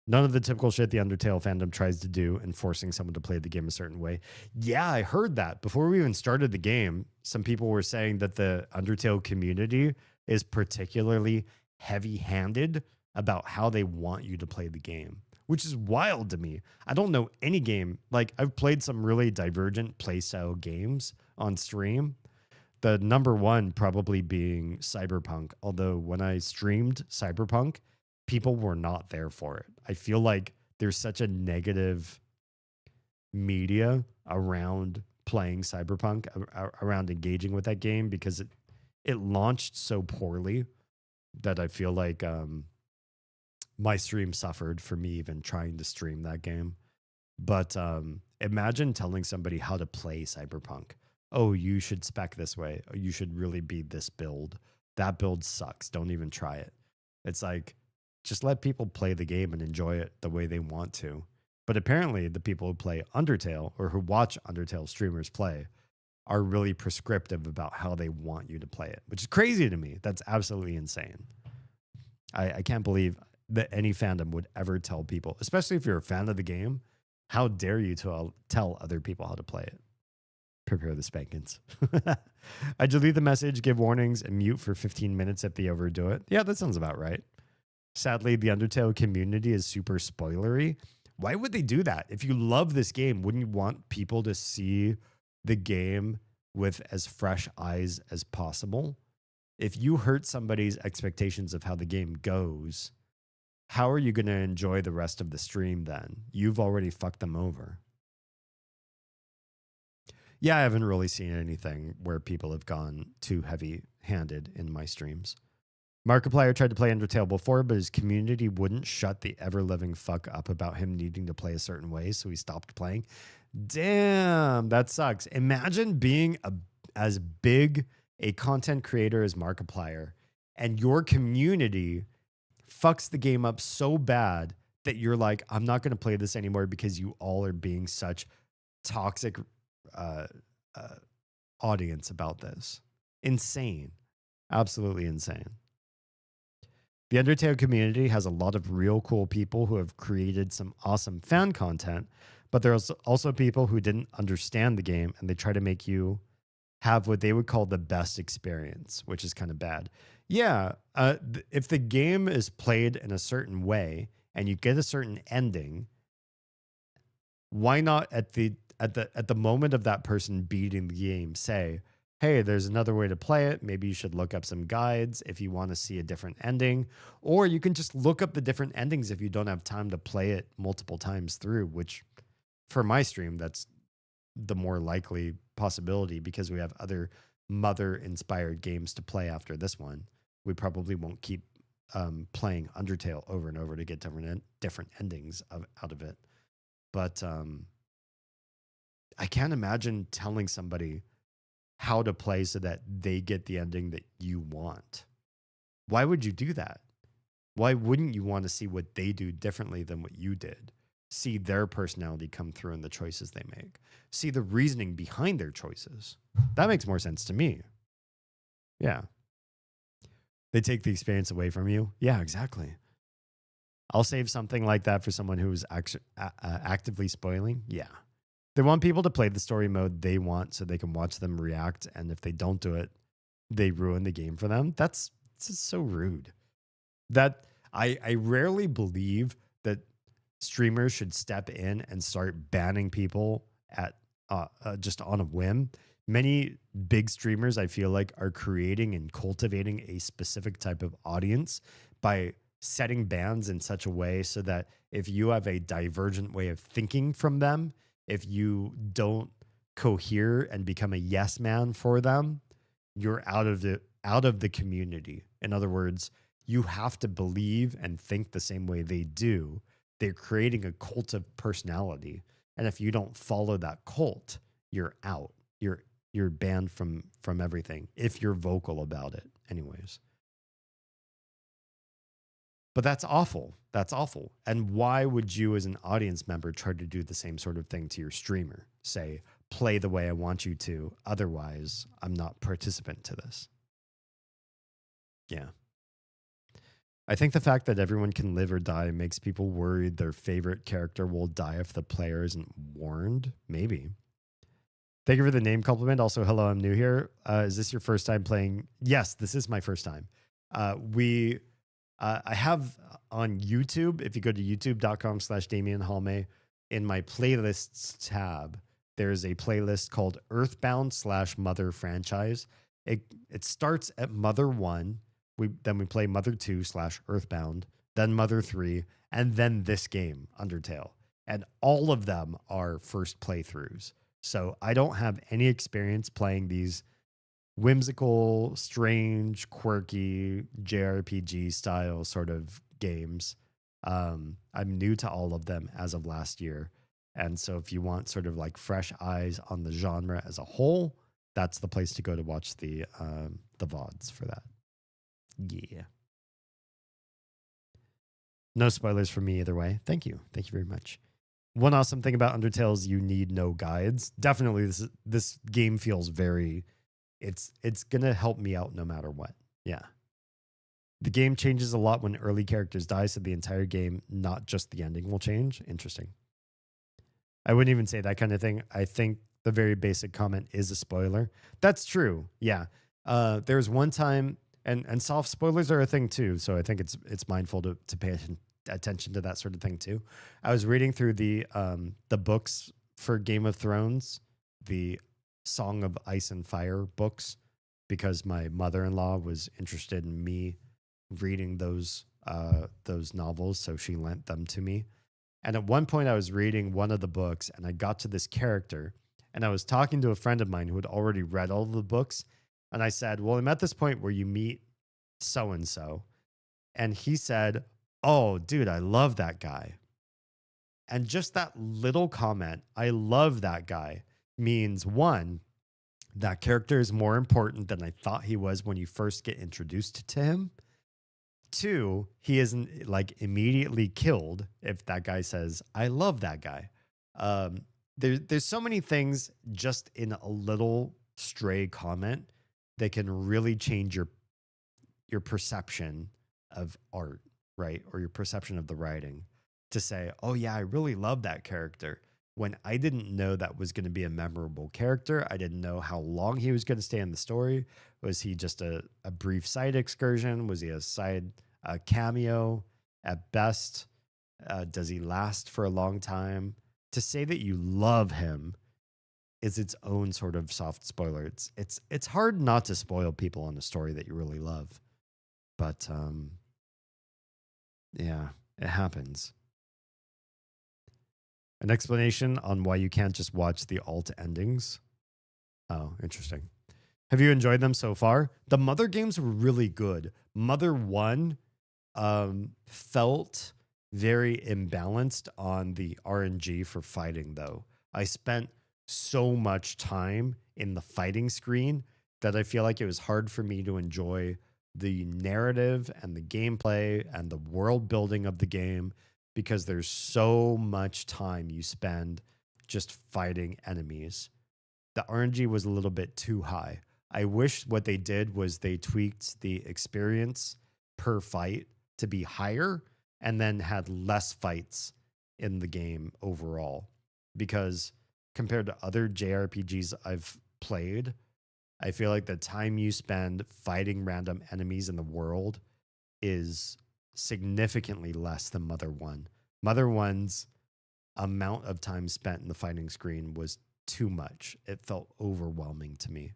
None of the typical shit the Undertale fandom tries to do in forcing someone to play the game a certain way. Yeah, I heard that. Before we even started the game, some people were saying that the Undertale community is particularly heavy-handed about how they want you to play the game, which is wild to me. I don't know any game. Like, I've played some really divergent playstyle games on stream. The number one probably being Cyberpunk, although when I streamed Cyberpunk, people were not there for it. I feel like there's such a negative media around playing Cyberpunk, around engaging with that game, because it launched so poorly that I feel like my stream suffered for me even trying to stream that game. But imagine telling somebody how to play Cyberpunk. Oh, you should spec this way. Oh, you should really be this build. That build sucks. Don't even try it. It's like, just let people play the game and enjoy it the way they want to. But apparently the people who play Undertale or who watch Undertale streamers play are really prescriptive about how they want you to play it, which is crazy to me. That's absolutely insane. I can't believe that any fandom would ever tell people, especially if you're a fan of the game, how dare you to tell other people how to play it. Prepare the spankings. I delete the message, give warnings, and mute for 15 minutes if they overdo it. Yeah, that sounds about right. Sadly, the Undertale community is super spoilery. Why would they do that? If you love this game, wouldn't you want people to see the game with as fresh eyes as possible? If you hurt somebody's expectations of how the game goes, how are you going to enjoy the rest of the stream then? You've already fucked them over. Yeah, I haven't really seen anything where people have gone too heavy-handed in my streams. Markiplier tried to play Undertale before, but his community wouldn't shut the ever-living fuck up about him needing to play a certain way, so he stopped playing. Damn, that sucks. Imagine being as big a content creator as Markiplier, and your community fucks the game up so bad that you're like, I'm not going to play this anymore because you all are being such toxic audience about this. Insane. Absolutely insane. The Undertale community has a lot of real cool people who have created some awesome fan content, but there's also people who didn't understand the game and they try to make you have what they would call the best experience, which is kind of bad. Yeah, if the game is played in a certain way and you get a certain ending, why not at the moment of that person beating the game say, hey, there's another way to play it. Maybe you should look up some guides if you want to see a different ending, or you can just look up the different endings if you don't have time to play it multiple times through, which for my stream, that's the more likely possibility because we have other mother inspired games to play after this one. We probably won't keep playing Undertale over and over to get different endings out of it. But I can't imagine telling somebody how to play so that they get the ending that you want. Why would you do that? Why wouldn't you want to see what they do differently than what you did? See their personality come through in the choices they make. See the reasoning behind their choices. That makes more sense to me. Yeah. They take the experience away from you. Yeah, exactly. I'll save something like that for someone who's actively spoiling. Yeah. They want people to play the story mode they want so they can watch them react. And if they don't do it, they ruin the game for them. That's just so rude. That I rarely believe that streamers should step in and start banning people at just on a whim. Many big streamers, I feel like, are creating and cultivating a specific type of audience by setting bans in such a way so that if you have a divergent way of thinking from them, if you don't cohere and become a yes man for them, you're out of the community. In other words, you have to believe and think the same way they do. They're creating a cult of personality, and if you don't follow that cult, you're out. You're banned from everything if you're vocal about it, anyways. But that's awful. That's awful. And why would you as an audience member try to do the same sort of thing to your streamer? Say, play the way I want you to. Otherwise, I'm not participant to this. Yeah. I think the fact that everyone can live or die makes people worried their favorite character will die if the player isn't warned. Maybe. Thank you for the name compliment. Also, hello, I'm new here. Is this your first time playing? Yes, this is my first time. I have on YouTube, if you go to youtube.com/DamienHalme, in my playlists tab, there's a playlist called Earthbound/Mother Franchise. It starts at Mother 1. Then we play Mother 2/Earthbound, then Mother 3, and then this game, Undertale. And all of them are first playthroughs. So I don't have any experience playing these whimsical, strange, quirky JRPG style sort of games. I'm new to all of them as of last year. And so if you want sort of like fresh eyes on the genre as a whole, that's the place to go to watch the VODs for that. Yeah. No spoilers for me either way. Thank you. Thank you very much. One awesome thing about Undertale is you need no guides. Definitely this game feels very, it's going to help me out no matter what. Yeah. The game changes a lot when early characters die, so the entire game, not just the ending, will change. Interesting. I wouldn't even say that kind of thing. I think the very basic comment is a spoiler. That's true. Yeah. There's one time, and soft spoilers are a thing too, so I think it's mindful to pay attention to that sort of thing too. I was reading through the books for Game of Thrones, the Song of Ice and Fire books, because my mother-in-law was interested in me reading those novels, so she lent them to me. And at one point I was reading one of the books and I got to this character and I was talking to a friend of mine who had already read all of the books. And I said, well, I'm at this point where you meet so-and-so. And he said, oh, dude, I love that guy. And just that little comment, I love that guy, means one, that character is more important than I thought he was when you first get introduced to him. Two, he isn't like immediately killed if that guy says, I love that guy. There's so many things just in a little stray comment that can really change your perception of art, right? Or your perception of the writing, to say, oh yeah, I really love that character, when I didn't know that was going to be a memorable character. I didn't know how long he was going to stay in the story. Was he just a brief side excursion? Was he a side cameo at best? Does he last for a long time? to say that you love him is its own sort of soft spoiler. It's hard not to spoil people on a story that you really love. But yeah, it happens. An explanation on why you can't just watch the alt endings. Oh, interesting. Have you enjoyed them so far? The Mother games were really good. Mother 1 felt very imbalanced on the RNG for fighting, though. I spent so much time in the fighting screen that I feel like it was hard for me to enjoy the narrative and the gameplay and the world building of the game because there's so much time you spend just fighting enemies. The RNG was a little bit too high. I wish what they did was they tweaked the experience per fight to be higher and then had less fights in the game overall. Because compared to other JRPGs I've played, I feel like the time you spend fighting random enemies in the world is significantly less than Mother 1. Mother 1's amount of time spent in the fighting screen was too much. It felt overwhelming to me.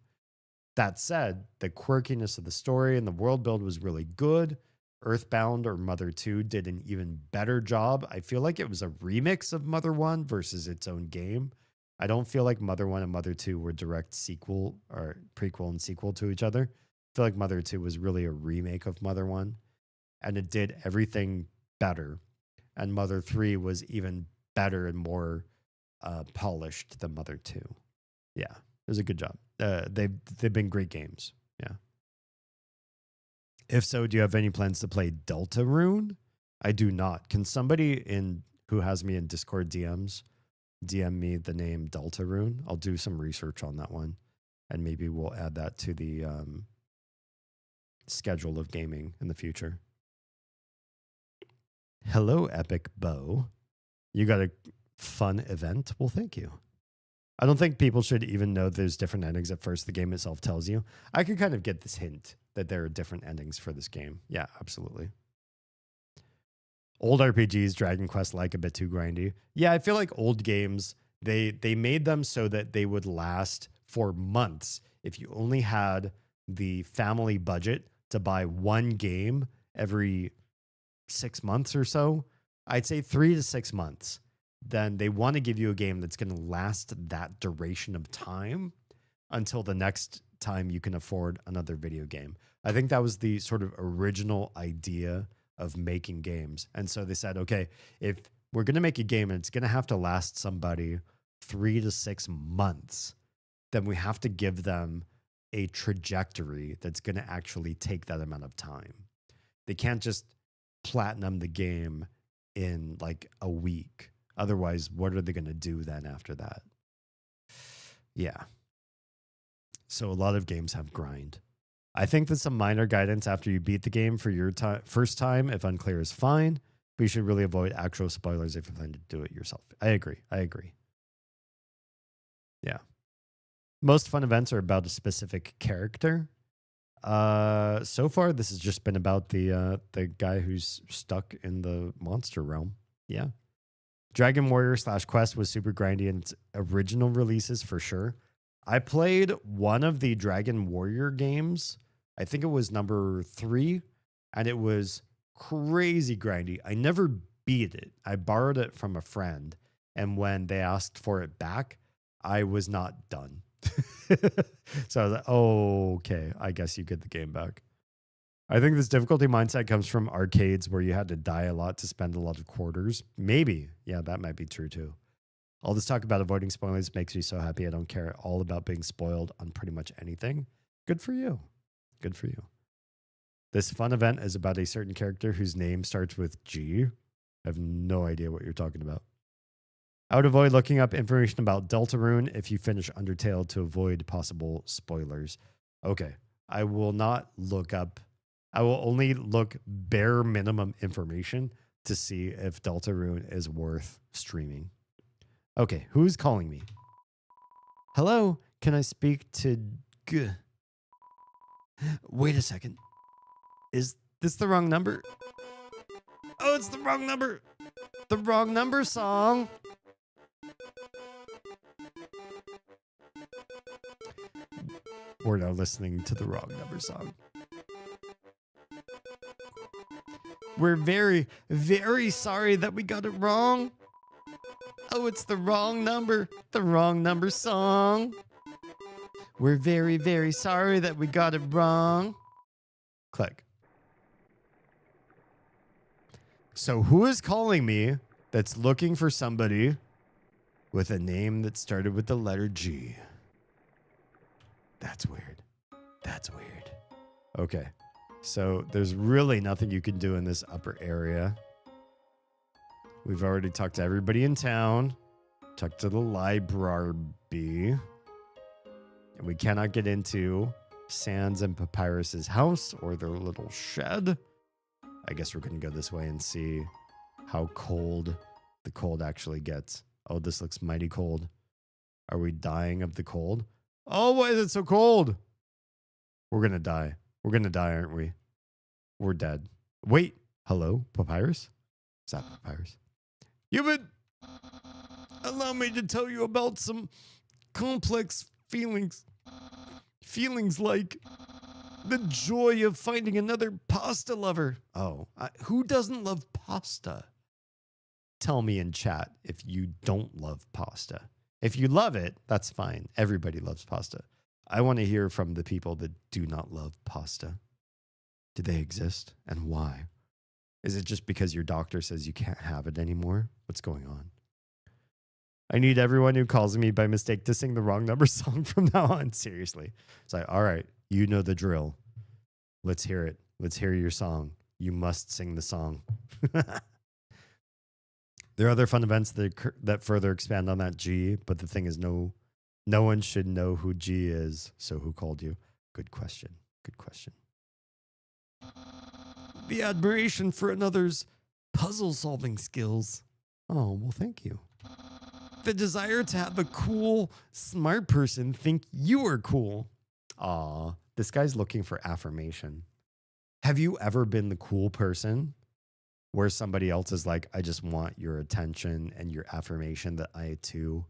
That said, the quirkiness of the story and the world build was really good. Earthbound or Mother 2 did an even better job. I feel like it was a remix of Mother 1 versus its own game. I don't feel like Mother 1 and Mother 2 were direct sequel or prequel and sequel to each other. I feel like Mother 2 was really a remake of Mother 1, and it did everything better. And Mother 3 was even better and more polished than Mother 2. Yeah, it was a good job. They've been great games. Yeah. If so, do you have any plans to play Deltarune? I do not. Can somebody who has me in Discord DM me the name Deltarune? I'll do some research on that one, and maybe we'll add that to the schedule of gaming in the future. Hello, Epic Bow. You got a fun event? Well, thank you. I don't think people should even know there's different endings at first. The game itself tells you. I could kind of get this hint that there are different endings for this game. Yeah, absolutely. Old RPGs, Dragon Quest like a bit too grindy. Yeah, I feel like old games, they made them so that they would last for months. If you only had the family budget to buy one game every 6 months or so, I'd say 3 to 6 months. Then they want to give you a game that's going to last that duration of time until the next time you can afford another video game. I think that was the sort of original idea of making games. And so they said, okay, if we're going to make a game and it's going to have to last somebody 3 to 6 months, then we have to give them a trajectory that's going to actually take that amount of time. They can't just platinum the game in like a week. Otherwise, what are they going to do then after that? Yeah. So a lot of games have grind. I think that some minor guidance after you beat the game for your first time, if unclear, is fine. But you should really avoid actual spoilers if you plan to do it yourself. I agree. Yeah. Most fun events are about a specific character. So far, this has just been about the guy who's stuck in the monster realm. Yeah. Dragon Warrior / Quest was super grindy in its original releases for sure. I played one of the Dragon Warrior games. I think it was number 3, and it was crazy grindy. I never beat it. I borrowed it from a friend, and when they asked for it back, I was not done. So I was like, oh, okay, I guess you get the game back. I think this difficulty mindset comes from arcades where you had to die a lot to spend a lot of quarters. Maybe. Yeah, that might be true too. All this talk about avoiding spoilers makes me so happy. I don't care at all about being spoiled on pretty much anything. Good for you. Good for you. This fun event is about a certain character whose name starts with G. I have no idea what you're talking about. I would avoid looking up information about Deltarune if you finish Undertale to avoid possible spoilers. Okay. I will not look up. I will only look bare minimum information to see if Deltarune is worth streaming. Okay, who's calling me? Hello, can I speak to G? Wait a second. Is this the wrong number? Oh, it's the wrong number. The wrong number song. We're now listening to the wrong number song. We're very, very sorry that we got it wrong. Oh, it's the wrong number song. We're very, very sorry that we got it wrong. Click. So who is calling me that's looking for somebody with a name that started with the letter G? That's weird. That's weird. Okay. So there's really nothing you can do in this upper area. We've already talked to everybody in town. Talked to the library. And we cannot get into Sans and Papyrus's house or their little shed. I guess we're going to go this way and see how cold the cold actually gets. Oh, this looks mighty cold. Are we dying of the cold? Oh, why is it so cold? We're going to die. We're going to die, aren't we? We're dead. Wait. Hello, Papyrus? Is that Papyrus? Human, allow me to tell you about some complex feelings. Feelings like the joy of finding another pasta lover. Oh, who doesn't love pasta? Tell me in chat if you don't love pasta. If you love it, that's fine. Everybody loves pasta. I want to hear from the people that do not love pasta. Do they exist and why? Is it just because your doctor says you can't have it anymore? What's going on? I need everyone who calls me by mistake to sing the wrong number song from now on. Seriously. It's like, all right, you know the drill. Let's hear it. Let's hear your song. You must sing the song. There are other fun events that further expand on that G, but the thing is no one should know who G is. So who called you? Good question. Good question. The admiration for another's puzzle-solving skills. Oh, well, thank you. The desire to have a cool, smart person think you are cool. Aw, this guy's looking for affirmation. Have you ever been the cool person where somebody else is like, I just want your attention and your affirmation that I too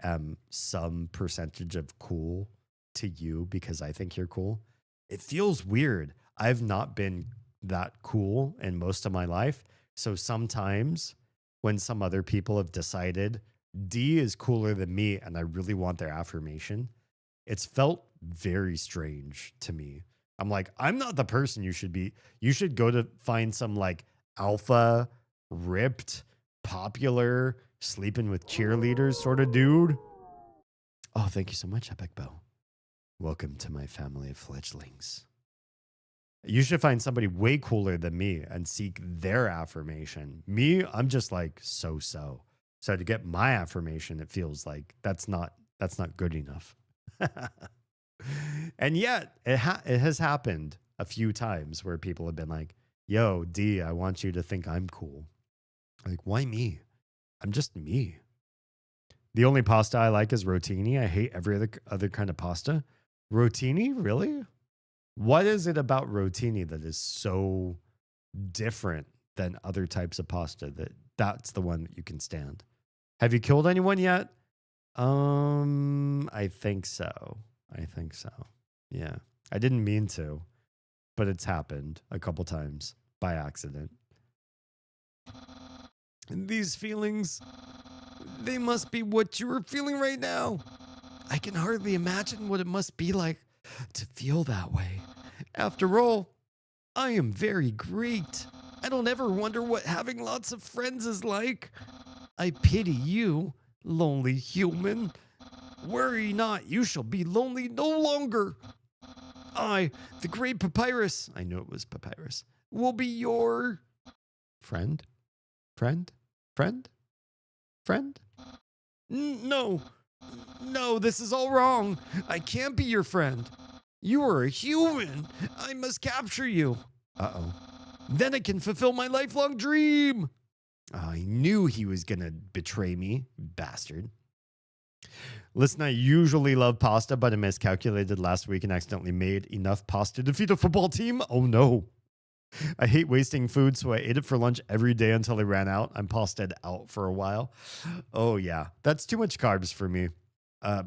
am some percentage of cool to you because I think you're cool? It feels weird. I've not been that cool in most of my life. So sometimes when some other people have decided D is cooler than me and I really want their affirmation, it's felt very strange to me. I'm like, I'm not the person you should be. You should go to find some like alpha, ripped, popular, sleeping with cheerleaders sort of dude. Oh, thank you so much, Epic Bell. Welcome to my family of fledglings. You should find somebody way cooler than me and seek their affirmation. Me, I'm just like so. So to get my affirmation, it feels like that's not good enough. And yet it has happened a few times where people have been like, yo, D, I want you to think I'm cool. Like, why me? I'm just me. The only pasta I like is rotini. I hate every other kind of pasta. Rotini? Really? What is it about rotini that is so different than other types of pasta that's the one that you can stand? Have you killed anyone yet? I think so. Yeah. I didn't mean to, but it's happened a couple times by accident. And these feelings, they must be what you are feeling right now. I can hardly imagine what it must be like to feel that way. After all, I am very great. I don't ever wonder what having lots of friends is like. I pity you, lonely human. Worry not, you shall be lonely no longer. I, the great Papyrus, I knew it was Papyrus, will be your friend? No, this is all wrong. I can't be your friend. You are a human. I must capture you. Uh-oh. Then I can fulfill my lifelong dream. I knew he was going to betray me, bastard. Listen, I usually love pasta, but I miscalculated last week and accidentally made enough pasta to feed a football team. Oh, no. I hate wasting food, so I ate it for lunch every day until I ran out. I'm pastaed out for a while. Oh, yeah. That's too much carbs for me.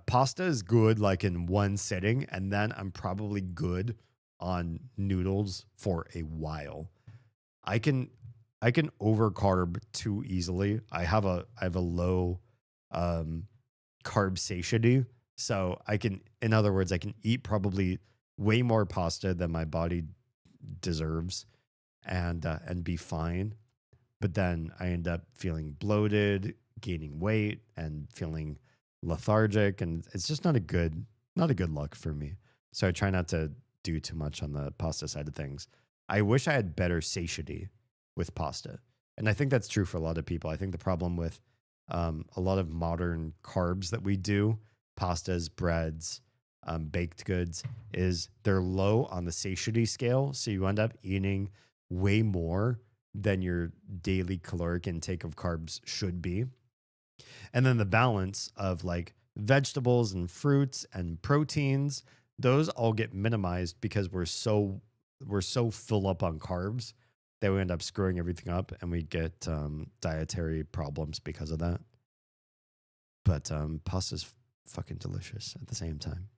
Pasta is good like in one sitting, and then I'm probably good on noodles for a while. I can overcarb too easily. I have a low carb satiety, so I can, in other words, I can eat probably way more pasta than my body deserves, and be fine. But then I end up feeling bloated, gaining weight, and feeling lethargic, and it's just not a good look for me. So I try not to do too much on the pasta side of things. I wish I had better satiety with pasta, and I think that's true for a lot of people. I think the problem with a lot of modern carbs that we do, pastas, breads, baked goods, is they're low on the satiety scale, so you end up eating way more than your daily caloric intake of carbs should be. And then the balance of like vegetables and fruits and proteins, those all get minimized because we're so full up on carbs that we end up screwing everything up, and we get dietary problems because of that. But pasta's fucking delicious at the same time.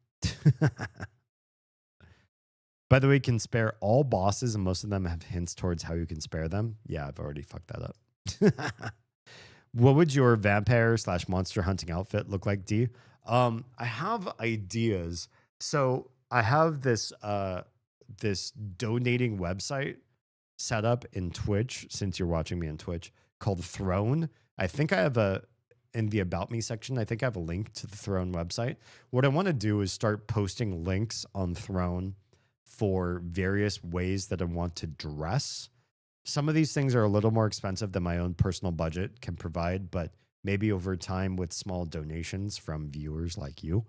By the way, you can spare all bosses, and most of them have hints towards how you can spare them. Yeah, I've already fucked that up. What would your vampire / monster hunting outfit look like, D? I have ideas. So I have this this donating website set up in Twitch, since you're watching me on Twitch, called Throne. I think I have in the About Me section, I think I have a link to the Throne website. What I want to do is start posting links on Throne for various ways that I want to dress. Some of these things are a little more expensive than my own personal budget can provide, but maybe over time with small donations from viewers like you,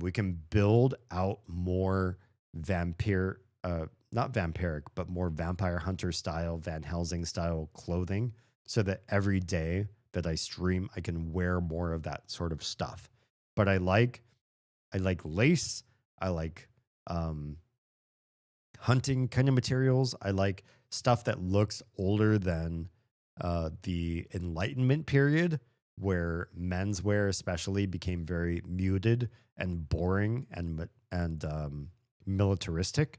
we can build out more vampire, not vampiric, but more vampire hunter style, Van Helsing style clothing, so that every day that I stream, I can wear more of that sort of stuff. But I like lace. I like hunting kind of materials. I like stuff that looks older than the Enlightenment period, where menswear especially became very muted and boring and militaristic.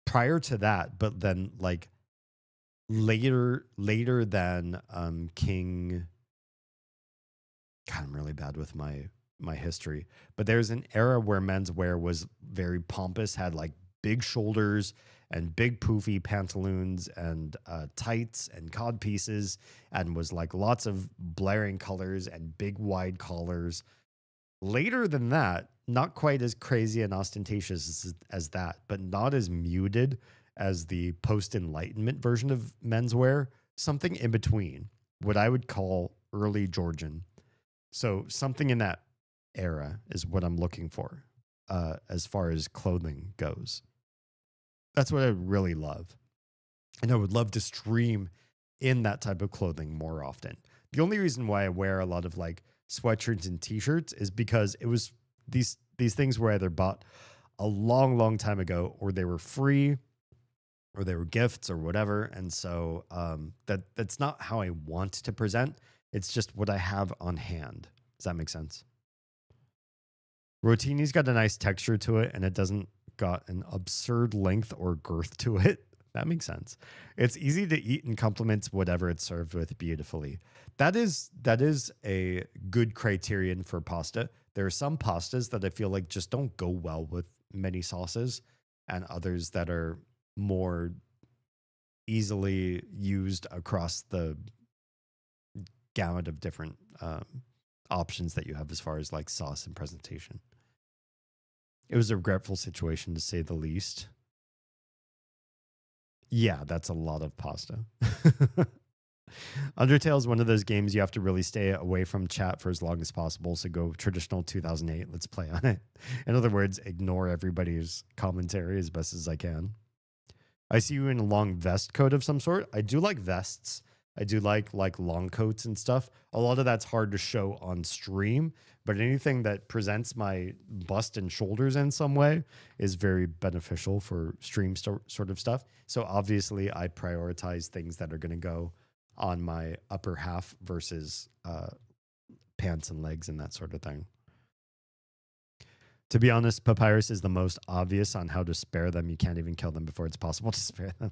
Prior to that, but then like later than King. God, I'm really bad with my history, but there's an era where menswear was very pompous, had like big shoulders and big poofy pantaloons and tights and cod pieces, and was like lots of blaring colors and big wide collars. Later than that, not quite as crazy and ostentatious as that, but not as muted as the post-Enlightenment version of menswear. Something in between, what I would call early Georgian. So something in that era is what I'm looking for as far as clothing goes. That's what I really love. And I would love to stream in that type of clothing more often. The only reason why I wear a lot of like sweatshirts and t-shirts is because it was these things were either bought a long time ago, or they were free, or they were gifts or whatever. And so that's not how I want to present. It's just what I have on hand. Does that make sense? Rotini's got a nice texture to it, and it doesn't got an absurd length or girth to it. That makes sense. It's easy to eat and complements whatever it's served with beautifully. That is a good criterion for pasta. There are some pastas that I feel like just don't go well with many sauces, and others that are more easily used across the gamut of different options that you have as far as like sauce and presentation. It was a regretful situation, to say the least. Yeah, that's a lot of pasta. Undertale is one of those games you have to really stay away from chat for as long as possible. So go traditional 2008. Let's play on it. In other words, ignore everybody's commentary as best as I can. I see you in a long vest coat of some sort. I do like vests. I do like long coats and stuff. A lot of that's hard to show on stream, but anything that presents my bust and shoulders in some way is very beneficial for stream sort of stuff. So obviously I prioritize things that are going to go on my upper half versus pants and legs and that sort of thing. To be honest, Papyrus is the most obvious on how to spare them. You can't even kill them before it's possible to spare them.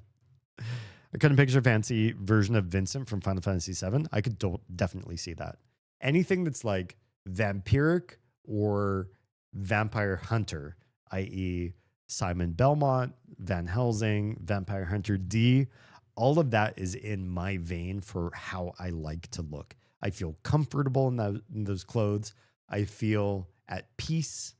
I couldn't picture a fancy version of Vincent from Final Fantasy VII. I could definitely see that. Anything that's like vampiric or vampire hunter, i.e. Simon Belmont, Van Helsing, Vampire Hunter D, all of that is in my vein for how I like to look. I feel comfortable in those clothes. I feel at peace.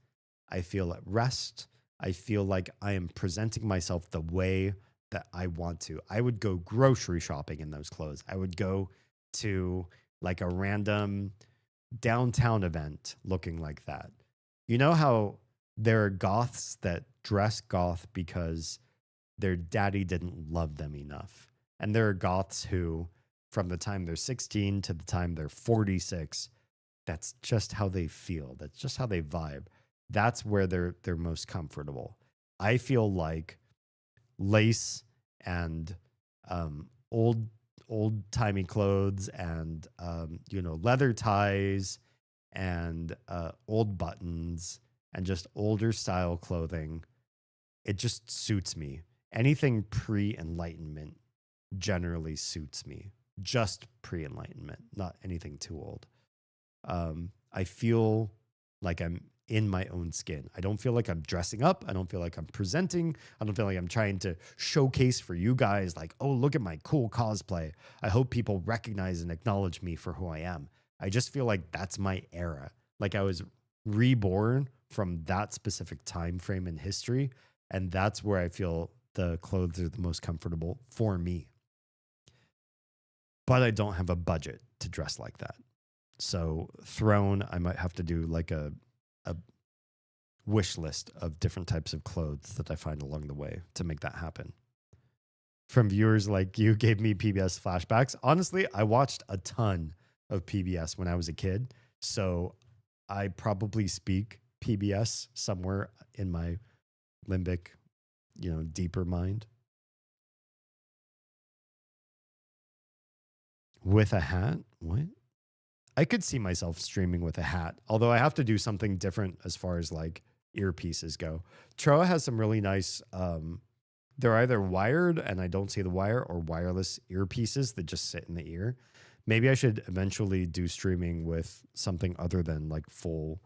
I feel at rest. I feel like I am presenting myself the way that I want to. I would go grocery shopping in those clothes. I would go to like a random downtown event looking like that. You know how there are goths that dress goth because their daddy didn't love them enough. And there are goths who, from the time they're 16 to the time they're 46, that's just how they feel. That's just how they vibe. That's where they're most comfortable. I feel like lace and old-timey clothes and leather ties and old buttons and just older style clothing. It just suits me. Anything pre-Enlightenment generally suits me. Just pre-Enlightenment, not anything too old. I feel like I'm in my own skin. I don't feel like I'm dressing up. I don't feel like I'm presenting. I don't feel like I'm trying to showcase for you guys like, oh, look at my cool cosplay. I hope people recognize and acknowledge me for who I am. I just feel like that's my era. Like I was reborn from that specific time frame in history. And that's where I feel the clothes are the most comfortable for me. But I don't have a budget to dress like that. So Throne, I might have to do like a wish list of different types of clothes that I find along the way to make that happen. From viewers like you gave me PBS flashbacks. Honestly, I watched a ton of PBS when I was a kid. So I probably speak PBS somewhere in my limbic, deeper mind. With a hat? What? I could see myself streaming with a hat, although I have to do something different as far as like earpieces go. Troa has some really nice, they're either wired and I don't see the wire or wireless earpieces that just sit in the ear. Maybe I should eventually do streaming with something other than like full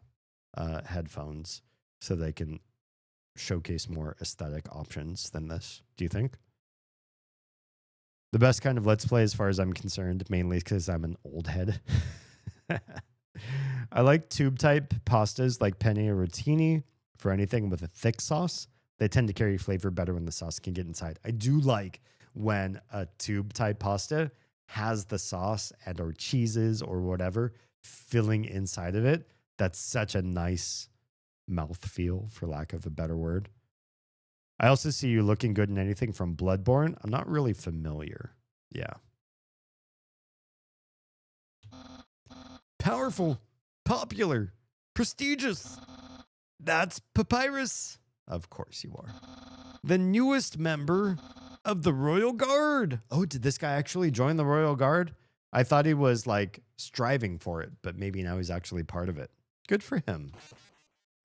headphones so they can showcase more aesthetic options than this. Do you think? The best kind of Let's Play as far as I'm concerned, mainly because I'm an old head. I like tube type pastas like penne or rotini for anything with a thick sauce. They tend to carry flavor better when the sauce can get inside. I do like when a tube type pasta has the sauce and or cheeses or whatever filling inside of it. That's such a nice mouthfeel, for lack of a better word. I also see you looking good in anything from Bloodborne. I'm not really familiar. Yeah. Powerful, popular, prestigious. That's Papyrus. Of course you are. The newest member of the Royal Guard. Oh, did this guy actually join the Royal Guard? I thought he was like striving for it, but maybe now he's actually part of it. Good for him.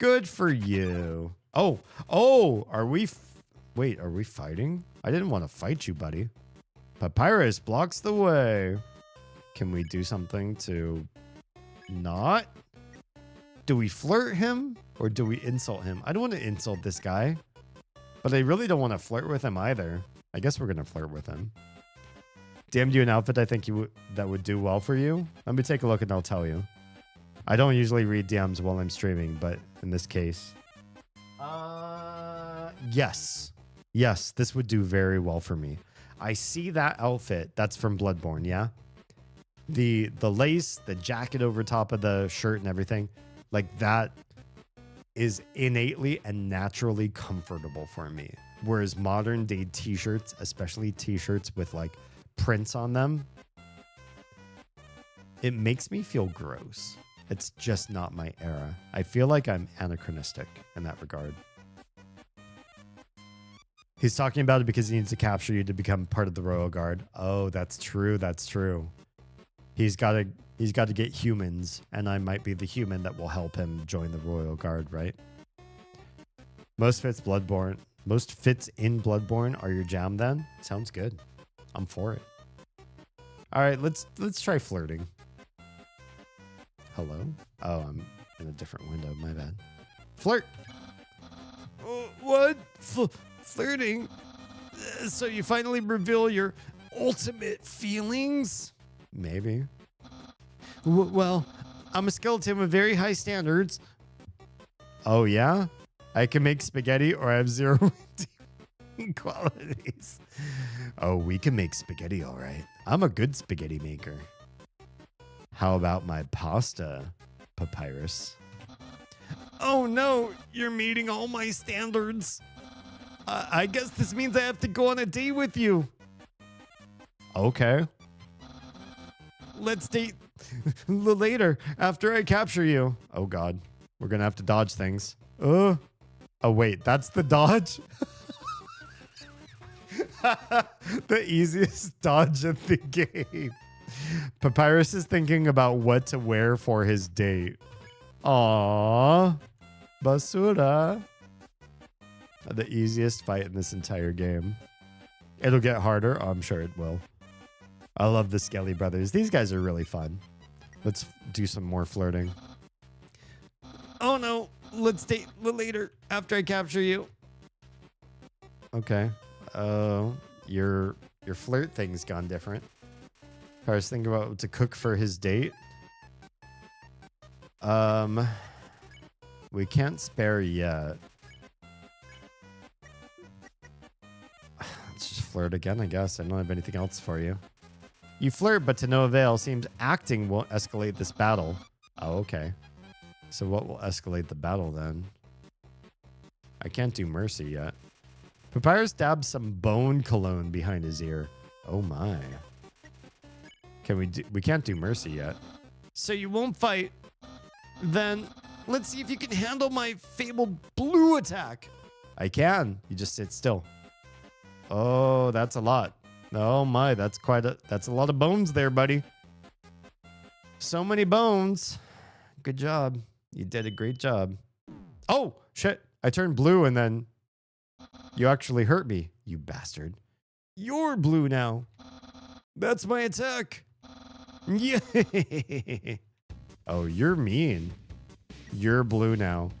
Good for you. Oh, are we... Wait, are we fighting? I didn't want to fight you, buddy. Papyrus blocks the way. Can we do something to not? Do we flirt him or do we insult him? I don't want to insult this guy, but I really don't want to flirt with him either. I guess we're going to flirt with him. DM'd you an outfit I think that would do well for you. Let me take a look and I'll tell you. I don't usually read DMs while I'm streaming, but in this case, yes. Yes, this would do very well for me. I see that outfit. That's from Bloodborne, yeah? The lace, the jacket over top of the shirt and everything, like that is innately and naturally comfortable for me. Whereas modern day t-shirts, especially t-shirts with like prints on them, it makes me feel gross. It's just not my era. I feel like I'm anachronistic in that regard. He's talking about it because he needs to capture you to become part of the Royal Guard. Oh, that's true. That's true. He's got to get humans, and I might be the human that will help him join the Royal Guard, right? Most fits Bloodborne. Most fits in Bloodborne are your jam then? Sounds good. I'm for it. All right, let's try flirting. Hello? Oh, I'm in a different window. My bad. Flirt. What? Flirting? So you finally reveal your ultimate feelings? Maybe. Well, I'm a skeleton with very high standards. Oh, yeah? I can make spaghetti or I have zero qualities. Oh, we can make spaghetti, all right. I'm a good spaghetti maker. How about my pasta, Papyrus? Oh, no, you're meeting all my standards. I guess this means I have to go on a date with you. Okay. Let's date later after I capture you. Oh, God. We're going to have to dodge things. Oh, wait. That's the dodge? The easiest dodge of the game. Papyrus is thinking about what to wear for his date. Aww. Basura. The easiest fight in this entire game. It'll get harder. Oh, I'm sure it will. I love the Skelly brothers. These guys are really fun. Let's do some more flirting. Oh no, let's date later after I capture you. Okay. Your flirt thing's gone different. I was thinking about what to cook for his date. We can't spare yet. Let's just flirt again, I guess. I don't have anything else for you. You flirt, but to no avail. Seems acting won't escalate this battle. Oh, okay. So what will escalate the battle then? I can't do mercy yet. Papyrus dabs some bone cologne behind his ear. Oh my. Can we can't do mercy yet. So you won't fight. Then let's see if you can handle my fabled blue attack. I can. You just sit still. Oh, that's a lot. Oh my, that's a lot of bones there, buddy. So many bones. Good job. You did a great job. Oh, shit. I turned blue and then you actually hurt me, you bastard. You're blue now. That's my attack. Yeah. Oh, you're mean. You're blue now.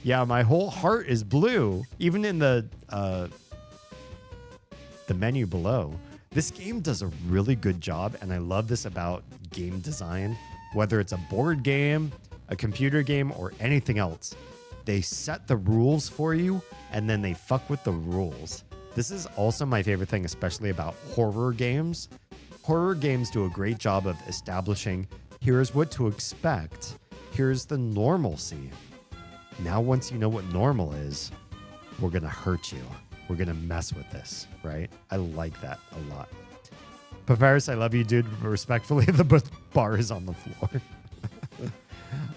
Yeah, my whole heart is blue. Even in the menu below. This game does a really good job, and I love this about game design. Whether it's a board game, a computer game, or anything else. They set the rules for you, and then they fuck with the rules. This is also my favorite thing, especially about horror games. Horror games do a great job of establishing, here's what to expect. Here's the normalcy. Now, once you know what normal is, we're going to hurt you. We're going to mess with this, right? I like that a lot. Papyrus, I love you, dude. But respectfully, the bar is on the floor.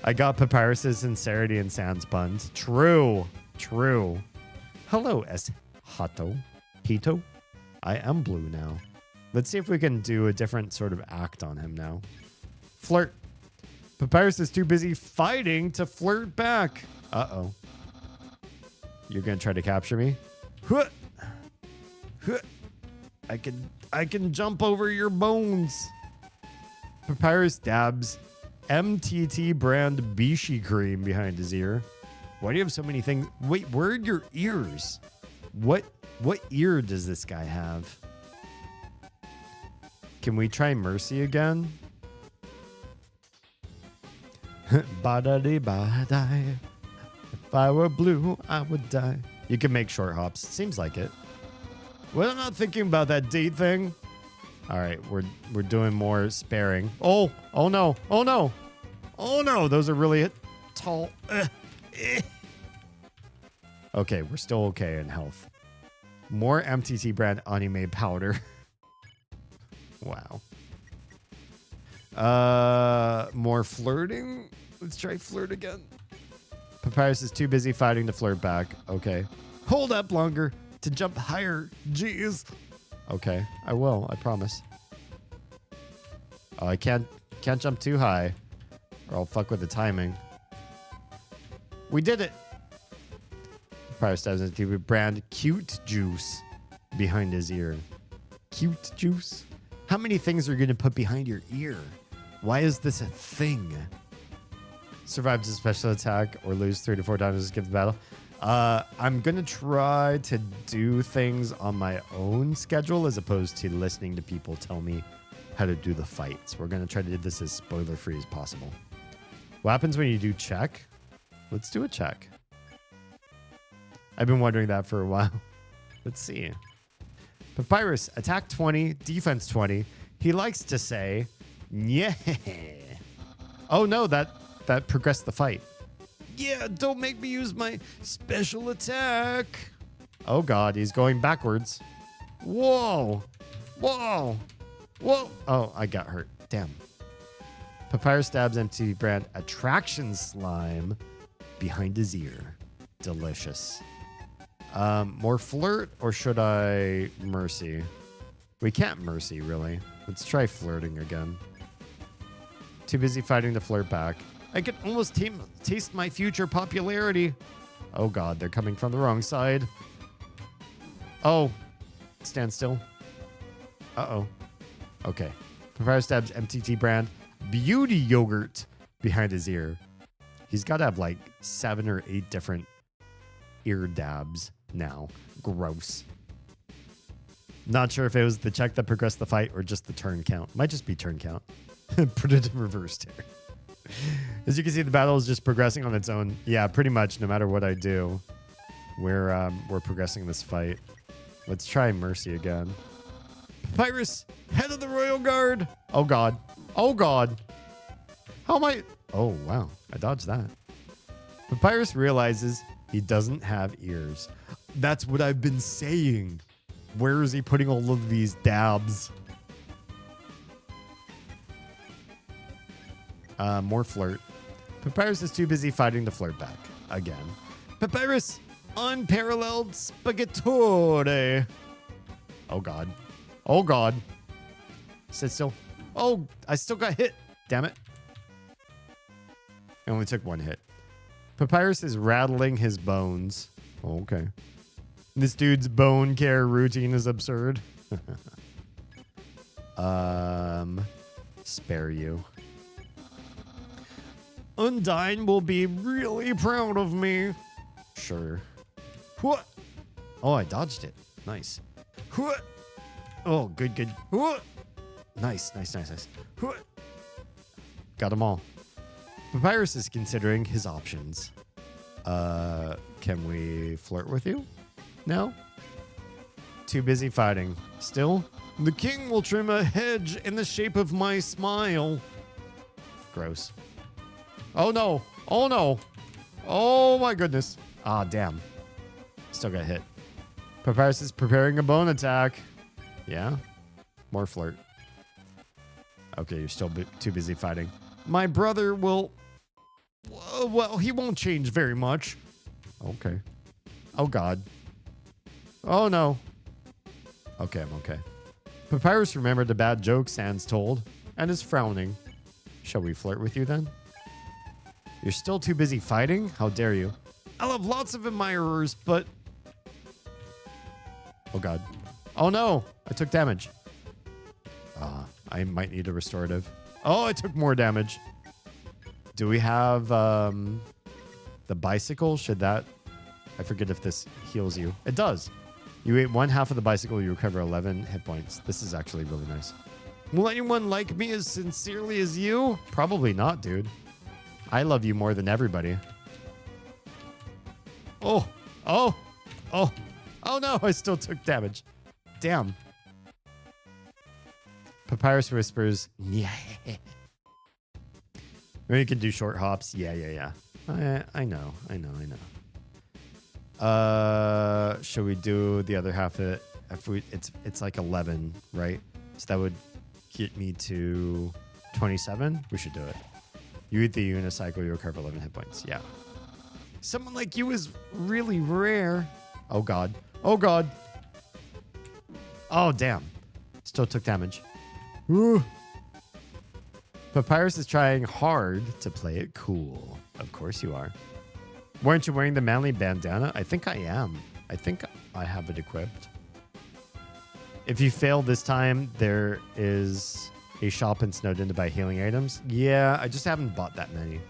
I got Papyrus's sincerity and sans buns. True. True. Hello, Hato. Hito. I am blue now. Let's see if we can do a different sort of act on him now. Flirt. Papyrus is too busy fighting to flirt back. Uh-oh. You're going to try to capture me? I can jump over your bones. Papyrus dabs MTT brand Bishi cream behind his ear. Why do you have so many things? Wait, where are your ears? What ear does this guy have? Can we try mercy again? Ba-da-dee-ba-die. If I were blue, I would die. You can make short hops. Seems like it. Well, I'm not thinking about that date thing. All right, we're doing more sparing. Oh no. Oh no. Oh no, those are really tall. Okay, we're still okay in health. More MTT brand anime powder. Wow. More flirting. Let's try flirt again. Papyrus is too busy fighting to flirt back. Okay. Hold up longer to jump higher. Jeez. Okay, I will. I promise. Oh, I can't jump too high, or I'll fuck with the timing. We did it. Papyrus stabs into brand cute juice behind his ear. Cute juice? How many things are you going to put behind your ear? Why is this a thing? Survives a special attack or lose 3 to 4 times to give the battle. I'm going to try to do things on my own schedule as opposed to listening to people tell me how to do the fights. We're going to try to do this as spoiler-free as possible. What happens when you do check? Let's do a check. I've been wondering that for a while. Let's see. Papyrus, attack 20, defense 20. He likes to say, yeah. Oh no, that progressed the fight. Yeah, don't make me use my special attack. Oh god, he's going backwards. Whoa. Whoa. Whoa. Oh, I got hurt. Damn. Papyrus stabs empty brand attraction slime behind his ear. Delicious. More flirt or should I mercy? We can't mercy, really. Let's try flirting again. Too busy fighting to flirt back. I can almost taste my future popularity. Oh god, they're coming from the wrong side. Oh. Stand still. Uh-oh. Okay. Papyrus stabs MTT brand beauty yogurt behind his ear. He's got to have like 7 or 8 different ear dabs now. Gross. Not sure if it was the check that progressed the fight or just the turn count. Might just be turn count. Put it in reverse here. As you can see, the battle is just progressing on its own. Yeah, pretty much. No matter what I do, we're progressing this fight. Let's try mercy again. Papyrus, head of the royal guard. Oh god. Oh god. How am I? Oh wow, I dodged that. Papyrus realizes he doesn't have ears. That's what I've been saying. Where is he putting all of these dabs? More flirt. Papyrus is too busy fighting to flirt back. Again. Papyrus, unparalleled spaghettore. Oh god. Oh god. Sit still. Oh, I still got hit. Damn it. I only took 1 hit. Papyrus is rattling his bones. Oh, okay. This dude's bone care routine is absurd. Spare you. Undyne will be really proud of me. Sure. What? Oh, I dodged it. Nice. What? Oh, good, good. What? Nice, nice, nice, nice. What? Got them all. Papyrus is considering his options. Can we flirt with you? No? Too busy fighting. Still? The king will trim a hedge in the shape of my smile. Gross. Oh no. Oh no. Oh my goodness. Ah, damn. Still got hit. Papyrus is preparing a bone attack. Yeah? More flirt. Okay, you're still too busy fighting. My brother will... Well, he won't change very much. Okay. Oh, God. Oh, no. Okay, I'm okay. Papyrus remembered the bad joke Sans told and is frowning. Shall we flirt with you, then? You're still too busy fighting? How dare you? I'll have lots of admirers, but... Oh, God. Oh, no. I took damage. I might need a restorative. Oh, I took more damage. Do we have the bicycle? Should that... I forget if this heals you. It does. You ate 1/2 of the bicycle, you recover 11 hit points. This is actually really nice. Will anyone like me as sincerely as you? Probably not, dude. I love you more than everybody. Oh, oh, oh, oh no, I still took damage. Damn. Papyrus whispers, yeah. Maybe you can do short hops. Yeah, yeah, yeah. I know. Should we do the other half of it? If we, it's like 11, right? So that would get me to 27. We should do it. You eat the unicycle, you recover 11 hit points. Yeah. Someone like you is really rare. Oh, God. Oh, God. Oh, damn. Still took damage. Ooh. Papyrus is trying hard to play it cool. Of course you are. Weren't you wearing the manly bandana? I think I am. I think I have it equipped. If you fail this time, there is a shop in Snowdin to buy healing items. Yeah, I just haven't bought that many.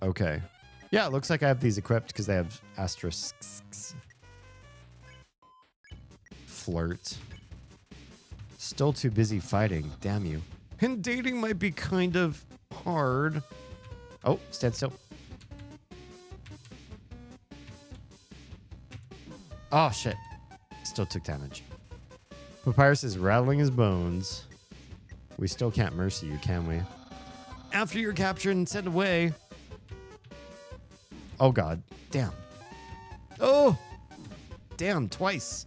Okay. Yeah, it looks like I have these equipped because they have asterisks. Flirt. Still too busy fighting. Damn you. And dating might be kind of hard. Oh, stand still. Oh, shit. Still took damage. Papyrus is rattling his bones. We still can't mercy you, can we? After you're captured and sent away. Oh, God. Damn. Oh! Damn, twice.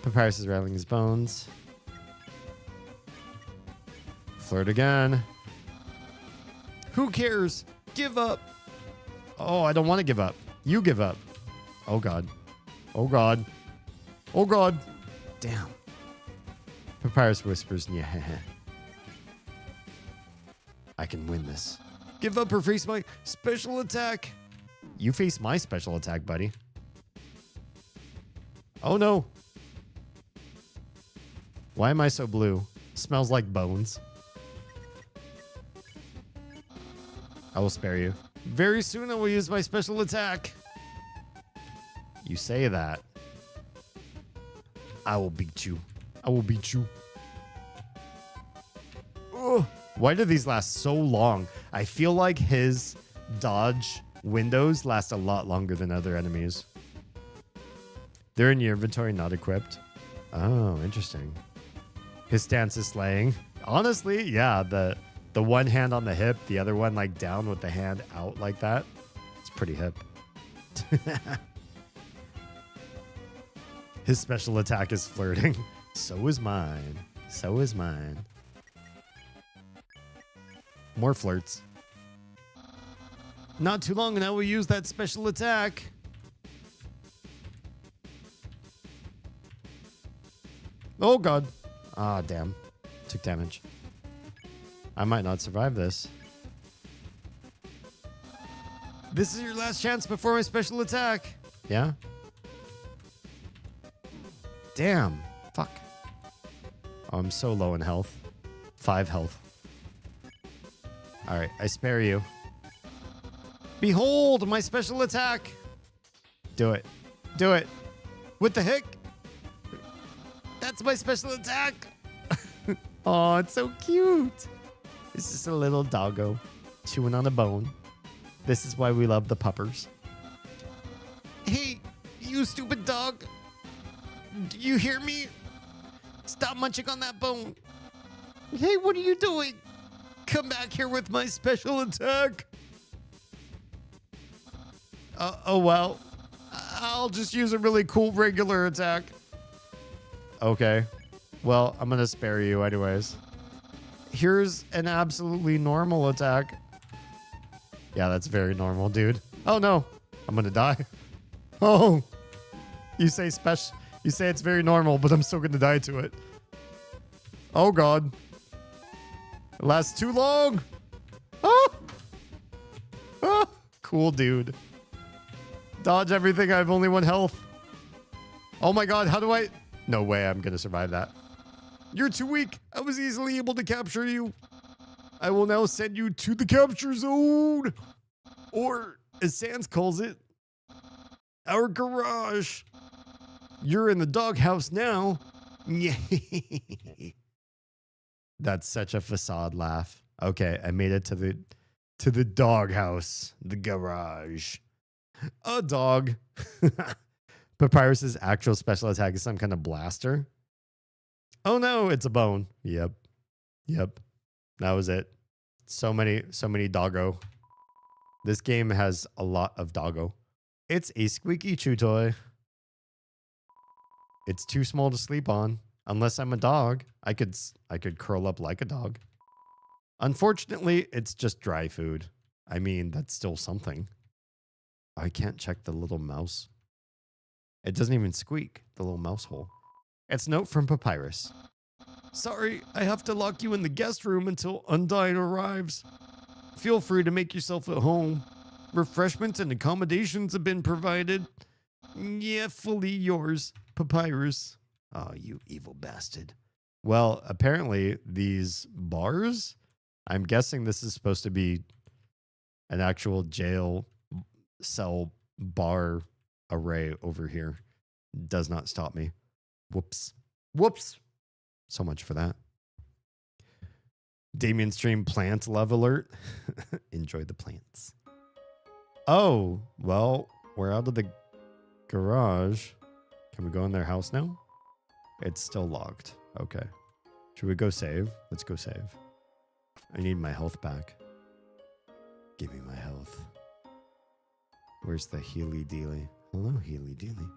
Papyrus is rattling his bones. Flirt again. Who cares? Give up. Oh, I don't want to give up. You give up. Oh, God. Oh, God. Oh, God. Damn. Papyrus whispers, yeah. I can win this. Give up or face my special attack. You face my special attack, buddy. Oh, no. Why am I so blue? Smells like bones. I will spare you. Very soon I will use my special attack. You say that. I will beat you. I will beat you. Ugh. Why do these last so long? I feel like his dodge windows last a lot longer than other enemies. They're in your inventory, not equipped. Oh, interesting. His stance is slaying. Honestly, yeah, the one hand on the hip, the other one like down with the hand out like that. It's pretty hip. His special attack is flirting. So is mine. So is mine. More flirts. Not too long and I will use that special attack. Oh, God. Ah, damn. Took damage. I might not survive this. This is your last chance before my special attack. Yeah? Damn. Fuck. Oh, I'm so low in health. 5 health. Alright, I spare you. Behold my special attack. Do it. Do it. With the hick. That's my special attack. Oh, it's so cute. It's just a little doggo chewing on a bone. This is why we love the puppers. Hey, you stupid dog. Do you hear me? Stop munching on that bone. Hey, what are you doing? Come back here with my special attack. Oh, well. I'll just use a really cool regular attack. Okay. Well, I'm going to spare you anyways. Here's an absolutely normal attack. Yeah, that's very normal, dude. Oh, no. I'm going to die. Oh. You say special. You say it's very normal, but I'm still going to die to it. Oh, God. It lasts too long. Oh. Oh. Cool, dude. Dodge everything. I have only 1 health. Oh, my God. How do I... No way I'm going to survive that. You're too weak. I was easily able to capture you. I will now send you to the capture zone. Or, as Sans calls it, our garage. You're in the doghouse now. That's such a facade laugh. Okay, I made it to the doghouse, the garage. A dog. Papyrus's actual special attack is some kind of blaster. Oh no, it's a bone. Yep. Yep. That was it. So many doggo. This game has a lot of doggo. It's a squeaky chew toy. It's too small to sleep on. Unless I'm a dog. I could curl up like a dog. Unfortunately, it's just dry food. I mean, that's still something. I can't check the little mouse. It doesn't even squeak, the little mouse hole. It's a note from Papyrus. Sorry, I have to lock you in the guest room until Undyne arrives. Feel free to make yourself at home. Refreshments and accommodations have been provided. Yeah, fully yours, Papyrus. Oh, you evil bastard. Well, apparently these bars, I'm guessing this is supposed to be an actual jail cell bar array over here. Does not stop me. Whoops. Whoops. So much for that. Damien Stream plant love alert. Enjoy the plants. Oh, well, we're out of the garage. Can we go in their house now? It's still locked. Okay. Should we go save? Let's go save. I need my health back. Give me my health. Where's the Healy Dealy? Hello, Healy Dealy.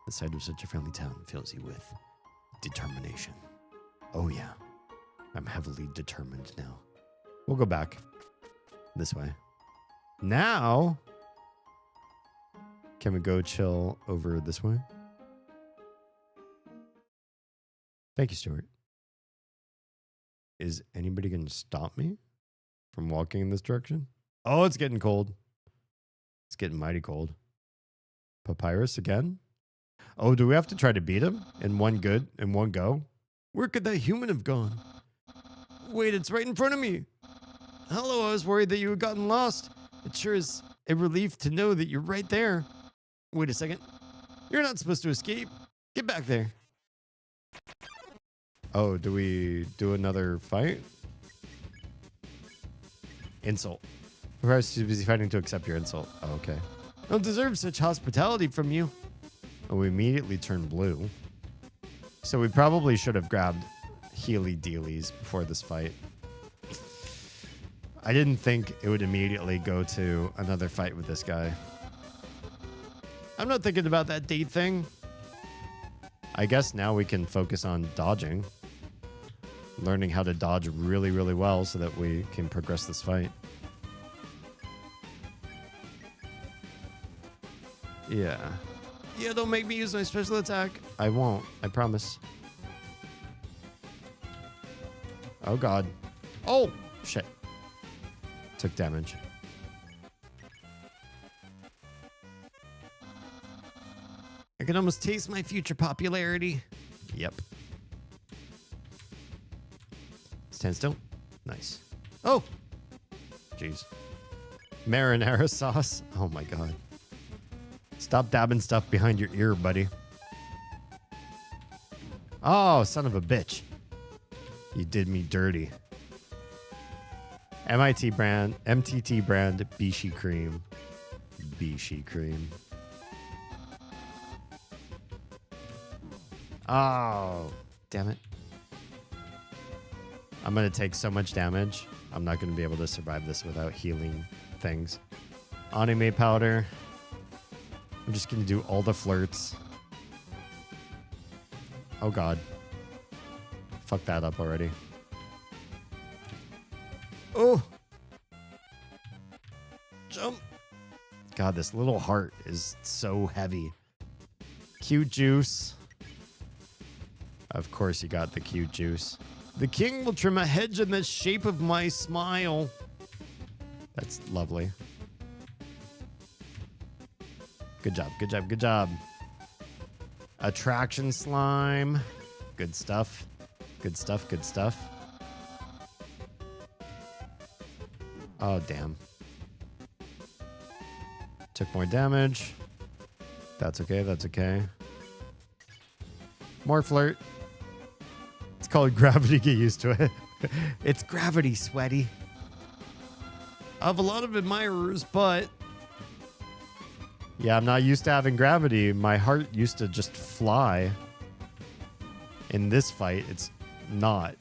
The sight of such a friendly town fills you with determination. Oh yeah. I'm heavily determined now. We'll go back. This way. Now, can we go chill over this way? Thank you, Stuart. Is anybody going to stop me from walking in this direction? Oh, it's getting cold. It's getting mighty cold. Papyrus again? Oh, do we have to try to beat him in one go? Where could that human have gone? Wait, it's right in front of me. Hello, I was worried that you had gotten lost. It sure is a relief to know that you're right there. Wait a second. You're not supposed to escape. Get back there. Oh, do we do another fight? Insult. Perhaps too busy fighting to accept your insult. Oh, okay. I don't deserve such hospitality from you. Oh, we immediately turn blue. So we probably should have grabbed Healy Dealies before this fight. I didn't think it would immediately go to another fight with this guy. I'm not thinking about that date thing. I guess now we can focus on dodging. Learning how to dodge really, really well so that we can progress this fight. Yeah. Yeah, don't make me use my special attack. I won't. I promise. Oh, God. Oh, shit. Took damage. I can almost taste my future popularity. Yep. Stand still. Nice. Oh! Jeez. Marinara sauce. Oh, my God. Stop dabbing stuff behind your ear, buddy. Oh, son of a bitch. You did me dirty. MTT brand Bishi cream. Bishi cream. Oh, damn it. I'm going to take so much damage. I'm not going to be able to survive this without healing things. Anime powder. I'm just going to do all the flirts. Oh, God. Fuck that up already. Oh! Jump! God, this little heart is so heavy. Cute juice. Of course you got the cute juice. The king will trim a hedge in the shape of my smile. That's lovely. Good job, good job, good job. Attraction slime. Good stuff. Good stuff, good stuff. Oh, damn. Took more damage. That's okay, that's okay. More flirt. It's called gravity, get used to it. It's gravity, sweaty. I have a lot of admirers, but... yeah, I'm not used to having gravity. My heart used to just fly. In this fight, it's not.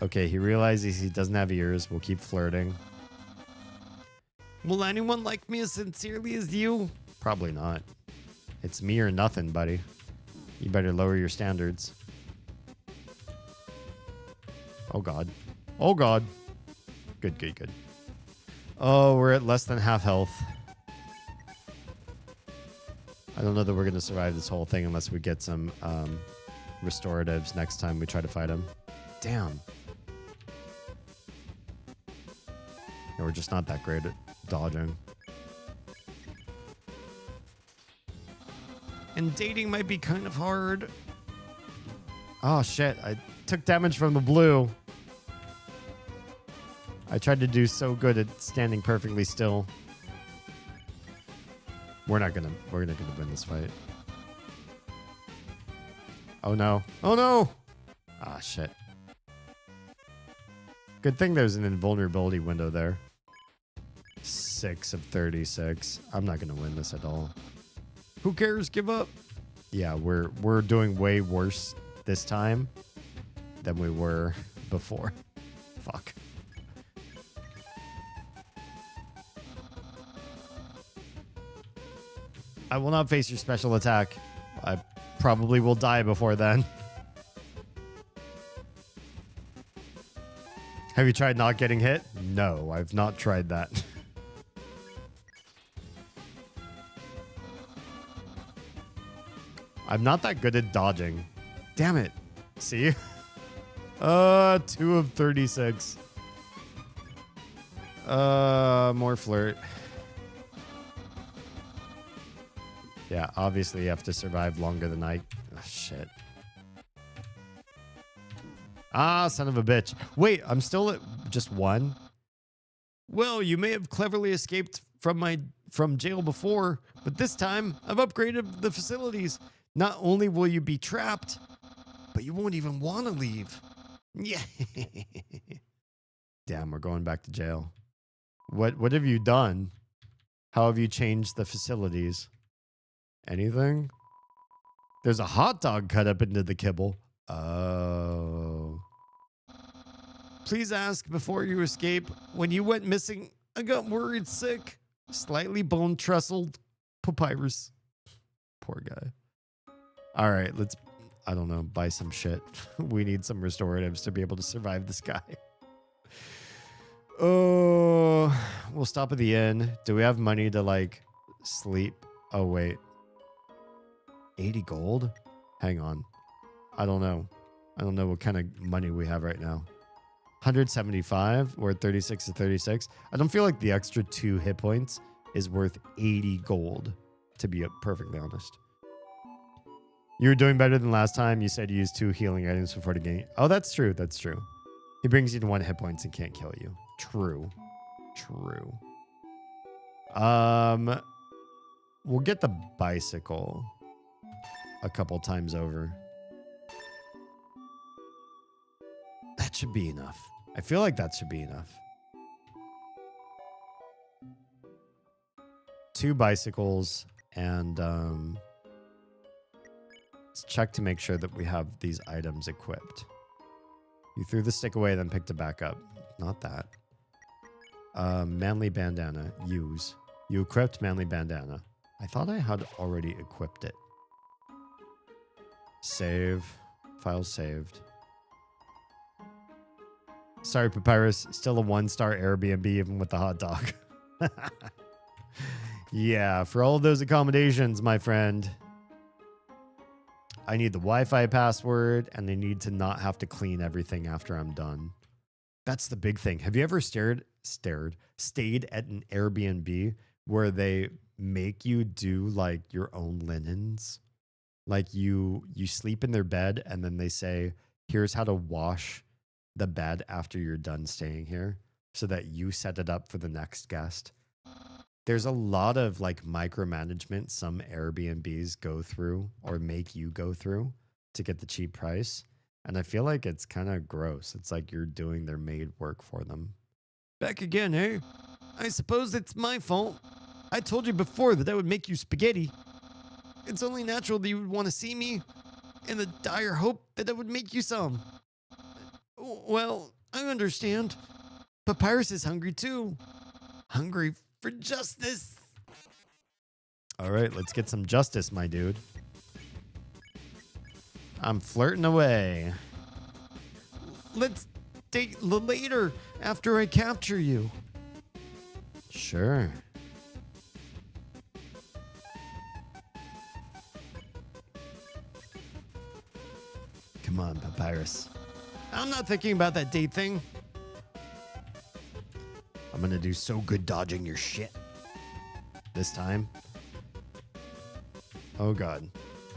Okay, he realizes he doesn't have ears. We'll keep flirting. Will anyone like me as sincerely as you? Probably not. It's me or nothing, buddy. You better lower your standards. Oh, God. Oh, God. Good, good, good. Oh, we're at less than half health. I don't know that we're going to survive this whole thing unless we get some restoratives next time we try to fight him. Damn. Yeah, we're just not that great at dodging. And dating might be kind of hard. Oh shit, I took damage from the blue. I tried to do so good at standing perfectly still. We're not gonna win this fight. Oh no. Oh no! Ah shit. Good thing there's an invulnerability window there. 6 of 36. I'm not gonna win this at all. Who cares? Give up. Yeah, we're doing way worse this time than we were before. Fuck. I will not face your special attack. I probably will die before then. Have you tried not getting hit? No, I've not tried that. I'm not that good at dodging. Damn it. See? 2 of 36. More flirt. Yeah, obviously you have to survive longer than I... Oh, shit. Ah, son of a bitch. Wait, I'm still at just 1? Well, you may have cleverly escaped from jail before, but this time I've upgraded the facilities. Not only will you be trapped, but you won't even want to leave. Yeah. Damn, we're going back to jail. What have you done? How have you changed the facilities? Anything? There's a hot dog cut up into the kibble. Oh. Please ask before you escape. When you went missing, I got worried sick. Slightly bone trestled papyrus. Poor guy. All right, let's, I don't know, buy some shit. We need some restoratives to be able to survive this guy. Oh, we'll stop at the inn. Do we have money to, like, sleep? Oh, wait. 80 gold? Hang on. I don't know. I don't know what kind of money we have right now. 175. We're at 36 to 36. I don't feel like the extra 2 hit points is worth 80 gold, to be perfectly honest. You were doing better than last time. You said you used 2 healing items before the game. Oh, that's true. That's true. He brings you to 1 hit points and can't kill you. True. True. We'll get the bicycle a couple times over. That should be enough. I feel like that should be enough. 2 bicycles and let's check to make sure that we have these items equipped. You threw the stick away, then picked it back up. Not that. Manly bandana. Use. You equipped manly bandana. I thought I had already equipped it. Save. File saved. Sorry, Papyrus. Still a 1-star Airbnb even with the hot dog. Yeah, for all of those accommodations, my friend. I need the Wi-Fi password, and I need to not have to clean everything after I'm done. That's the big thing. Have you ever stayed at an Airbnb where they make you do like your own linens? Like you sleep in their bed, and then they say, here's how to wash the bed after you're done staying here so that you set it up for the next guest. There's a lot of like micromanagement some Airbnbs go through or make you go through to get the cheap price. And I feel like it's kind of gross. It's like you're doing their maid work for them. Back again, eh? I suppose it's my fault. I told you before that I would make you spaghetti. It's only natural that you would want to see me in the dire hope that I would make you some. Well, I understand. Papyrus is hungry too. Hungry for justice. All right, let's get some justice, my dude. I'm flirting away. Let's date later after I capture you. Sure. Come on, Papyrus. I'm not thinking about that date thing. I'm gonna do so good dodging your shit. This time. Oh god.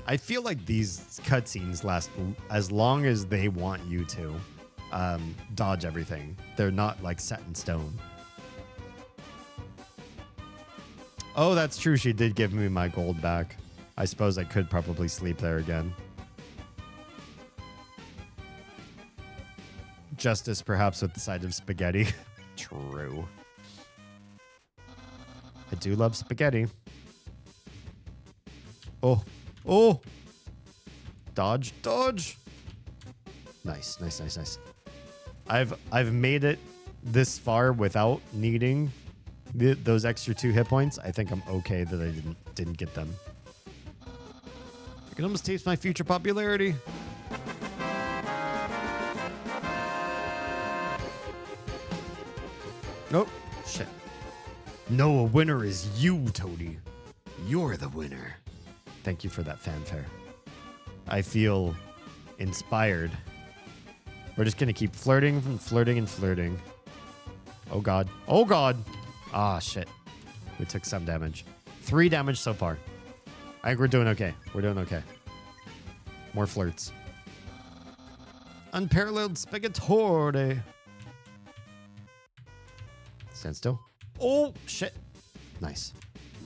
I feel like these cutscenes last as long as they want you to dodge everything. They're not like set in stone. Oh, that's true. She did give me my gold back. I suppose I could probably sleep there again. Justice, perhaps, with the side of spaghetti. True. I do love spaghetti. Oh. Oh. Dodge. Dodge. Nice. Nice, nice, nice. I've made it this far without needing those extra 2 hit points. I think I'm okay that I didn't get them. I can almost taste my future popularity. Nope. Shit. No, a winner is you, Toady. You're the winner. Thank you for that fanfare. I feel inspired. We're just going to keep flirting and flirting and flirting. Oh, God. Oh, God. Ah, shit. We took some damage. 3 damage so far. I think we're doing okay. We're doing okay. More flirts. Unparalleled spaghetti. Stand still. Oh, shit. Nice.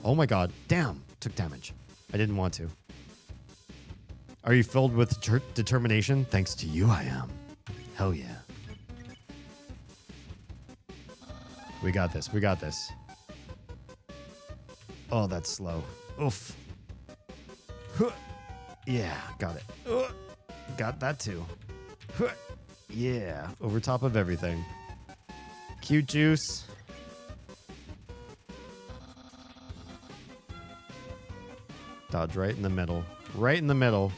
Oh, my God. Damn. Took damage. I didn't want to. Are you filled with determination? Thanks to you, I am. Hell yeah. We got this. We got this. Oh, that's slow. Oof. Huh. Yeah, got it. Got that too. Huh. Yeah, over top of everything. Cute juice. Dodge right in the middle. Right in the middle.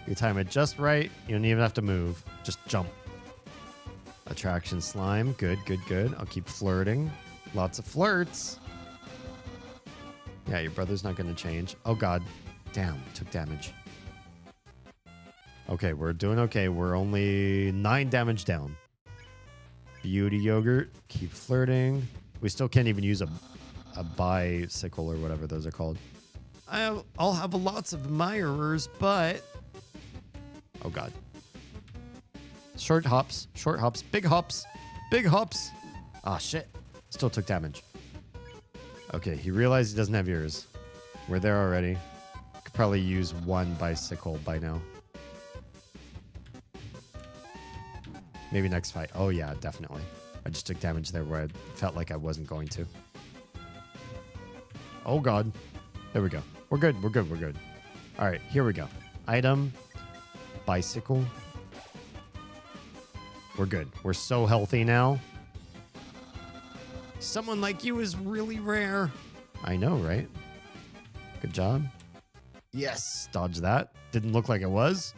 You time it just right. You don't even have to move. Just jump. Attraction slime. Good, good, good. I'll keep flirting. Lots of flirts. Yeah, your brother's not going to change. Oh, God. Damn. Took damage. Okay, we're doing okay. We're only 9 damage down. Beauty yogurt. Keep flirting. We still can't even use a bicycle or whatever those are called. I'll have lots of admirers, but... Oh, God. Short hops, big hops, big hops. Ah, shit. Still took damage. Okay, he realized he doesn't have ears. We're there already. Could probably use 1 bicycle by now. Maybe next fight. Oh, yeah, definitely. I just took damage there where I felt like I wasn't going to. Oh, God. There we go. We're good. We're good. We're good. All right, here we go. Item. Bicycle. We're good. We're so healthy now. Someone like you is really rare. I know, right? Good job. Yes. Dodge that. Didn't look like it was.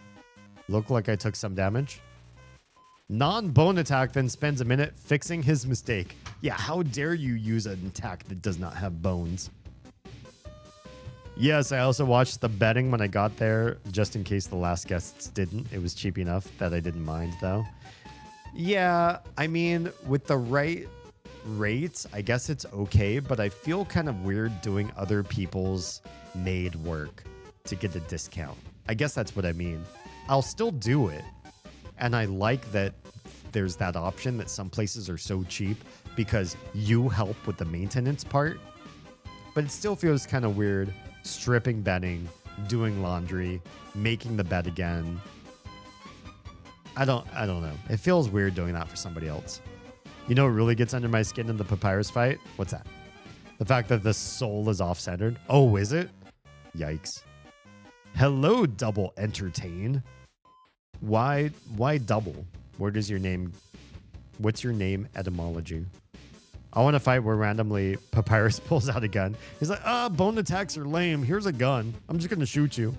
Looked like I took some damage. Non-bone attack, then spends a minute fixing his mistake. Yeah, how dare you use an attack that does not have bones? Yes, I also watched the betting when I got there, just in case the last guests didn't. It was cheap enough that I didn't mind, though. Yeah, I mean, with the right rates, I guess it's okay, but I feel kind of weird doing other people's made work to get a discount. I guess that's what I mean. I'll still do it, and I like that there's that option that some places are so cheap because you help with the maintenance part, but it still feels kind of weird stripping bedding, doing laundry, making the bed again. I don't know. It feels weird doing that for somebody else. You know what really gets under my skin in the Papyrus fight? What's that? The fact that the soul is off-centered. Oh, is it? Yikes. Hello, Double Entertain. Why double? Where does your name... What's your name etymology? I want to fight where randomly Papyrus pulls out a gun. He's like, bone attacks are lame. Here's a gun. I'm just going to shoot you.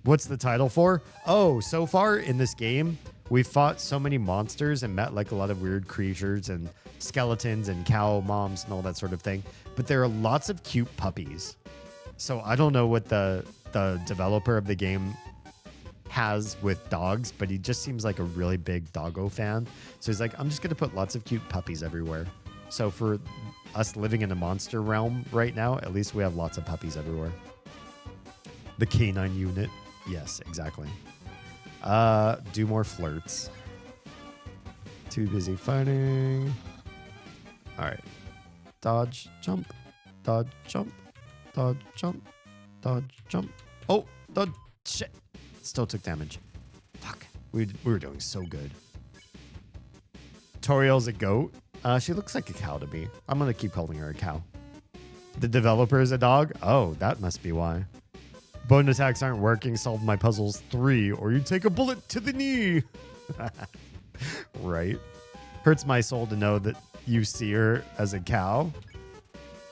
What's the title for? Oh, so far in this game, we've fought so many monsters and met like a lot of weird creatures and skeletons and cow moms and all that sort of thing. But there are lots of cute puppies. So I don't know what the developer of the game has with dogs, but he just seems like a really big doggo fan. So he's like, I'm just going to put lots of cute puppies everywhere. So for us living in a monster realm right now, at least we have lots of puppies everywhere. The canine unit. Yes, exactly. Do more flirts. Too busy fighting. All right. Dodge, jump, dodge, jump, dodge, jump, dodge, jump. Oh, dodge. Shit. Still took damage. Fuck. We were doing so good. Toriel's a goat. She looks like a cow to me. I'm going to keep calling her a cow. The developer is a dog? Oh, that must be why. Bone attacks aren't working. Solve my puzzles 3 or you take a bullet to the knee. Right. Hurts my soul to know that you see her as a cow.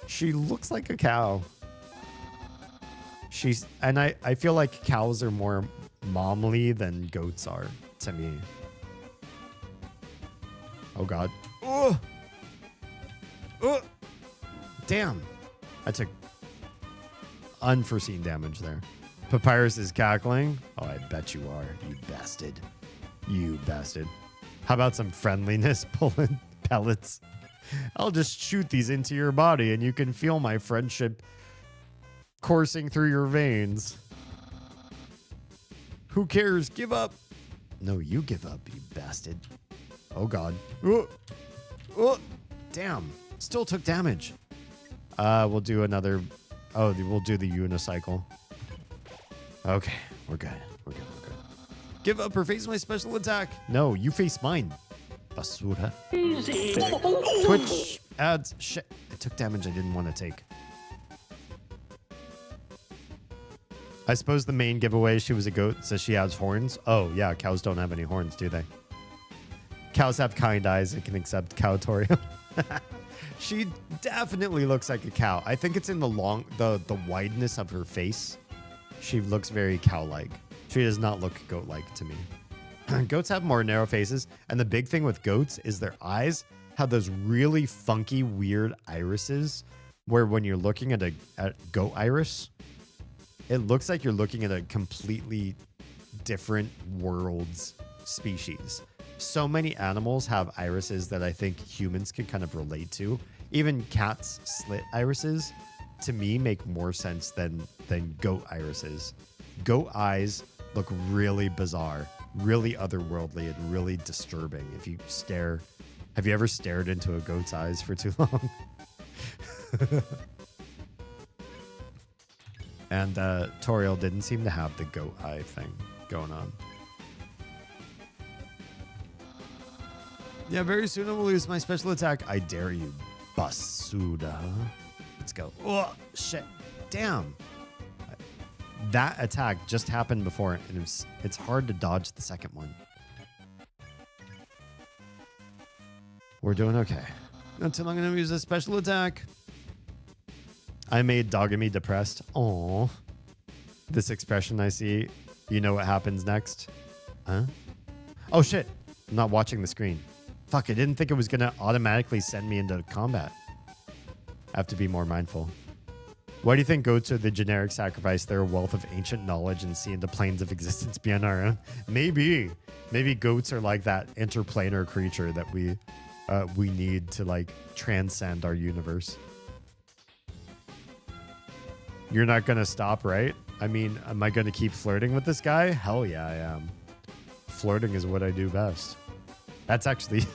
She looks like a cow. I feel like cows are more momly than goats are to me. Oh god. Oh! Oh! Damn. I took unforeseen damage there. Papyrus is cackling. Oh, I bet you are, you bastard. You bastard. How about some friendliness, pulling pellets? I'll just shoot these into your body and you can feel my friendship coursing through your veins. Who cares? Give up. No, you give up, you bastard. Oh, God. Oh, oh, damn. Still took damage. We'll do another... Oh, we'll do the unicycle. Okay, we're good. We're good. We're good. Give up or face my special attack. No, you face mine. Basura. Easy. Twitch ads. Shit. I took damage I didn't want to take. I suppose the main giveaway, she was a goat, says she has horns. Oh, yeah. Cows don't have any horns, do they? Cows have kind eyes and can accept cowtorium. She definitely looks like a cow. I think it's in the wideness of her face. She looks very cow-like. She does not look goat-like to me. Goats have more narrow faces, and the big thing with goats is their eyes have those really funky, weird irises, where when you're looking at a goat iris, it looks like you're looking at a completely different world's species. So many animals have irises that I think humans can kind of relate to. Even cats' slit irises, to me, make more sense than goat irises. Goat eyes look really bizarre, really otherworldly, and really disturbing. If you stare, have you ever stared into a goat's eyes for too long? And Toriel didn't seem to have the goat eye thing going on. Yeah, very soon I will lose my special attack. I dare you, Basuda. Let's go. Oh, shit. Damn. That attack just happened before, and it's hard to dodge the second one. We're doing okay. Not too long, I'm going to use a special attack. I made Dogamy depressed. Aww. This expression I see. You know what happens next? Huh? Oh, shit. I'm not watching the screen. Fuck, I didn't think it was going to automatically send me into combat. I have to be more mindful. Why do you think goats are the generic sacrifice? They're a wealth of ancient knowledge and see into planes of existence beyond our own. Maybe goats are like that interplanar creature that we need to like transcend our universe. You're not going to stop, right? I mean, am I going to keep flirting with this guy? Hell yeah, I am. Flirting is what I do best. That's actually...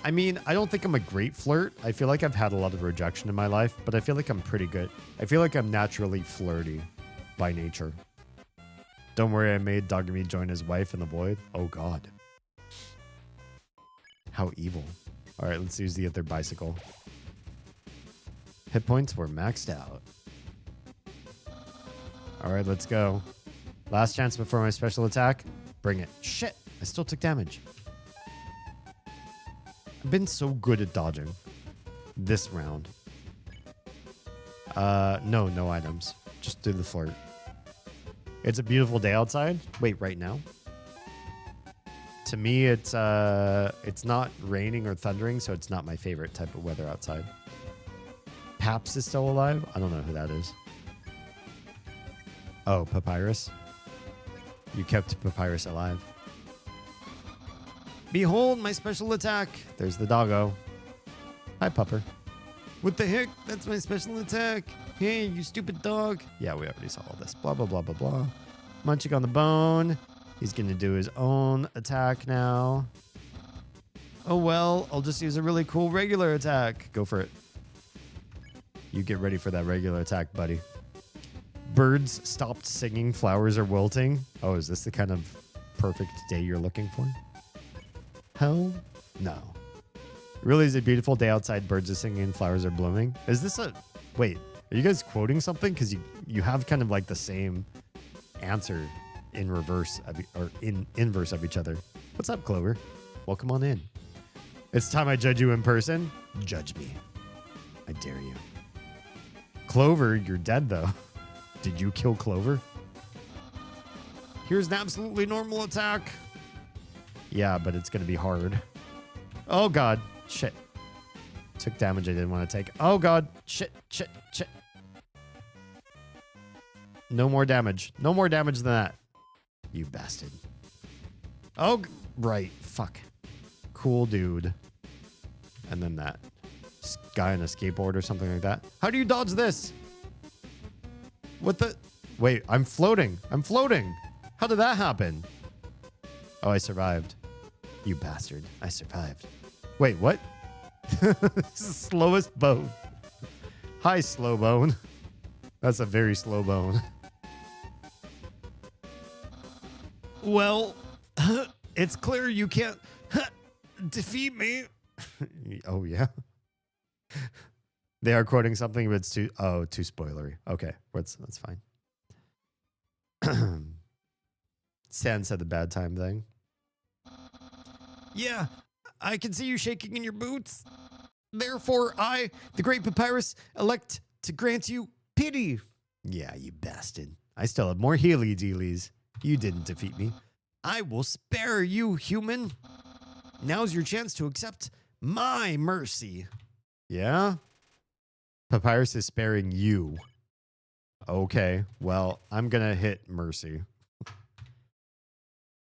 I mean, I don't think I'm a great flirt. I feel like I've had a lot of rejection in my life, but I feel like I'm pretty good. I feel like I'm naturally flirty by nature. Don't worry, I made Dogamy join his wife in the void. Oh, God. How evil. All right, let's use the other bicycle. Hit points were maxed out. All right, let's go. Last chance before my special attack. Bring it. Shit, I still took damage. I've been so good at dodging this round. No items. Just do the flirt. It's a beautiful day outside. Wait, right now? To me, it's not raining or thundering, so it's not my favorite type of weather outside. Paps is still alive? I don't know who that is. Oh, Papyrus. You kept Papyrus alive. Behold my special attack. There's the doggo. Hi, pupper. What the heck? That's my special attack. Hey, you stupid dog. Yeah, we already saw all this. Blah, blah, blah, blah, blah. Munching on the bone. He's going to do his own attack now. Oh, well, I'll just use a really cool regular attack. Go for it. You get ready for that regular attack, buddy. Birds stopped singing. Flowers are wilting. Oh, is this the kind of perfect day you're looking for? Hell no. Really is a beautiful day outside. Birds are singing. Flowers are blooming. Is this a... Wait, are you guys quoting something? Because you have kind of like the same answer in reverse or in inverse of each other. What's up, Clover? Welcome on in. It's time I judge you in person. Judge me. I dare you. Clover, you're dead though. Did you kill Clover? Here's an absolutely normal attack. Yeah, but it's going to be hard. Oh, God. Shit. Took damage I didn't want to take. Oh, God. Shit, shit, shit. No more damage. No more damage than that. You bastard. Oh, right. Fuck. Cool dude. And then that guy on a skateboard or something like that. How do you dodge this? What the? Wait, I'm floating. I'm floating. How did that happen? Oh, I survived. You bastard. I survived. Wait, what? This is the slowest bone. Hi, slow bone. That's a very slow bone. Well, it's clear you can't defeat me. Oh, yeah. They are quoting something, but it's too spoilery. Okay, that's fine. San said the bad time thing. Yeah, I can see you shaking in your boots. Therefore, I, the great Papyrus, elect to grant you pity. Yeah, you bastard. I still have more healy dealies. You didn't defeat me. I will spare you, human. Now's your chance to accept my mercy. Yeah? Papyrus is sparing you. Okay, well, I'm going to hit mercy.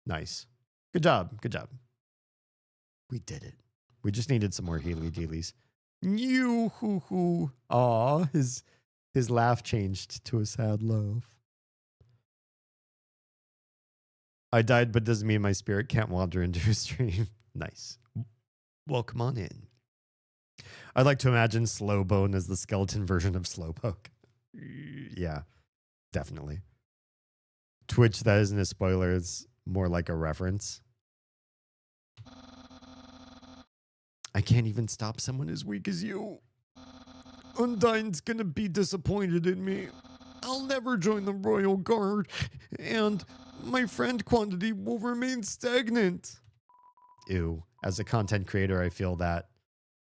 Nice. Good job. Good job. We did it. We just needed some more healy dealies. You hoo hoo. Aw, his laugh changed to a sad laugh. I died, but doesn't mean my spirit can't wander into a stream. Nice. Welcome on in. I'd like to imagine Slowbone as the skeleton version of Slowpoke. Yeah, definitely. Twitch, that isn't a spoiler. It's more like a reference. I can't even stop someone as weak as you. Undyne's gonna be disappointed in me. I'll never join the Royal Guard, and my friend quantity will remain stagnant. Ew. As a content creator, I feel that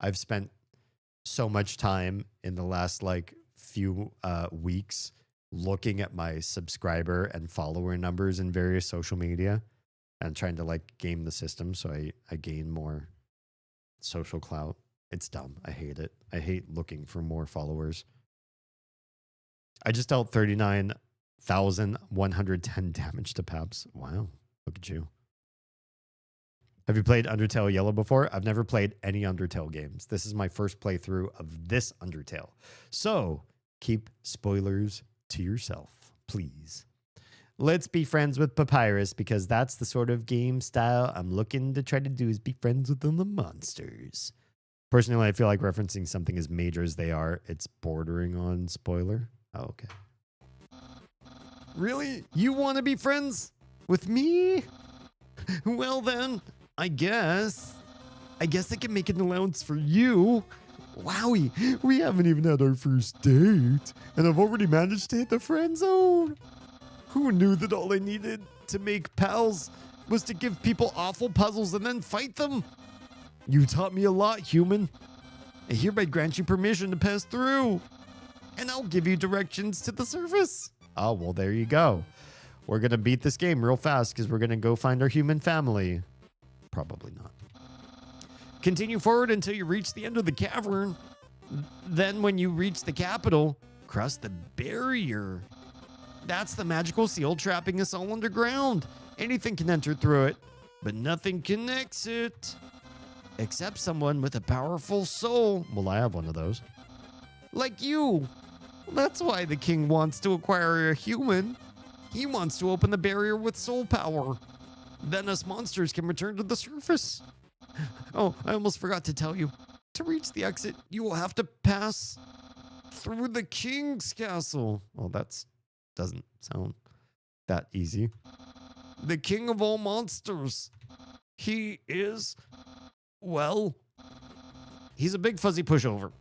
I've spent so much time in the last few weeks looking at my subscriber and follower numbers in various social media and trying to game the system so I gain more social clout. It's dumb. I hate it. I hate looking for more followers. I just dealt 39,110 damage to Paps. Wow. Look at you. Have you played Undertale Yellow before? I've never played any Undertale games. This is my first playthrough of this Undertale. So keep spoilers to yourself, please. Let's be friends with Papyrus because that's the sort of game style I'm looking to try to do is be friends with the monsters. Personally, I feel like referencing something as major as they are, it's bordering on spoiler. Oh, okay. Really? You want to be friends with me? Well then, I guess I can make an allowance for you. Wowie, we haven't even had our first date, and I've already managed to hit the friend zone. Who knew that all I needed to make pals was to give people awful puzzles and then fight them? You taught me a lot, human. I hereby grant you permission to pass through, and I'll give you directions to the surface. Oh, well, there you go. We're going to beat this game real fast because we're going to go find our human family. Probably not. Continue forward until you reach the end of the cavern. Then when you reach the capital, cross the barrier. That's the magical seal trapping us all underground. Anything can enter through it, but nothing can exit. Except someone with a powerful soul. Well, I have one of those. Like you. That's why the king wants to acquire a human. He wants to open the barrier with soul power. Then us monsters can return to the surface. Oh, I almost forgot to tell you. To reach the exit, you will have to pass through the king's castle. Well, that doesn't sound that easy. The king of all monsters. He is, well, he's a big fuzzy pushover.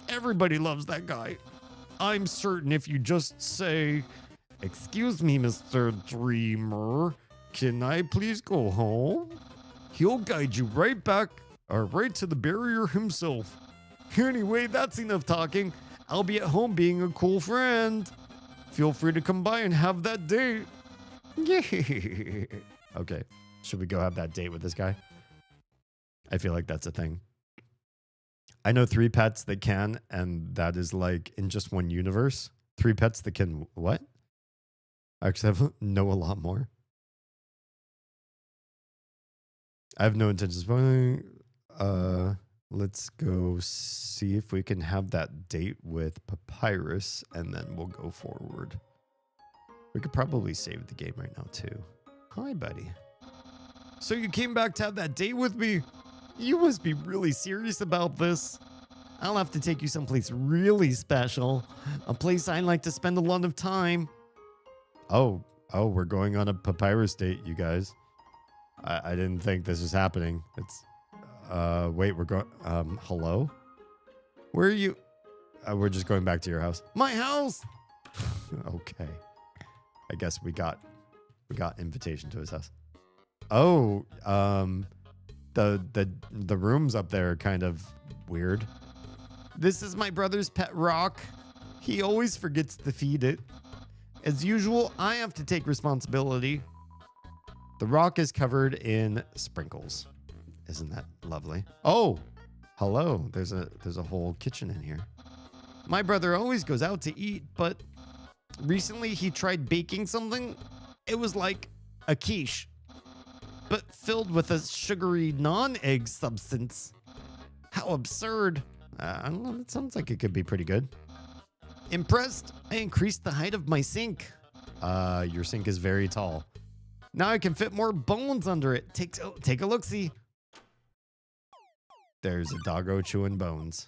Everybody loves that guy. I'm certain if you just say, "Excuse me, Mr. Dreamer, can I please go home?" He'll guide you right back, or right to the barrier himself. Anyway, that's enough talking. I'll be at home being a cool friend. Feel free to come by and have that date. Okay, should we go have that date with this guy? I feel like that's a thing. I know 3 pets that can, and that is like in just one universe. 3 pets that can what? I actually know a lot more. I have no intentions of let's go see if we can have that date with Papyrus, and then we'll go forward. We could probably save the game right now, too. Hi, buddy. So you came back to have that date with me? You must be really serious about this. I'll have to take you someplace really special. A place I like to spend a lot of time. Oh, we're going on a Papyrus date, you guys. I didn't think this was happening. It's, wait, we're going, hello? Where are you? We're just going back to your house. My house! Okay. I guess we got invitation to his house. Oh, the rooms up there are kind of weird. This is my brother's pet rock. He always forgets to feed it. As usual, I have to take responsibility. The rock is covered in sprinkles. Isn't that lovely? Oh, hello. There's a whole kitchen in here. My brother always goes out to eat, but recently he tried baking something. It was like a quiche, but filled with a sugary non-egg substance. How absurd. I don't know. It sounds like it could be pretty good. Impressed? I increased the height of my sink. Your sink is very tall. Now I can fit more bones under it. Take a look-see. There's a doggo chewing bones.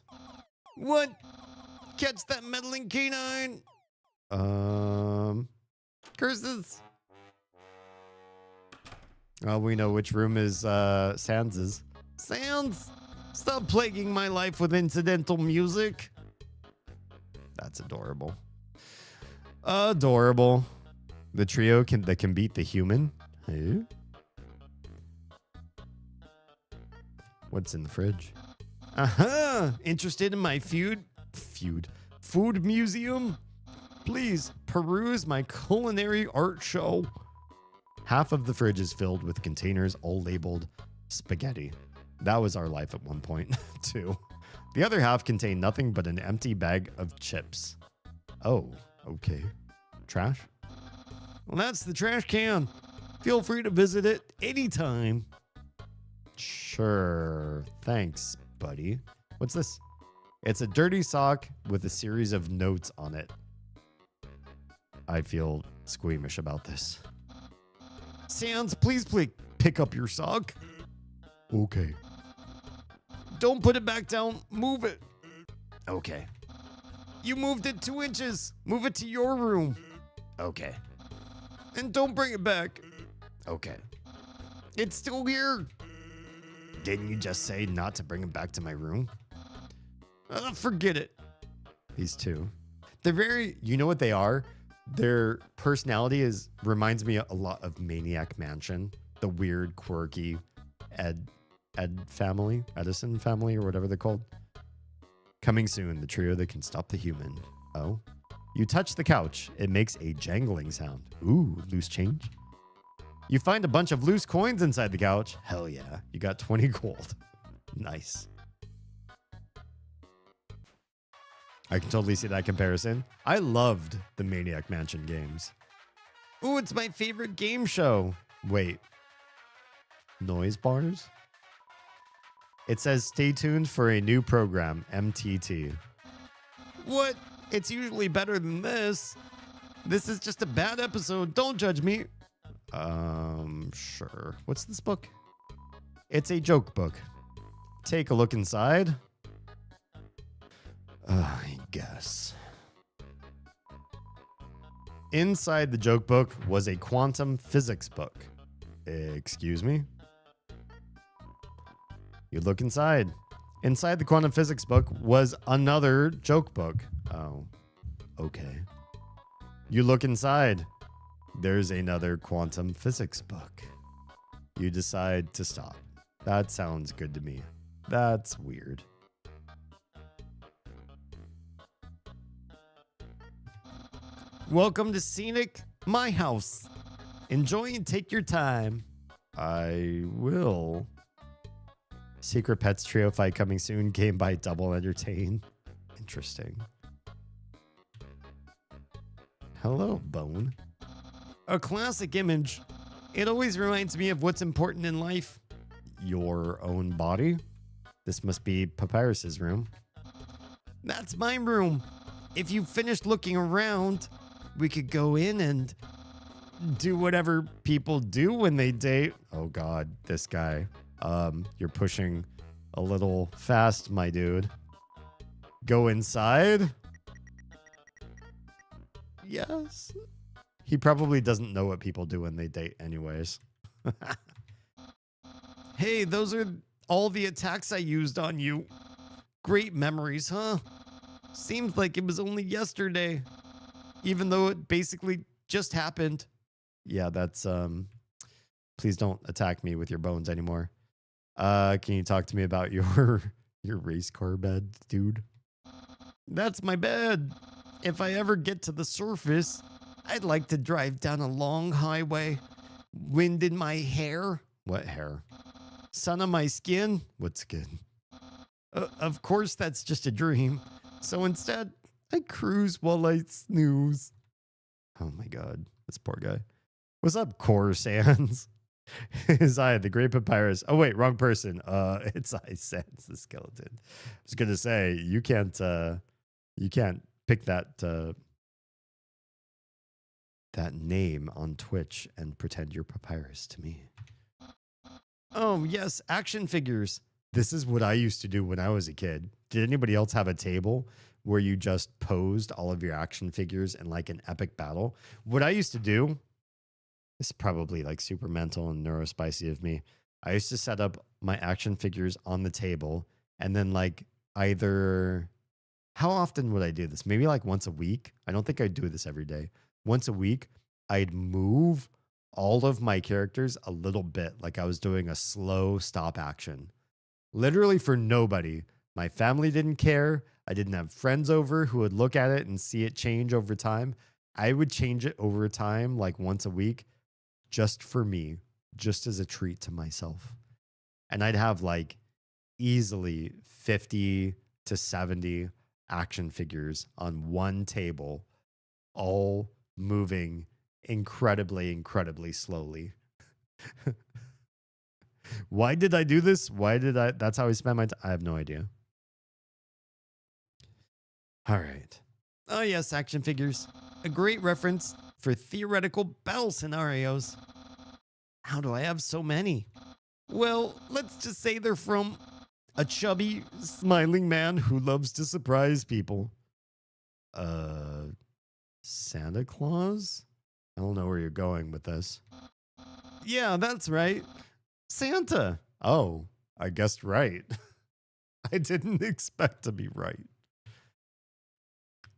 What? Catch that meddling canine. Curses. Oh, we know which room is Sans's. Sans, stop plaguing my life with incidental music. That's adorable. Adorable. The trio that can beat the human. Hey? What's in the fridge? Aha! Interested in my food museum? Please peruse my culinary art show. Half of the fridge is filled with containers all labeled spaghetti. That was our life at one point, too. The other half contained nothing but an empty bag of chips. Oh, okay. Trash? Well, that's the trash can. Feel free to visit it anytime. Sure. Thanks, buddy. What's this? It's a dirty sock with a series of notes on it. I feel squeamish about this. Sans, please pick up your sock. Okay. Don't put it back down. Move it. Okay. You moved it 2 inches. Move it to your room. Okay. And don't bring it back. Okay. It's still here. Didn't you just say not to bring it back to my room? Forget it. These two. They're very, you know what they are? Their personality reminds me a lot of Maniac Mansion. The weird, quirky Edison family, or whatever they're called. Coming soon, the trio that can stop the human. Oh. You touch the couch. It makes a jangling sound. Ooh, loose change. You find a bunch of loose coins inside the couch. Hell yeah. You got 20 gold. Nice. I can totally see that comparison. I loved the Maniac Mansion games. Ooh, it's my favorite game show. Wait. Noise bars? It says stay tuned for a new program, MTT. What? It's usually better than this. This is just a bad episode. Don't judge me. Sure. What's this book? It's a joke book. Take a look inside. I guess. Inside the joke book was a quantum physics book. Excuse me? You look inside. Inside the quantum physics book was another joke book. Oh, okay. You look inside. There's another quantum physics book. You decide to stop. That sounds good to me. That's weird. Welcome to Scenic My House. Enjoy and take your time. I will. Secret Pets Trio fight coming soon. Game by Double Entertain. Interesting. Hello, Bone. A classic image. It always reminds me of what's important in life. Your own body. This must be Papyrus's room. That's my room. If you finished looking around, we could go in and do whatever people do when they date. Oh God, this guy. You're pushing a little fast, my dude. Go inside? Yes. He probably doesn't know what people do when they date anyways. Hey, those are all the attacks I used on you. Great memories, huh? Seems like it was only yesterday. Even though it basically just happened. Yeah, that's, please don't attack me with your bones anymore. Can you talk to me about your race car bed, dude? That's my bed. If I ever get to the surface, I'd like to drive down a long highway. Wind in my hair. What hair? Sun on my skin. What skin? Of course, that's just a dream. So instead, I cruise while I snooze. Oh my God, this poor guy. What's up, Core Sands? Is I the Great Papyrus? Oh wait, wrong person. It's I Sans the skeleton. I was gonna say you can't pick that name on Twitch and pretend you're Papyrus to me. Oh yes, action figures. This is what I used to do when I was a kid. Did anybody else have a table where you just posed all of your action figures in like an epic battle? What I used to do, this is probably like super mental and neurospicy of me. I used to set up my action figures on the table and then like either, how often would I do this? Maybe like once a week. I don't think I'd do this every day. Once a week, I'd move all of my characters a little bit, like I was doing a slow stop action. Literally for nobody. My family didn't care. I didn't have friends over who would look at it and see it change over time. I would change it over time, like once a week, just for me, just as a treat to myself. And I'd have like easily 50 to 70 action figures on one table, all moving incredibly, incredibly slowly. Why did I do this? That's how I spent my time. I have no idea. All right. Oh yes, action figures. A great reference for theoretical battle scenarios. How do I have so many? Well, let's just say they're from a chubby, smiling man who loves to surprise people. Santa Claus? I don't know where you're going with this. Yeah, that's right. Santa. Oh, I guessed right. I didn't expect to be right.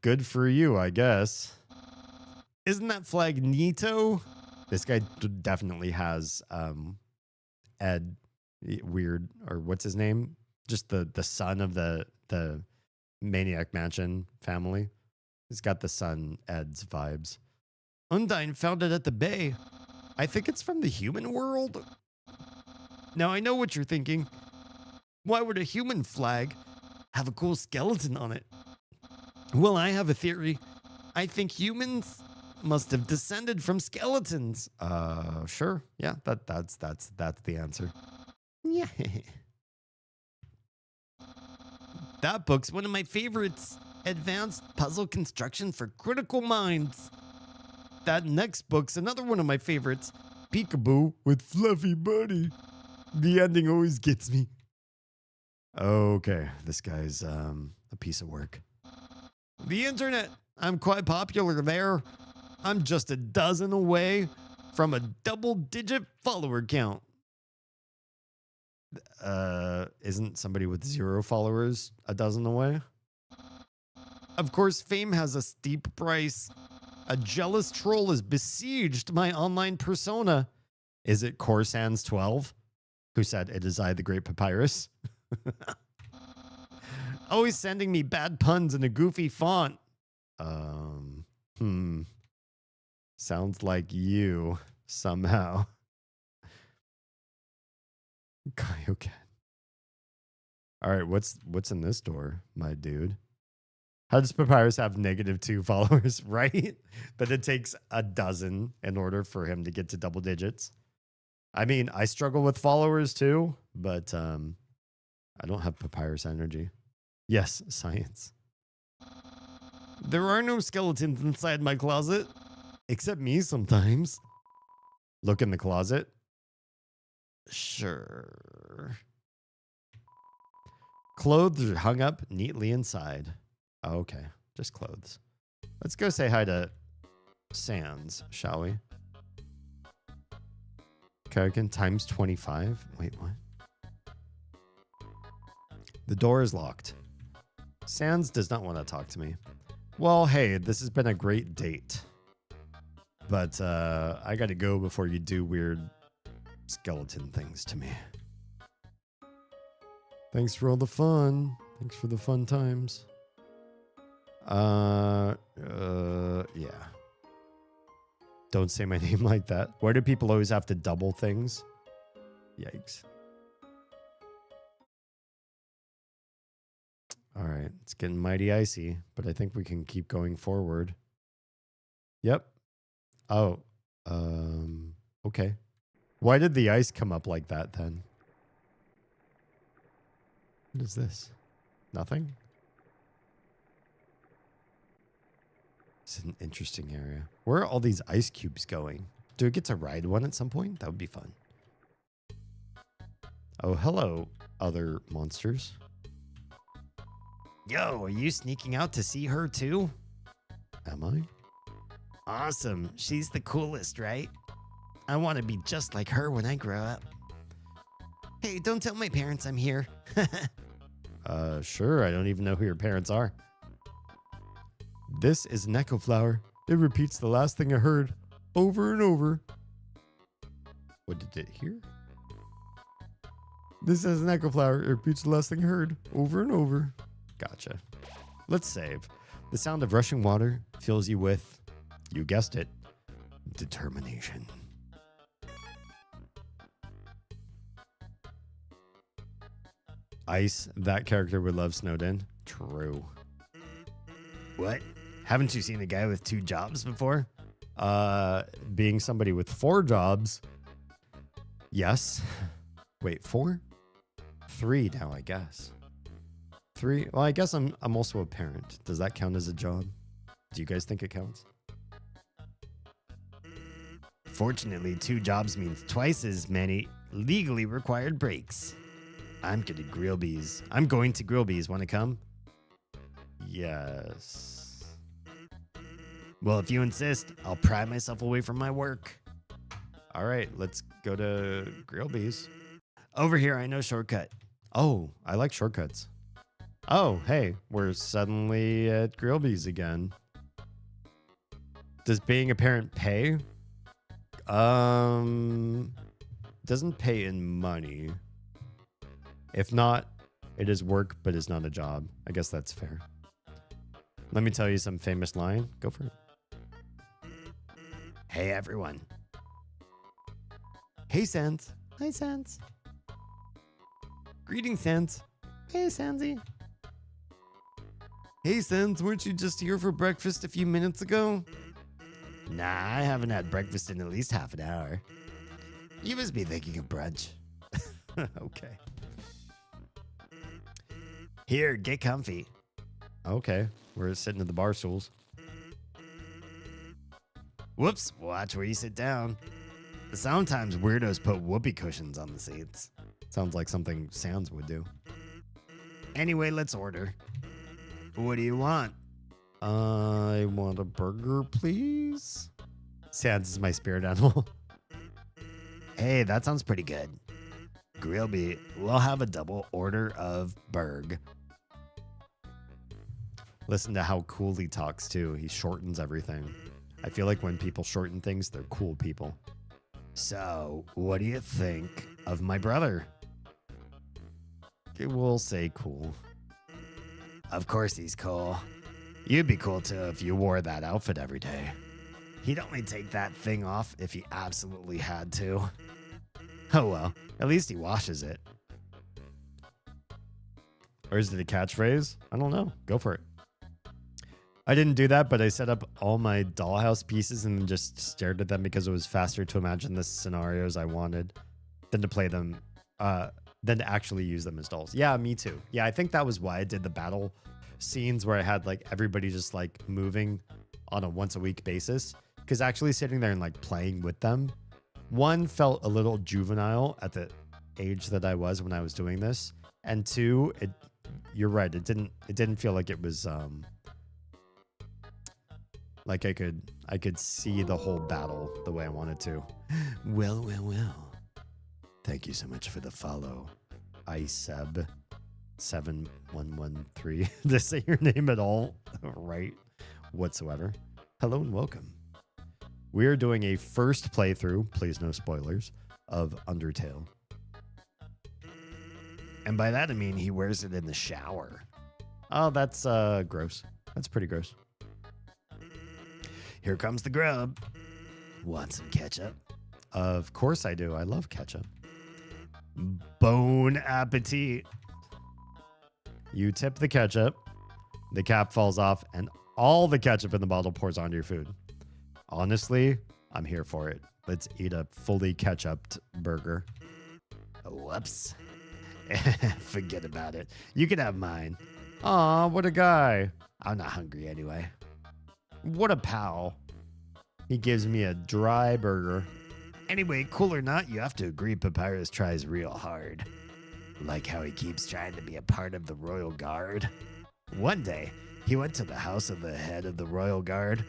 Good for you, I guess. Isn't that flag neato? This guy definitely has Ed weird, or what's his name? Just the son of the Maniac Mansion family. He's got the son Ed's vibes. Undine found it at the bay. I think it's from the human world. Now I know what you're thinking. Why would a human flag have a cool skeleton on it? Well, I have a theory. I think humans must have descended from skeletons. Sure. Yeah, that's the answer. Yeah. That book's one of my favorites. Advanced puzzle construction for critical minds. That next book's another one of my favorites. Peekaboo with Fluffy Buddy. The ending always gets me. Okay, this guy's a piece of work. The internet. I'm quite popular there. I'm just a dozen away from a double-digit follower count. Isn't somebody with 0 followers a dozen away? Of course, fame has a steep price. A jealous troll has besieged my online persona. Is it Corsans12? Who said, "It is I, the great papyrus"? Always sending me bad puns in a goofy font. Sounds like you, somehow. Kaioken. All right, what's in this door, my dude? How does Papyrus have -2 followers, right? But it takes a dozen in order for him to get to double digits. I mean, I struggle with followers too, but I don't have Papyrus energy. Yes, science. There are no skeletons inside my closet, except me sometimes. Look in the closet. Sure. Clothes are hung up neatly inside. Oh, okay, just clothes. Let's go say hi to Sans, shall we? Kaioken times 25. Wait, what? The door is locked. Sans does not want to talk to me. Well, hey, this has been a great date. But I gotta go before you do weird skeleton things to me. Thanks for all the fun. Thanks for the fun times. Yeah. Don't say my name like that. Why do people always have to double things? Yikes. All right, it's getting mighty icy, but I think we can keep going forward. Yep. Oh, okay. Why did the ice come up like that then? What is this? Nothing? It's an interesting area. Where are all these ice cubes going? Do I get to ride one at some point? That would be fun. Oh, hello, other monsters. Yo, are you sneaking out to see her too? Am I? Awesome. She's the coolest, right? I want to be just like her when I grow up. Hey, don't tell my parents I'm here. Sure. I don't even know who your parents are. This is an echo flower. It repeats the last thing I heard over and over. What did it hear? This is an echo flower. It repeats the last thing I heard over and over. Gotcha. Let's save. The sound of rushing water fills you with, you guessed it, determination. Ice, that character would love Snowdin. True. What? Haven't you seen a guy with 2 jobs before? Being somebody with 4 jobs. Yes. Wait, 4? 3 now, I guess. 3. Well, I guess I'm also a parent. Does that count as a job? Do you guys think it counts? Fortunately, 2 jobs means twice as many legally required breaks. I'm going to Grillby's. Want to come? Yes. Well, if you insist, I'll pry myself away from my work. All right, let's go to Grillby's. Over here, I know shortcut. Oh, I like shortcuts. Oh, hey, we're suddenly at Grillby's again. Does being a parent pay? Doesn't pay in money. If not, it is work, but it's not a job. I guess that's fair. Let me tell you some famous line. Go for it. Hey, everyone. Hey, Sans. Hi, Sans. Greetings, Sans. Hey, Sansy. Hey, Sens, weren't you just here for breakfast a few minutes ago? Nah, I haven't had breakfast in at least half an hour. You must be thinking of brunch. Okay. Here, get comfy. Okay, we're sitting at the bar stools. Whoops, watch where you sit down. Sometimes weirdos put whoopee cushions on the seats. Sounds like something Sans would do. Anyway, let's order. What do you want? I want a burger, please. Sans is my spirit animal. Hey, that sounds pretty good. Grill me. We'll have a double order of burg. Listen to how cool he talks, too. He shortens everything. I feel like when people shorten things, they're cool people. So, what do you think of my brother? We'll say cool. Of course he's cool. You'd be cool, too, if you wore that outfit every day. He'd only take that thing off if he absolutely had to. Oh well, at least he washes it. Or is it a catchphrase? I don't know. Go for it. I didn't do that, but I set up all my dollhouse pieces and then just stared at them because it was faster to imagine the scenarios I wanted than to play them, than to actually use them as dolls. Yeah, me too. Yeah, I think that was why I did the battle scenes where I had like everybody just like moving on a once a week basis. Because actually sitting there and like playing with them, one, felt a little juvenile at the age that I was when I was doing this, and two, you're right, it didn't feel like it was like I could see the whole battle the way I wanted to. Well. Thank you so much for the follow, Iseb7113. Did I say your name at all right whatsoever? Hello and welcome. We are doing a first playthrough, please no spoilers, of Undertale. And by that I mean he wears it in the shower. Oh, that's gross. That's pretty gross. Here comes the grub. Want some ketchup? Of course I do. I love ketchup. Bon appetit. You tip the ketchup, the cap falls off, and all the ketchup in the bottle pours onto your food. Honestly, I'm here for it. Let's eat a fully ketchuped burger. Whoops. Forget about it. You can have mine. Aw, what a guy. I'm not hungry anyway. What a pal. He gives me a dry burger. Anyway, cool or not, you have to agree Papyrus tries real hard. Like how he keeps trying to be a part of the Royal Guard. One day, he went to the house of the head of the Royal Guard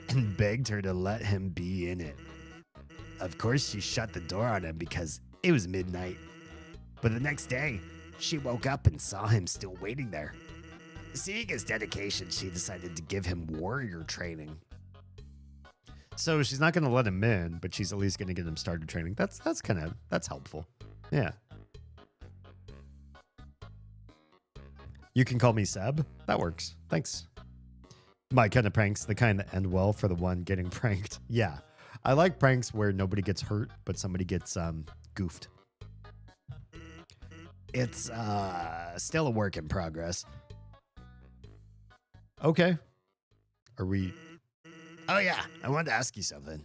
and begged her to let him be in it. Of course, she shut the door on him because it was midnight. But the next day, she woke up and saw him still waiting there. Seeing his dedication, she decided to give him warrior training. So she's not going to let him in, but she's at least going to get him started training. That's helpful. Yeah. You can call me Seb. That works. Thanks. My kind of pranks, the kind that end well for the one getting pranked. Yeah. I like pranks where nobody gets hurt, but somebody gets goofed. It's still a work in progress. Okay. Are we... Oh, yeah. I wanted to ask you something.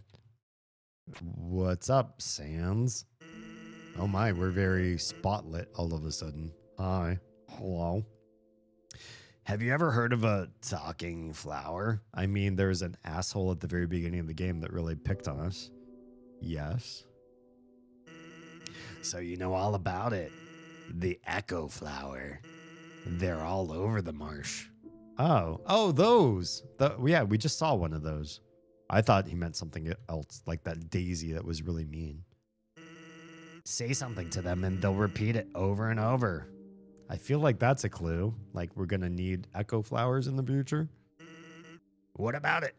What's up, Sans? Oh, my. We're very spotlit all of a sudden. Hi. Hello. Have you ever heard of a talking flower? I mean, there's an asshole at the very beginning of the game that really picked on us. Yes. So you know all about it. The echo flower. They're all over the marsh. Oh, those. Yeah, we just saw one of those. I thought he meant something else, like that daisy that was really mean. Say something to them and they'll repeat it over and over. I feel like that's a clue. Like we're going to need echo flowers in the future. What about it?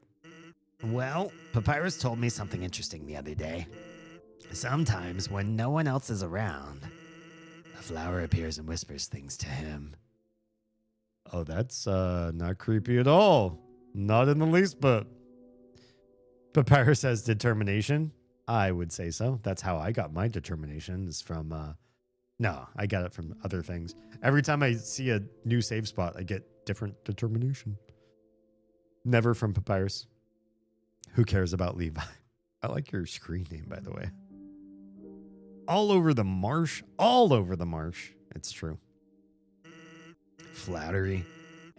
Well, Papyrus told me something interesting the other day. Sometimes when no one else is around, a flower appears and whispers things to him. Oh, that's not creepy at all. Not in the least bit. Papyrus has determination. I would say so. That's how I got my determination, is from No, I got it from other things. Every time I see a new save spot, I get different determination. Never from Papyrus. Who cares about Levi? I like your screen name, by the way. All over the marsh. All over the marsh. It's true. Flattery,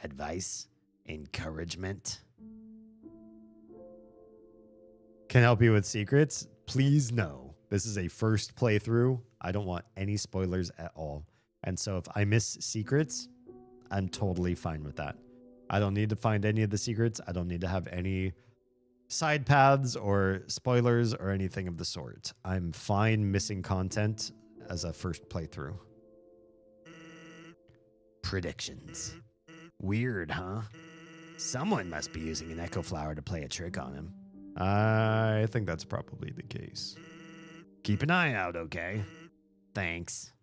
advice, encouragement. Can help you with secrets? Please no. This is a first playthrough. I don't want any spoilers at all. And so if I miss secrets, I'm totally fine with that. I don't need to find any of the secrets. I don't need to have any side paths or spoilers or anything of the sort. I'm fine missing content as a first playthrough. Predictions. Weird, huh? Someone must be using an echo flower to play a trick on him. I think that's probably the case. Keep an eye out, okay? Thanks.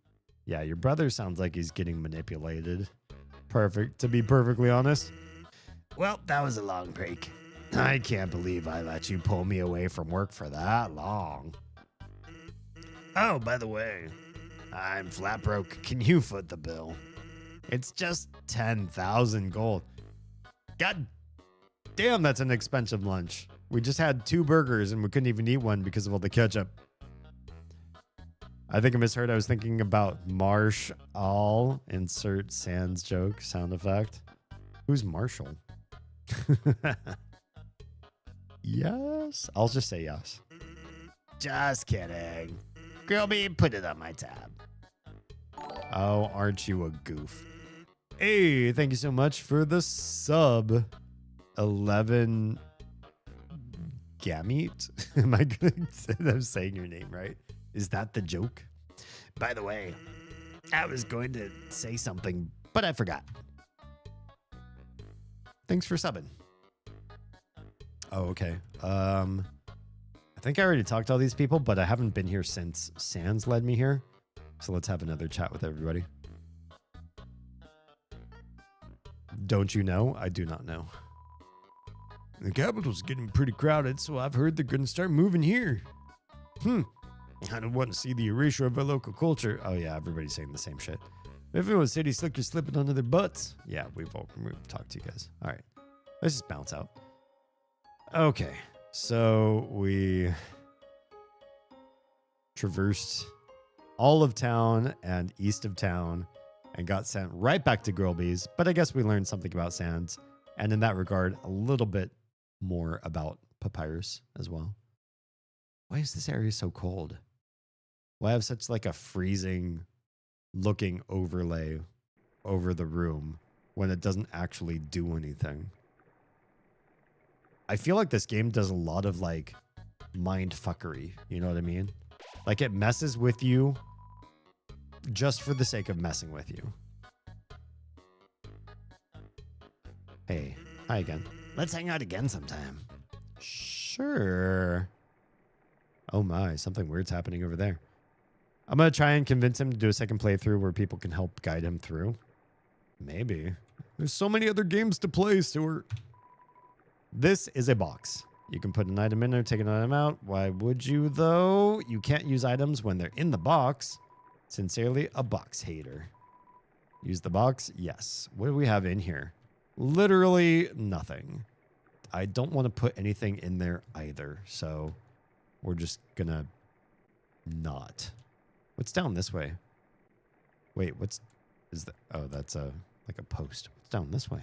Yeah, your brother sounds like he's getting manipulated. Perfect, to be perfectly honest. Well, that was a long break. I can't believe I let you pull me away from work for that long. Oh, by the way, I'm flat broke. Can you foot the bill? It's just 10,000 gold. God damn, that's an expensive lunch. We just had 2 burgers and we couldn't even eat one because of all the ketchup. I think I misheard. I was thinking about Marshall. Insert Sans joke sound effect. Who's Marshall? Yes. I'll just say yes. Just kidding. Girlby, put it on my tab. Oh, aren't you a goof? Hey, thank you so much for the sub. 11 Gamete? Am I going to say I'm saying your name right? Is that the joke? By the way, I was going to say something, but I forgot. Thanks for subbing. Oh, okay. I think I already talked to all these people, but I haven't been here since Sans led me here. So let's have another chat with everybody. Don't you know? I do not know. The capital's getting pretty crowded, so I've heard they're going to start moving here. I don't want to see the erasure of our local culture. Oh, yeah, everybody's saying the same shit. Everyone's city slickers slipping under their butts. Yeah, we've talked to you guys. All right, let's just bounce out. Okay, so we traversed all of town and east of town and got sent right back to Girlby's. But I guess we learned something about Sans, and in that regard, a little bit more about Papyrus as well. Why is this area so cold? Why have such like a freezing looking overlay over the room when it doesn't actually do anything? I feel like this game does a lot of like mind fuckery. You know what I mean? Like it messes with you just for the sake of messing with you. Hey, hi again. Let's hang out again sometime. Sure. Oh my, something weird's happening over there. I'm going to try and convince him to do a second playthrough where people can help guide him through. Maybe. There's so many other games to play, Stuart. This is a box. You can put an item in there, take an item out. Why would you, though? You can't use items when they're in the box. Sincerely, a box hater. Use the box? Yes. What do we have in here? Literally nothing. I don't want to put anything in there either, so we're just going to not. What's down this way? Wait, is that? Oh, that's like a post. What's down this way?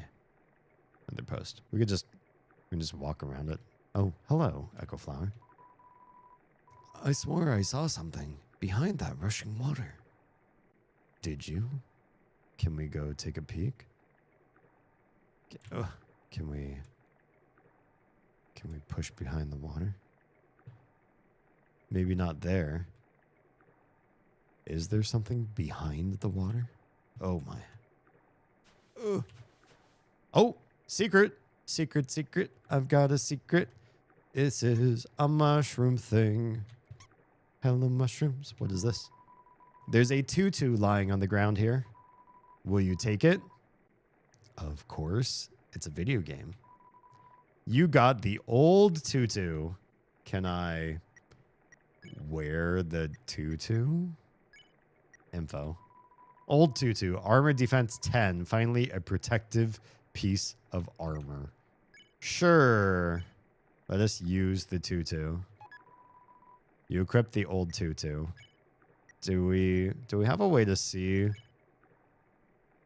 Another post. We can just walk around it. Oh, hello, Echo Flower. I swore I saw something behind that rushing water. Did you? Can we go take a peek? Can we push behind the water? Maybe not there. Is there something behind the water? Oh my. Oh, secret. Secret. I've got a secret. This is a mushroom thing. Hello, mushrooms. What is this? There's a tutu lying on the ground here. Will you take it? Of course. It's a video game. You got the old tutu. Can I wear the tutu? info. Old tutu, armor defense 10. Finally, a protective piece of armor. Sure. Let us use the tutu. You equip the old tutu. Do we have a way to see?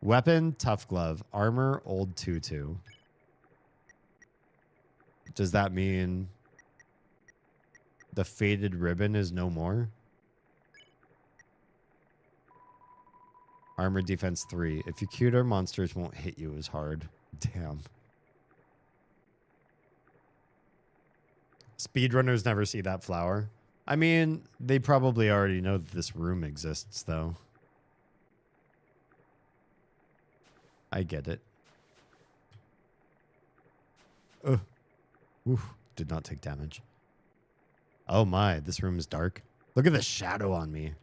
Weapon, tough glove. Armor, old tutu. Does that mean the faded ribbon is no more? Armor defense 3. If you cuter, monsters won't hit you as hard. Damn. Speedrunners never see that flower. I mean, they probably already know that this room exists, though. I get it. Ugh. Oof. Did not take damage. Oh my, this room is dark. Look at the shadow on me.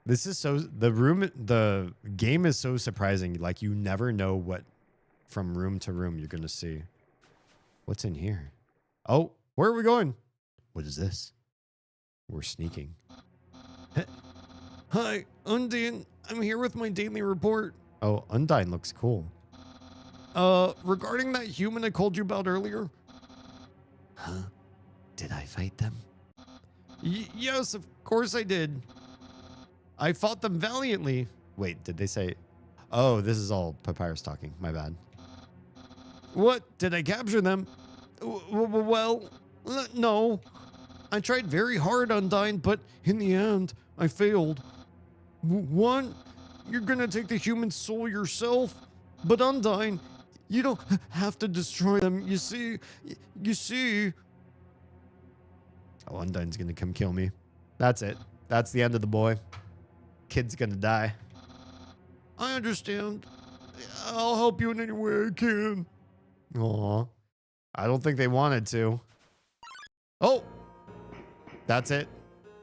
This is so... The game is so surprising. Like, you never know what from room to room you're going to see. What's in here? Oh, where are we going? What is this? We're sneaking. Hi, Undine. I'm here with my daily report. Oh, Undine looks cool. Regarding that human I called you about earlier. Huh? Did I fight them? Yes, of course I did. I fought them valiantly. Wait, did they say... Oh, this is all Papyrus talking. My bad. What? Did I capture them? Well, no. I tried very hard, Undine, but in the end, I failed. One, you're gonna take the human soul yourself. But Undine, you don't have to destroy them. You see... Oh, Undine's gonna come kill me. That's it. That's the end of the boy. Kid's gonna die. I understand. I'll help you in any way I can. Aw. I don't think they wanted to. Oh! That's it.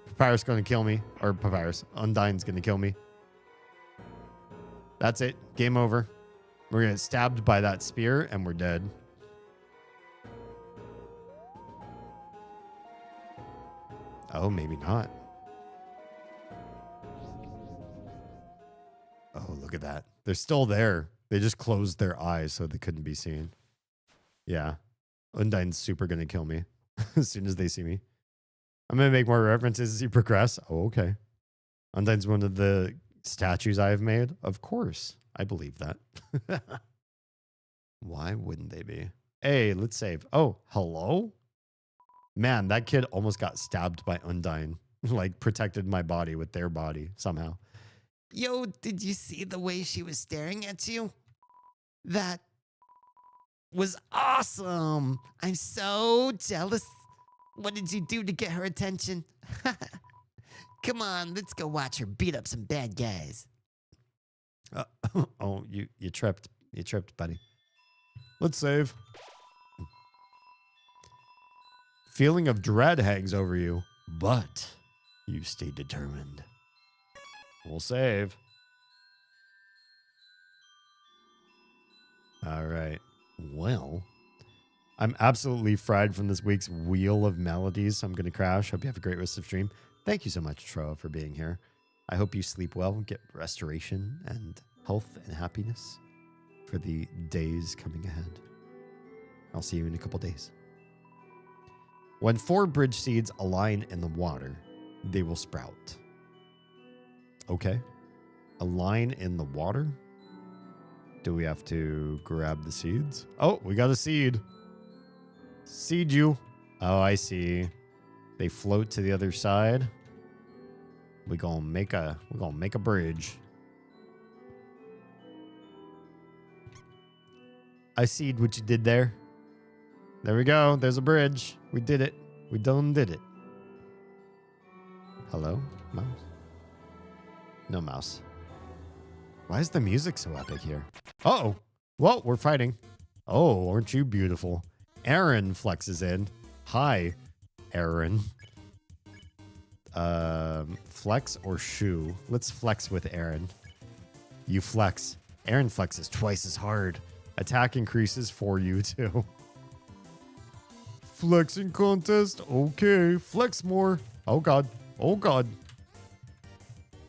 Papyrus gonna kill me. Or Papyrus. Undine's gonna kill me. That's it. Game over. We're gonna get stabbed by that spear and we're dead. Oh, maybe not. Oh, look at that. They're still there. They just closed their eyes so they couldn't be seen. Yeah. Undine's super gonna kill me as soon as they see me. I'm gonna make more references as you progress. Oh, okay. Undine's one of the statues I have made. Of course. I believe that. Why wouldn't they be? Hey, let's save. Oh, hello? Man, that kid almost got stabbed by Undine. Like, protected my body with their body somehow. Yo, did you see the way she was staring at you? That was awesome. I'm so jealous. What did you do to get her attention? Come on, let's go watch her beat up some bad guys. Oh, you tripped. You tripped, buddy. Let's save. Feeling of dread hangs over you, but you stay determined. We'll save. All right. Well, I'm absolutely fried from this week's Wheel of Melodies, so I'm going to crash. Hope you have a great rest of stream. Thank you so much, Troa, for being here. I hope you sleep well, get restoration and health and happiness for the days coming ahead. I'll see you in a couple days. When 4 bridge seeds align in the water, they will sprout. Okay. Align in the water? Do we have to grab the seeds? Oh, we got a seed. Seed you. Oh, I see. They float to the other side. We're gonna make a bridge. I see what you did there. There we go. There's a bridge. We did it. We done did it. Hello, mouse? No mouse. Why is the music so epic here? Uh-oh. Whoa, we're fighting. Oh, aren't you beautiful? Aaron flexes in. Hi, Aaron. Flex or shoe? Let's flex with Aaron. You flex. Aaron flexes twice as hard. Attack increases for you too. Flexing contest. Okay, flex more. Oh god. Oh god.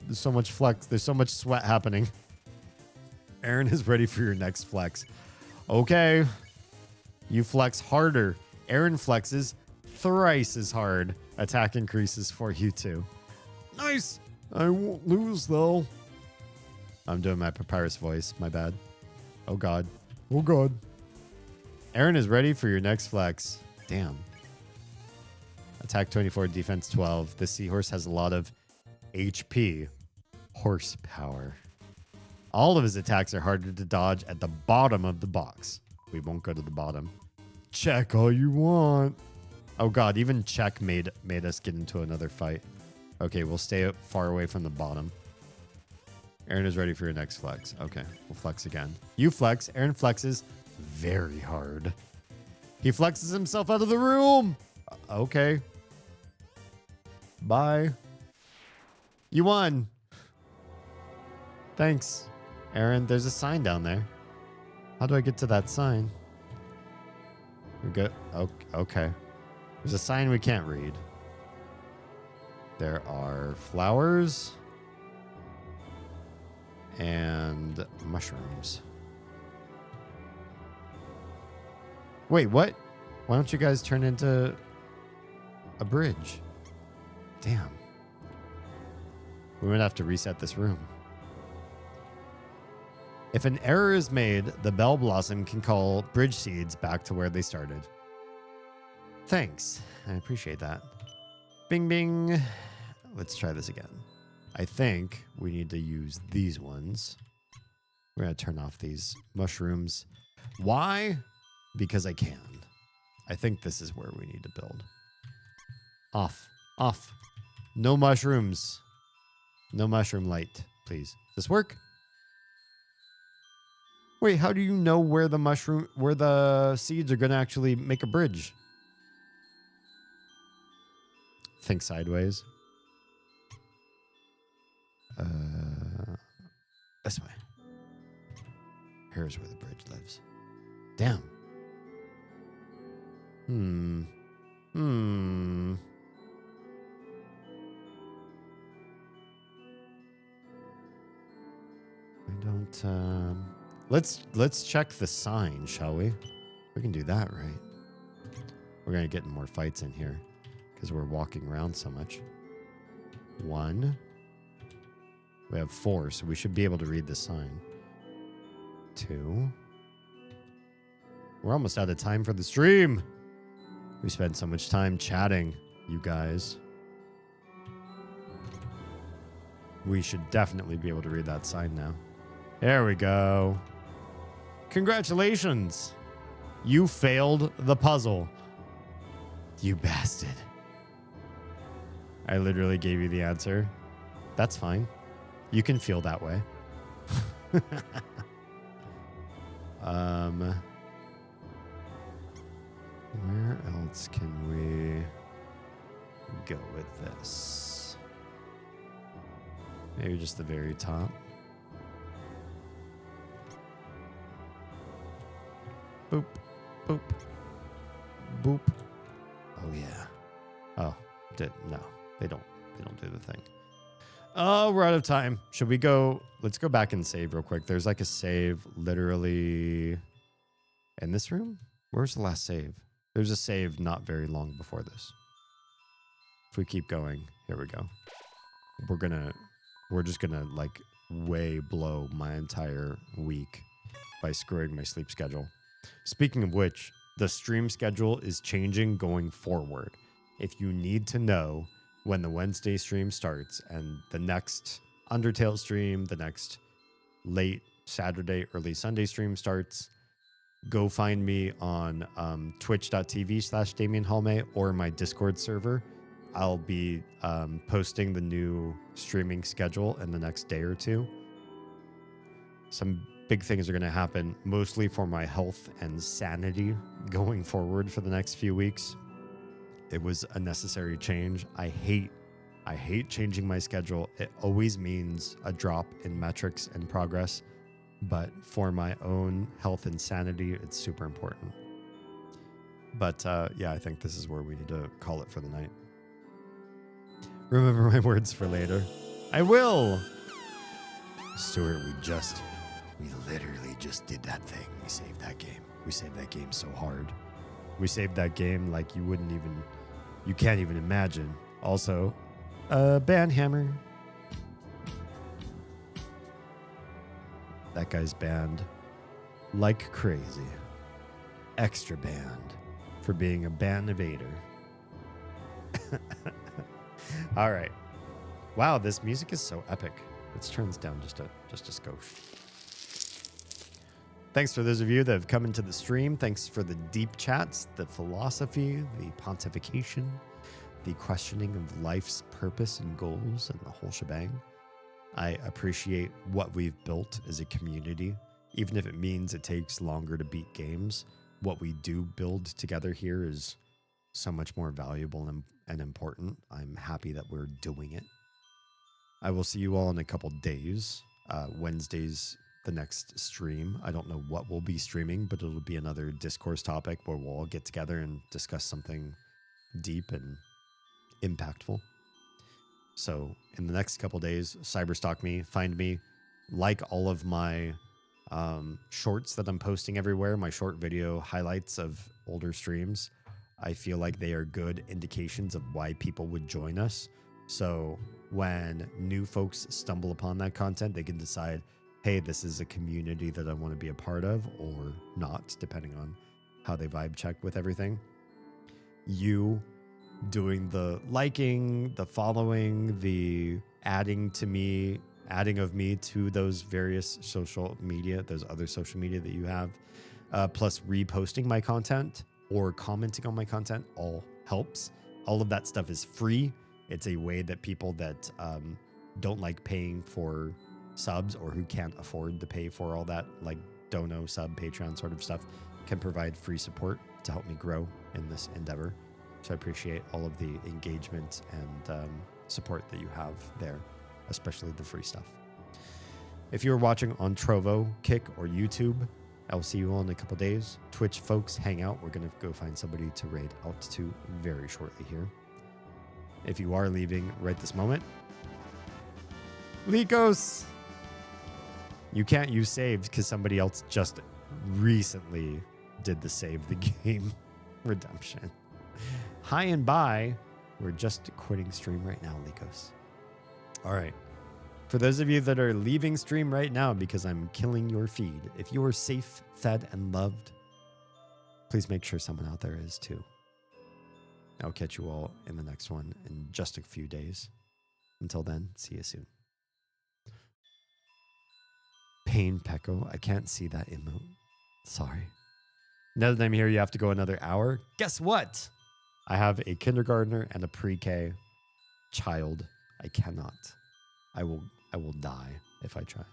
There's so much flex. There's so much sweat happening. Aaron is ready for your next flex. Okay. You flex harder. Aaron flexes thrice as hard. Attack increases for you too. Nice. I won't lose though. I'm doing my papyrus voice. My bad. Oh God. Oh God. Aaron is ready for your next flex. Damn. Attack 24, defense 12. The seahorse has a lot of HP. Horsepower. All of his attacks are harder to dodge at the bottom of the box. We won't go to the bottom. Check all you want. Oh God, even check made us get into another fight. Okay, we'll stay far away from the bottom. Aaron is ready for your next flex. Okay, we'll flex again. You flex. Aaron flexes very hard. He flexes himself out of the room. Okay. Bye. You won. Thanks, Aaron. There's a sign down there. How do I get to that sign? We go. Okay. There's a sign we can't read. There are flowers and mushrooms. Wait, what? Why don't you guys turn into a bridge? Damn. We might have to reset this room. If an error is made, the Bell Blossom can call bridge seeds back to where they started. Thanks. I appreciate that. Bing, bing. Let's try this again. I think we need to use these ones. We're going to turn off these mushrooms. Why? Because I can. I think this is where we need to build. Off. Off. No mushrooms. No mushroom light, please. Does this work? Wait, how do you know where the seeds are going to actually make a bridge? Think sideways. This way. Here's where the bridge lives. Damn. I don't, let's check the sign, shall we? We can do that, right? We're going to get in more fights in here because we're walking around so much. 1. We have 4, so we should be able to read the sign. 2. We're almost out of time for the stream. We spent so much time chatting, you guys. We should definitely be able to read that sign now. There we go. Congratulations. You failed the puzzle. You bastard. I literally gave you the answer. That's fine. You can feel that way. Where else can we go with this? Maybe just the very top. Boop, boop, boop. Oh yeah. Oh, no, they don't do the thing. Oh, we're out of time. Should we go? Let's go back and save real quick. There's like a save literally in this room. Where's the last save? There's a save not very long before this. If we keep going, here we go. We're just gonna like way blow my entire week by screwing my sleep schedule. Speaking of which, the stream schedule is changing going forward. If you need to know when the Wednesday stream starts and the next Undertale stream, the next late Saturday, early Sunday stream starts, go find me on twitch.tv/DamienHalme or my Discord server. I'll be posting the new streaming schedule in the next day or two. Some big things are going to happen, mostly for my health and sanity going forward for the next few weeks. It was a necessary change. I hate changing my schedule. It always means a drop in metrics and progress. But for my own health and sanity, it's super important. But yeah, I think this is where we need to call it for the night. Remember my words for later. I will. Stuart, we literally just did that thing. We saved that game. We saved that game so hard. We saved that game like you can't even imagine. Also, band hammer. That guy's banned like crazy. Extra banned for being a ban evader. All right. Wow, this music is so epic. Let's turn this down just a skosh. Thanks for those of you that have come into the stream. Thanks for the deep chats, the philosophy, the pontification, the questioning of life's purpose and goals, and the whole shebang. I appreciate what we've built as a community, even if it means it takes longer to beat games. What we do build together here is so much more valuable and important. I'm happy that we're doing it. I will see you all in a couple days. Wednesday's the next stream. I don't know what we'll be streaming, but it'll be another discourse topic where we'll all get together and discuss something deep and impactful. So in the next couple days, cyberstalk me, find me, like all of my shorts that I'm posting everywhere, my short video highlights of older streams. I feel like they are good indications of why people would join us. So when new folks stumble upon that content, they can decide, hey, this is a community that I want to be a part of or not, depending on how they vibe check with everything. You doing the liking, the following, the adding of me to those various social media, those other social media that you have, plus reposting my content or commenting on my content all helps. All of that stuff is free. It's a way that people that don't like paying for subs or who can't afford to pay for all that, like Dono, sub, Patreon sort of stuff, can provide free support to help me grow in this endeavor. So I appreciate all of the engagement and support that you have there, especially the free stuff. If you're watching on Trovo, Kick, or YouTube, I'll see you all in a couple days. Twitch folks, hang out. We're going to go find somebody to raid out to very shortly here. If you are leaving right this moment, Likos, you can't use saves because somebody else just recently did the save the game redemption. Hi and bye. We're just quitting stream right now, Likos. All right. For those of you that are leaving stream right now because I'm killing your feed, if you are safe, fed, and loved, please make sure someone out there is too. I'll catch you all in the next one in just a few days. Until then, see you soon. Pain Pecco. I can't see that emote. Sorry. Now that I'm here, you have to go another hour. Guess what? I have a kindergartner and a pre-K child. I cannot. I will die if I try.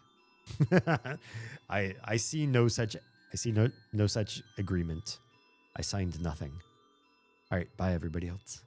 I see no such no such agreement. I signed nothing. All right, bye everybody else.